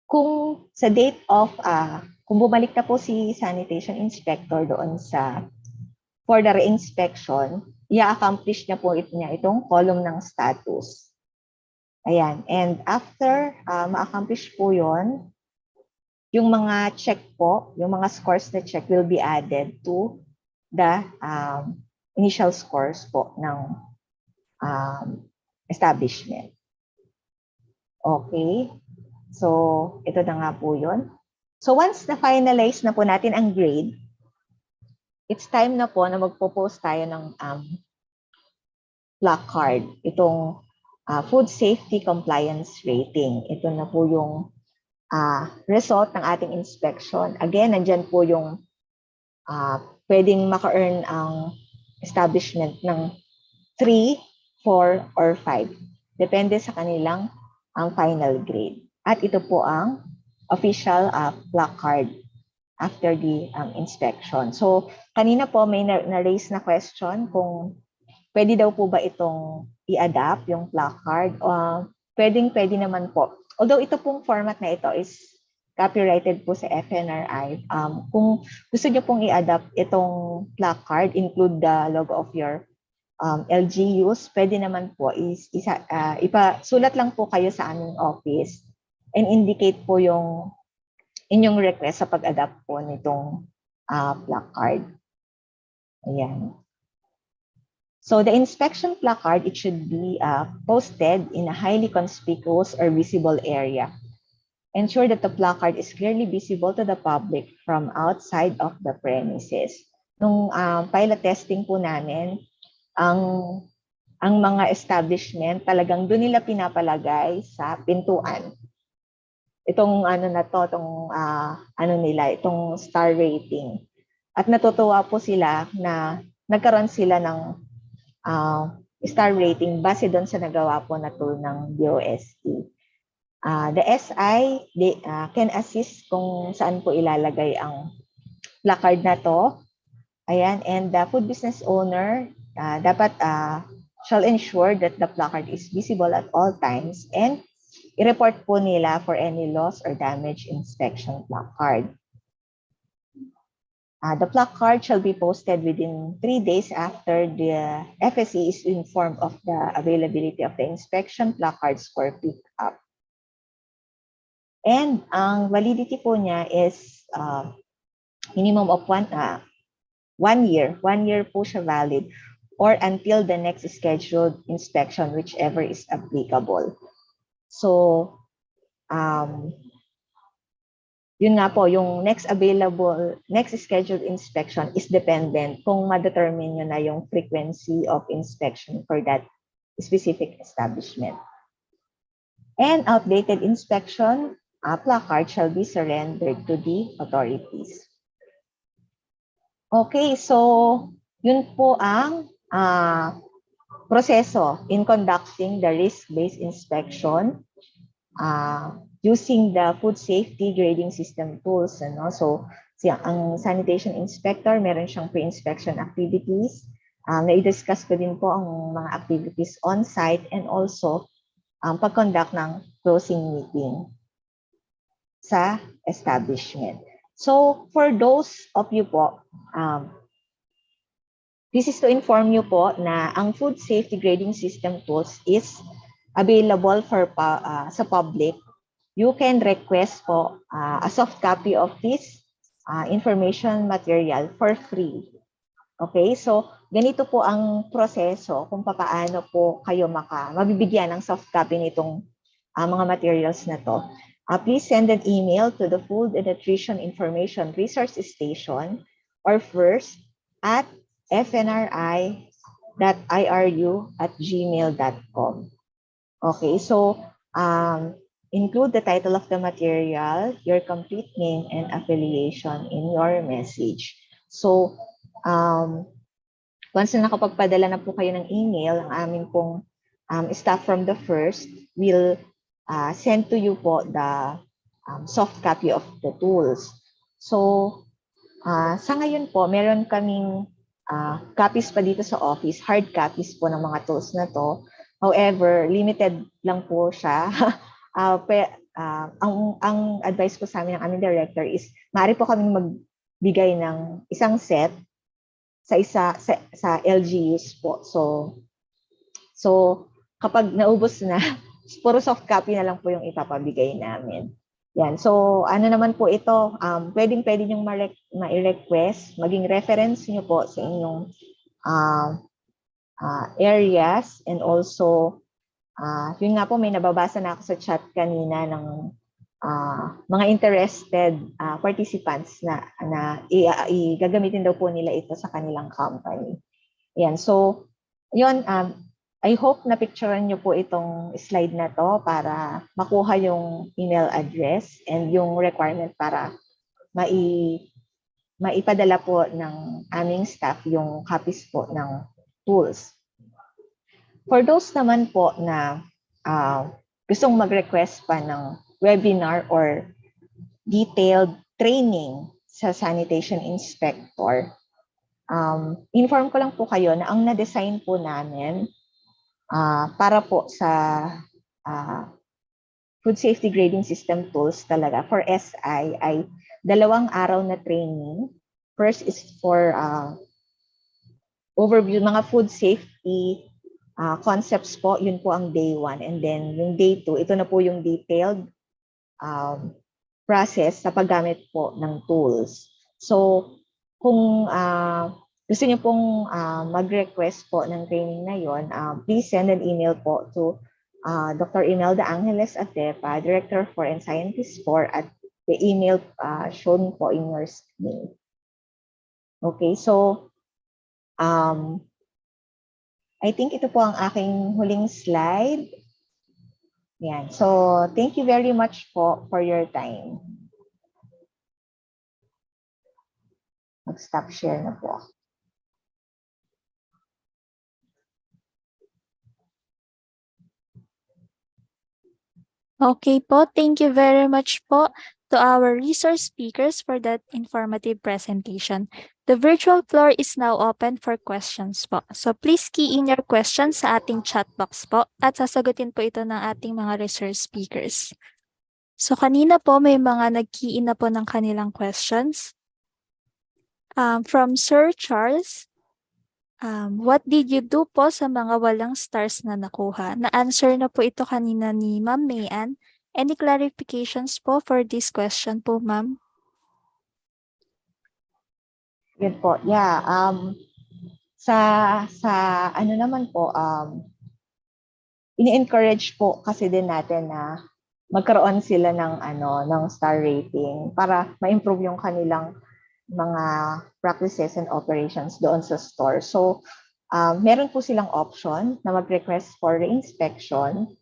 Kung sa date of, kung bumalik na po si sanitation inspector doon for the re-inspection, i-accomplish niya po itong column ng status. Ayan, and after ma-accomplish po yon, yung mga check po, yung mga scores na check will be added to the initial scores po ng establishment. Okay, so ito na nga po yun. So once na-finalize na po natin ang grade, it's time na po na magpo-post tayo ng placard, itong food safety compliance rating. Ito na po yung result ng ating inspection. Again, nandyan po yung pwedeng maka-earn ang establishment ng 3, 4, or 5. Depende sa kanilang final grade. At ito po ang official placard after the inspection. So, kanina po may na-raise na question kung pwede daw po ba itong i-adapt yung placard. Pwede naman po. Although ito pong format na ito is copyrighted po sa FNRI. Kung gusto nyo pong i-adapt itong placard, include the logo of your LGUs, pwede naman po. Ipasulat lang po kayo sa aming office and indicate po yung inyong request sa pag-adapt po nitong placard. Ayan. So the inspection placard, it should be posted in a highly conspicuous or visible area. Ensure that the placard is clearly visible to the public from outside of the premises. Nung pilot testing po namin, ang mga establishment talagang doon nila pinapalagay sa pintuan. Itong itong star rating. At natutuwa po sila na nagkaroon sila ng star rating base doon sa nagawa po na tool ng DOST. The SI can assist kung saan po ilalagay ang placard na to. Ayan, and the food business owner dapat shall ensure that the placard is visible at all times and i-report po nila for any loss or damage inspection placard. The placard shall be posted within 3 days after the FSC is informed of the availability of the inspection placards for pick-up. And ang validity po niya is minimum of 1 year. 1 year po siya valid. or until the next scheduled inspection, whichever is applicable. So, yun nga po, yung next scheduled inspection is dependent kung ma-determine nyo na yung frequency of inspection for that specific establishment. And outdated inspection placard shall be surrendered to the authorities. Okay, so yun po ang proseso in conducting the risk-based inspection using the food safety grading system tools. So ang sanitation inspector, meron siyang pre-inspection activities. Na-discuss ko din po ang mga activities on-site and also pag-conduct ng closing meeting sa establishment. So for those of you po, this is to inform you po na ang food safety grading system tools is available for sa public. You can request po a soft copy of this information material for free. Okay, so ganito po ang proseso kung paano po kayo mabibigyan ng soft copy nitong mga materials na to. Please send an email to the Food and Nutrition Information Resource Station or first at fnri.iru@gmail.com. Okay, so include the title of the material, your complete name and affiliation in your message. So, once na nakapagpadala na po kayo ng email, ang aming pong staff from the first will send to you po the soft copy of the tools. So, sa ngayon po, meron kaming copies pa dito sa office, hard copies po ng mga tools na to. However, limited lang po siya. Ang advice ko sa amin ng aming director is maaari po kaming magbigay ng isang set sa LGUs po. So kapag naubos na, puro soft copy na lang po yung ipapabigay namin. Yan. So ano naman po ito, pwede niyong ma-request, maging reference niyo po sa inyong areas, and also yun nga po, may nababasa na ako sa chat kanina ng mga interested participants na gagamitin daw po nila ito sa kanilang company. Yan. So yun, I hope na picturean nyo po itong slide na to para makuha yung email address and yung requirement para maipadala po ng aming staff yung copies po ng tools. For those naman po na gustong mag-request pa ng webinar or detailed training sa sanitation inspector, inform ko lang po kayo na ang na-design po namin para po sa food safety grading system tools talaga for SI ay 2 araw na training. First is for overview, mga food safety concepts po, yun po ang day 1. And then yung day 2, ito na po yung detailed process sa paggamit po ng tools. So kung gusto niyo pong mag-request po ng training na yon, please send an email po to Dr. Imelda Angeles Atepa, Director for and Scientist for, at the email shown po in your screen. Okay, so I think ito po ang aking huling slide. Yan. So thank you very much po for your time. Mag-stop share na po. Okay po, thank you very much po to our resource speakers for that informative presentation. The virtual floor is now open for questions po. So please key in your questions sa ating chat box po at sasagutin po ito ng ating mga resource speakers. So kanina po may mga nag-key in na po ng kanilang questions. From Sir Charles, what did you do po sa mga walang stars na nakuha? Na-answer na po ito kanina ni Ma'am Mayan. Any clarifications po for this question po, Ma'am? Yun po, yeah. sa ano naman po, ini-encourage po kasi din natin na magkaroon sila ng star rating para ma-improve yung kanilang mga practices and operations doon sa store. So, meron po silang option na mag-request for reinspection.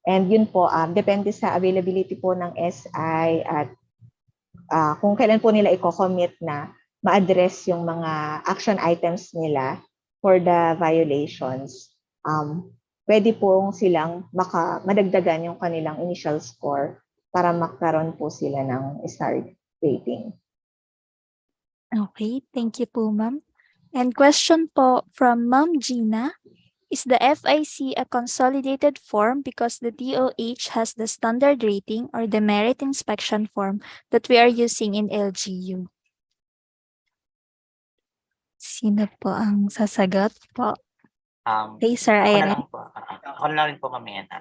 And yun po, depende sa availability po ng SI at kung kailan po nila i-commit na ma-address yung mga action items nila for the violations. Pwede po silang madagdagan yung kanilang initial score para magkaroon po sila ng star rating. Okay, thank you po, ma'am. And question po from Ma'am Gina. Is the FIC a consolidated form because the DOH has the standard rating or the merit inspection form that we are using in LGU? Sino po ang sasagot po? Okay, Sir Ako na Irene. lang po. Ako na rin po, Ma'am Ena.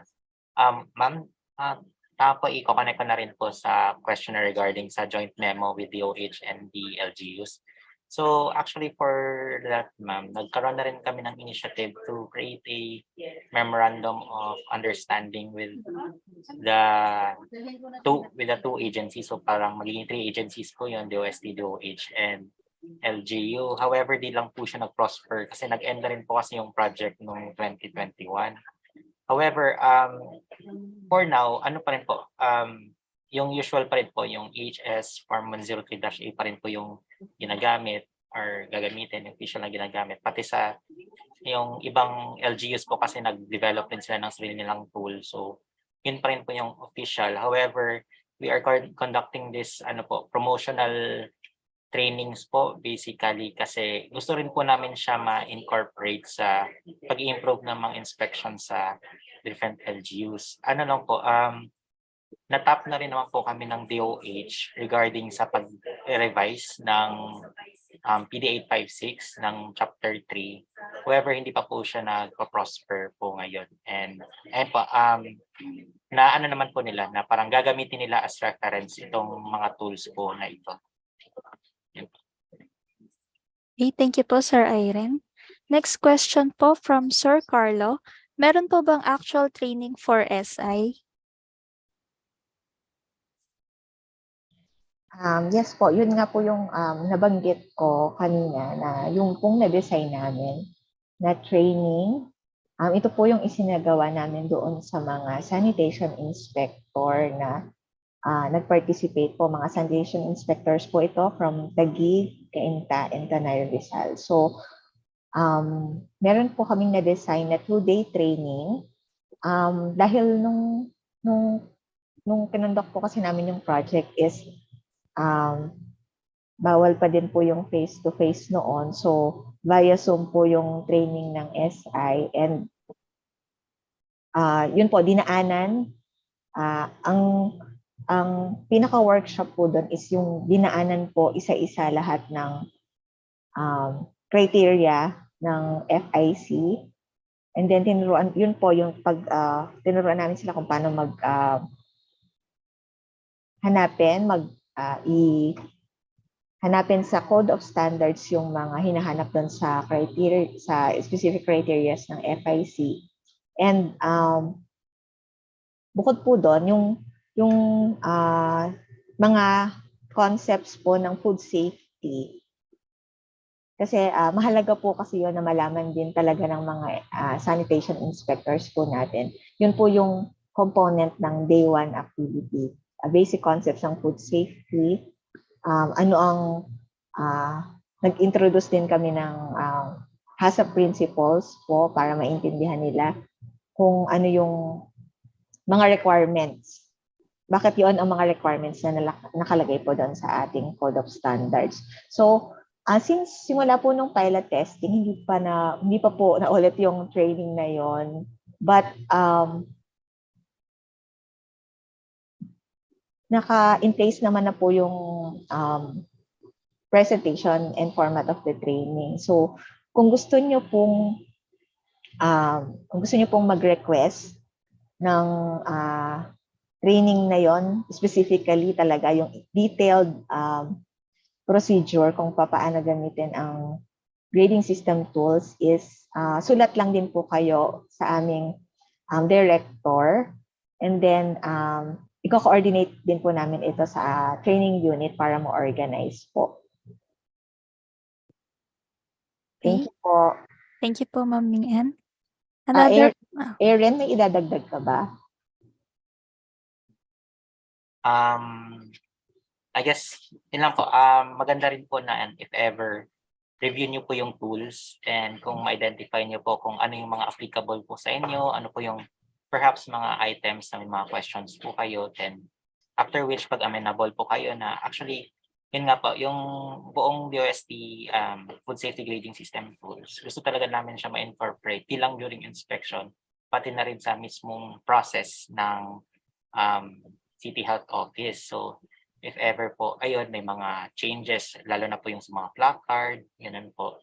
Ma'am, po i-connect ko na rin po sa question regarding sa joint memo with DOH and the LGUs. So actually for that, ma'am, nagkaroon na rin kami ng initiative to create a memorandum of understanding with the two agencies. So parang magiging 3 agencies po yun, DOST, DOH, and LGU. However, di lang po siya nag-prosper kasi nag-end na rin po kasi yung project noong 2021. However, for now, ano pa rin po, yung usual pa rin po, yung HS Form 103-A pa rin po yung ginagamit or gagamitin, yung official na ginagamit. Pati sa yung ibang LGUs po kasi nag-develop din sila ng sarili nilang tool. So, yun pa rin po yung official. However, we are conducting this promotional trainings po basically kasi gusto rin po namin siya ma-incorporate sa pag-i-improve ng mga inspection sa different LGUs. Ano lang po, natap na rin naman po kami ng DOH regarding sa pag-revise ng PD 856 ng Chapter 3. However, hindi pa po siya nagpa-prosper po ngayon. And po, na ano naman po nila, na parang gagamitin nila as reference itong mga tools po na ito. Okay, thank you po, Sir Irene. Next question po from Sir Carlo. Meron po bang actual training for SI? Yes po, yun nga po yung nabanggit ko kanina na yung pong na-design namin na training. Ito po yung isinagawa namin doon sa mga sanitation inspector na nag-participate po, mga sanitation inspectors po ito from Taguig, Cainta, and Tanay Rizal. So, meron po kaming na-design na 2-day training. Dahil nung kinonduct po kasi namin yung project is bawal pa din po yung face-to-face noon. So, via Zoom po yung training ng SI. And yun po, dinaanan. Ang pinaka-workshop po doon is yung dinaanan po isa-isa lahat ng criteria ng FIC. And then tinuruan, yun po yung tinuruan namin sila kung paano hanapin sa Code of Standards yung mga hinahanap doon sa criteria, sa specific criteria ng FIC. And bukod po doon, yung mga concepts po ng food safety. Kasi mahalaga po kasi yun na malaman din talaga ng mga sanitation inspectors po natin. Yun po yung component ng day 1 activity. Basic concepts ng food safety. Nag-introduce din kami ng HACCP principles po para maintindihan nila kung ano yung mga requirements. Bakit yun ang mga requirements na nakalagay po doon sa ating Code of Standards. So, since simula po nung pilot testing, hindi pa po naulit yung training na yon. But naka-in place naman na po yung presentation and format of the training. So, kung gusto niyo pong mag-request ng training na yon, specifically talaga yung detailed procedure kung paano gamitin ang grading system tools is sulat lang din po kayo sa aming director, and then i-coordinate din po namin ito sa training unit para mo-organize po. Thank you po. Thank you po, Ma'am Ming Ann. Another, Erin, may idadagdag ka ba? I guess, yun lang po. Maganda rin po na if ever, review nyo po yung tools and kung ma-identify nyo po kung ano yung mga applicable po sa inyo, ano po yung perhaps mga items na may mga questions po kayo, then after which pag amenable po kayo na actually, yun nga po, yung buong DOST food safety grading system tools, gusto talaga namin siya ma-incorporate di lang during inspection, pati na rin sa mismong process ng City Health Office. So if ever po, ayun, may mga changes, lalo na po yung sa mga placard, ganun po.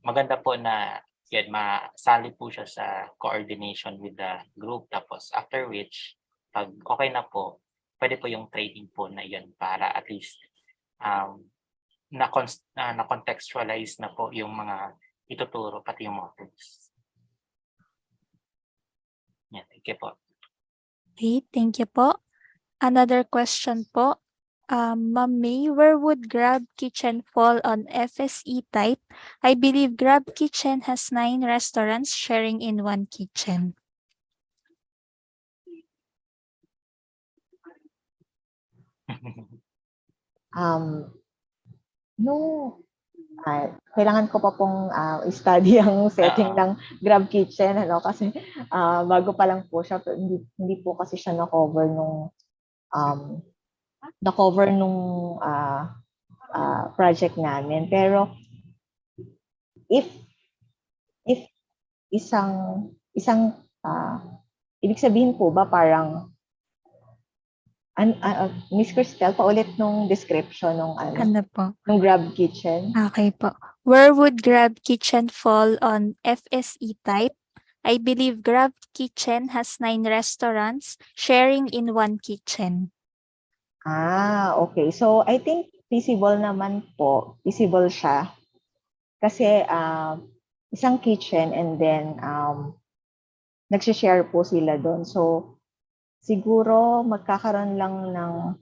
Maganda po na yan, masali po siya sa coordination with the group. Tapos after which, pag okay na po, pwede po yung training po na yun para at least na-contextualize na po yung mga ituturo, pati yung mga tools. Yan, thank you po. okay, thank you po. Another question po. Ma'am May, where would Grab Kitchen fall on FSE type? I believe Grab Kitchen has 9 restaurants sharing in one kitchen. Kailangan ko pa pong study ang setting ng Grab Kitchen, kasi bago pa lang po siya, hindi po kasi siya na-cover nung project namin. Pero if isang ibig sabihin po ba parang Miss Cristel, paulit nung description nung Ano po? nung Grab Kitchen. Okay po. Where would Grab Kitchen fall on FSE type? I believe Grab Kitchen has 9 restaurants sharing in one kitchen. Okay. So I think feasible naman po. Feasible siya. Kasi isang kitchen and then nagsishare po sila doon. So siguro magkakaroon lang ng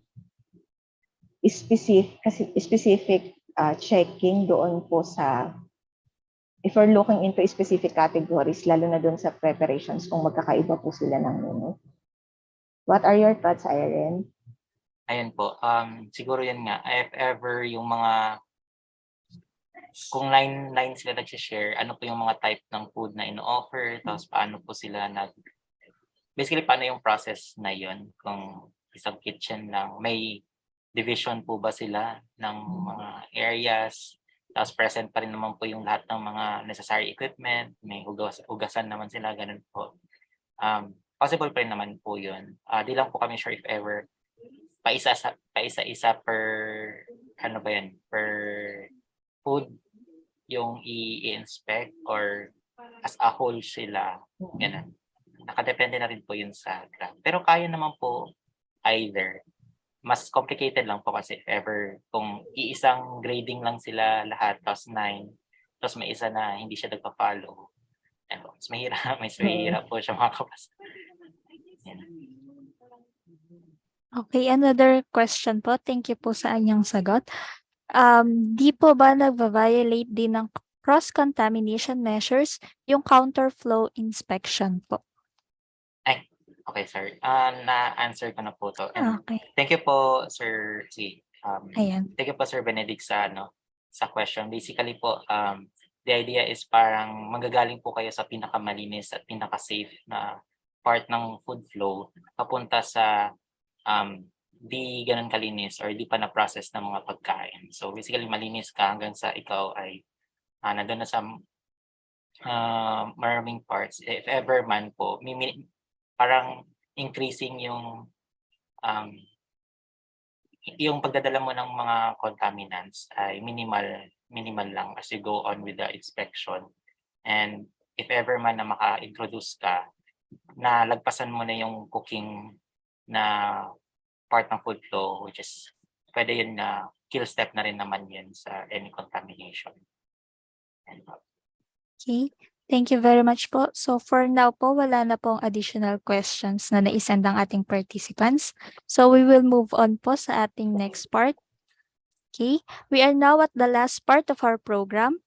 specific checking doon po sa, if we're looking into specific categories, lalo na doon sa preparations kung magkakaiba po sila ng menu. What are your thoughts, Irene? Ayun po, siguro yun nga, if ever yung mga, kung line sila nag-share, ano po yung mga type ng food na ino-offer, tapos paano po sila basically paano yung process na yun, kung isang kitchen lang, may division po ba sila ng mga areas, tapos present pa rin naman po yung lahat ng mga necessary equipment, may hugasan naman sila, ganun po. Possible pa rin naman po yun. Di lang po kami sure if ever paisa-isa per per food yung i-inspect or as a whole sila, ganun. Nakadepende na rin po yun sa Grab. Pero kaya naman po either. Mas complicated lang po kasi if ever kung iisang grading lang sila lahat, tapos 9, tapos may isa na hindi siya nagpa-follow. Mas mahirap po siya makakapasa. Okay, another question po. Thank you po sa inyong sagot. Di po ba nagva-violate din ng cross-contamination measures yung counterflow inspection po? Okay, sir. Na-answer ko na po to. And Okay. thank you po, Sir Ayan. Thank you po, Sir Benedict, sa question. Basically po, the idea is parang manggagaling po kayo sa pinakamalinis at pinaka-safe na part ng food flow papunta sa di ganun kalinis or di pa na-process ng mga pagkain. So basically, malinis ka hanggang sa ikaw ay nandun na sa maraming parts. If ever man po, parang increasing yung pagdadala mo ng mga contaminants ay minimal lang as you go on with the inspection. And if ever man na maka-introduce ka, na lagpasan mo na yung cooking na part ng food flow, which is pwede yun na kill step na rin naman yun sa any contamination. And, Okay. Thank you very much po. So for now po, wala na pong additional questions na naisend ang ating participants. So we will move on po sa ating next part. Okay. We are now at the last part of our program.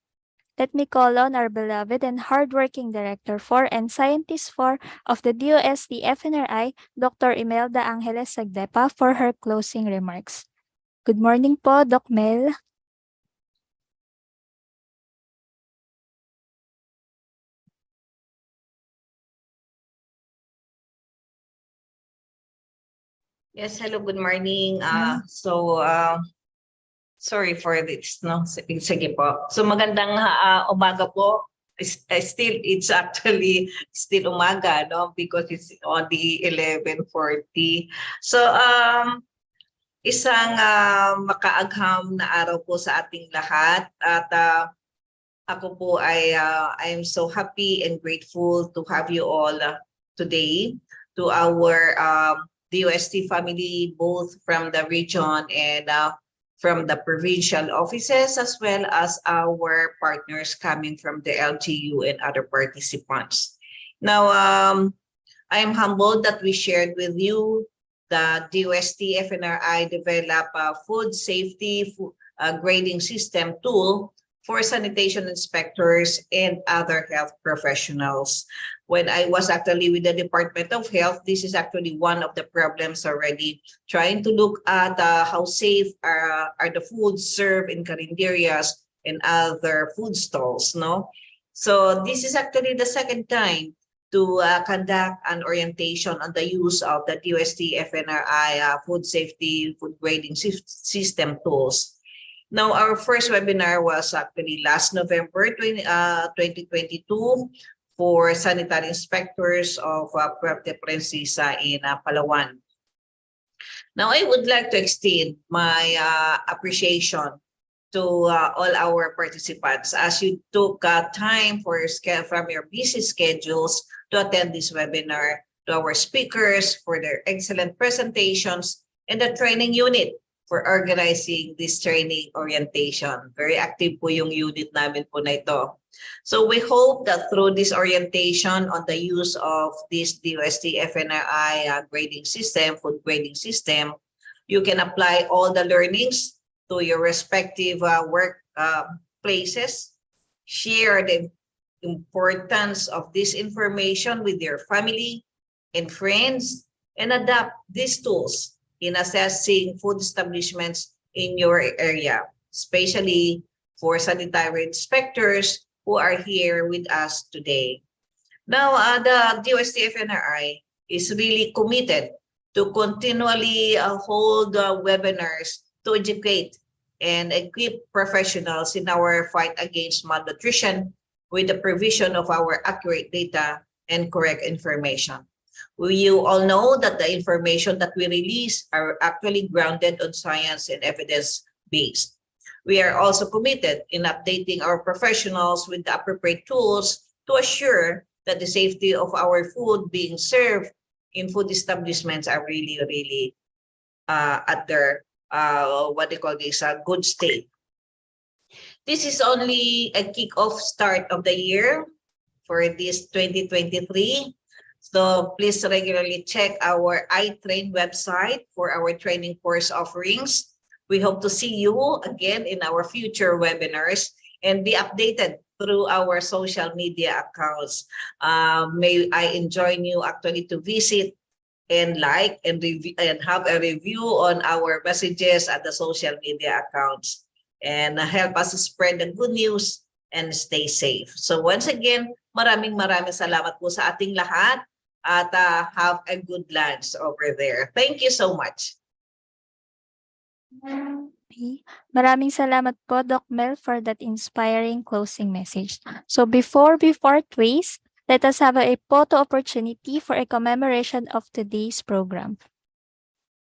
Let me call on our beloved and hardworking Director 4 and Scientist 4 of the DOST-FNRI, Dr. Imelda Angeles Sagdepa, for her closing remarks. Good morning po, Doc Mel. Yes, hello, good morning. Sorry for this, no? Sige po. So magandang umaga po. It's actually still umaga, no? Because it's on the 11:40. So isang makaagham na araw po sa ating lahat at ako po ay I'm so happy and grateful to have you all today, to our DOST family, both from the region and from the provincial offices, as well as our partners coming from the LGU and other participants. Now, I am humbled that we shared with you the DOST-FNRI developed a food safety grading system tool for sanitation inspectors and other health professionals. When I was actually with the Department of Health, this is actually one of the problems already, trying to look at how safe are the foods served in carinderias and other food stalls, no? So this is actually the second time to conduct an orientation on the use of the DOST-FNRI food safety, food grading system tools. Now, our first webinar was actually last November 2022 for sanitary inspectors of Puerto Princesa in Palawan. Now, I would like to extend my appreciation to all our participants as you took time from your busy schedules to attend this webinar, to our speakers for their excellent presentations, and the training unit for organizing this training orientation. Very active po yung unit namin po na ito. So we hope that through this orientation on the use of this DOST-FNRI grading system, food grading system, you can apply all the learnings to your respective work places, share the importance of this information with your family and friends, and adapt these tools in assessing food establishments in your area, especially for sanitary inspectors who are here with us today. Now, the DOST-FNRI is really committed to continually hold webinars to educate and equip professionals in our fight against malnutrition with the provision of our accurate data and correct information. You all know that the information that we release are actually grounded on science and evidence-based. We are also committed in updating our professionals with the appropriate tools to assure that the safety of our food being served in food establishments are really at their good state. This is only a kick-off start of the year for this 2023. So please regularly check our iTrain website for our training course offerings. We hope to see you again in our future webinars and be updated through our social media accounts. May I join you actually to visit and like and have a review on our messages at the social media accounts and help us spread the good news and stay safe. So once again, maraming salamat po sa ating lahat at have a good lunch over there. Thank you so much. Okay. Maraming salamat po, Doc Mel, for that inspiring closing message. So before we part ways, let us have a photo opportunity for a commemoration of today's program.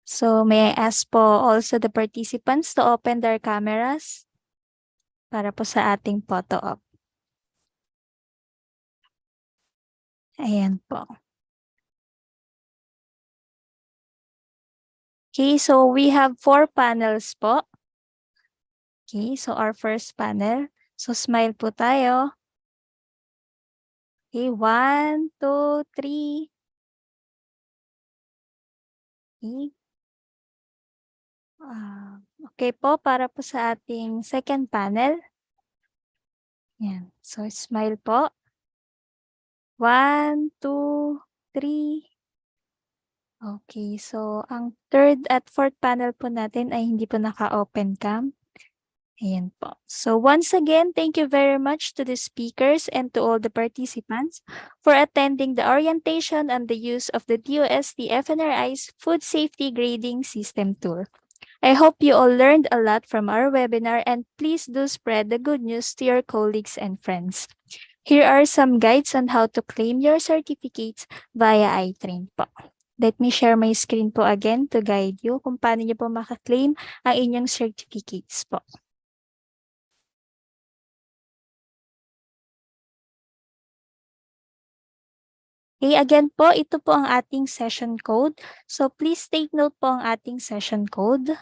So may I ask po also the participants to open their cameras para po sa ating photo op. Ayan po. Okay, so we have 4 panels po. Okay, so our first panel. So smile po tayo. Okay, 1, 2, 3. Okay. Okay po, para po sa ating second panel. Yan. So smile po. 1, 2, 3. Okay, so ang third at fourth panel po natin ay hindi po naka-open cam. Ayan po. So once again, thank you very much to the speakers and to all the participants for attending the orientation on the use of the DOST-FNRI's Food Safety Grading System Tool. I hope you all learned a lot from our webinar, and please do spread the good news to your colleagues and friends. Here are some guides on how to claim your certificates via iTrain po. Let me share my screen po again to guide you kung paano niyo po makaklaim ang inyong certificates po. Okay, again po, ito po ang ating session code. So please take note po ang ating session code.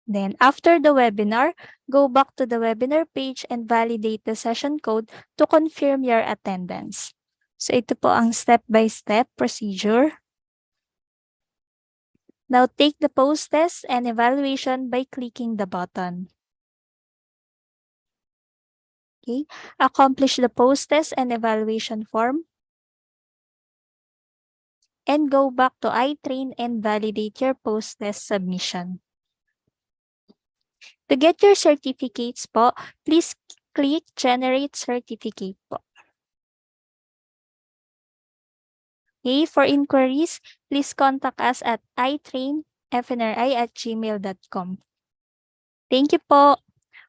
Then after the webinar, go back to the webinar page and validate the session code to confirm your attendance. So ito po ang step-by-step procedure. Now take the post-test and evaluation by clicking the button. Okay, accomplish the post-test and evaluation form. And go back to iTrain and validate your post-test submission. To get your certificates po, please click Generate Certificate po. Okay, for inquiries, please contact us at itrainfnri@gmail.com. Thank you po.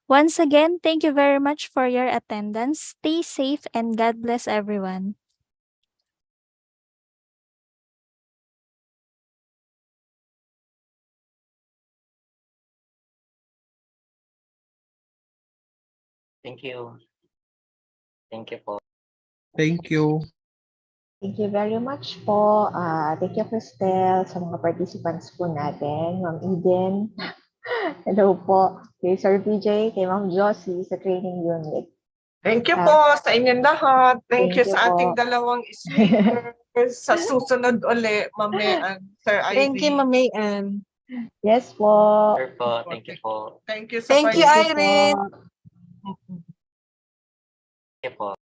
Once again, thank you very much for your attendance. Stay safe and God bless everyone. Thank you. Thank you po. Thank you. Thank you very much po. Thank you, Cristel, sa mga participants po natin. Ma'am Eden. Hello po. Kay Sir PJ, kay Ma'am Josie sa training unit. Thank you po sa inyong lahat. Thank you Thank you sa po. ating dalawang speakers. Sa susunod uli, Ma'am Sir Irene. Thank you, Ma'am Ann. Yes po. Sir po, thank you po. Thank you sa Thank you, Thank you Irene. po. Thank you po.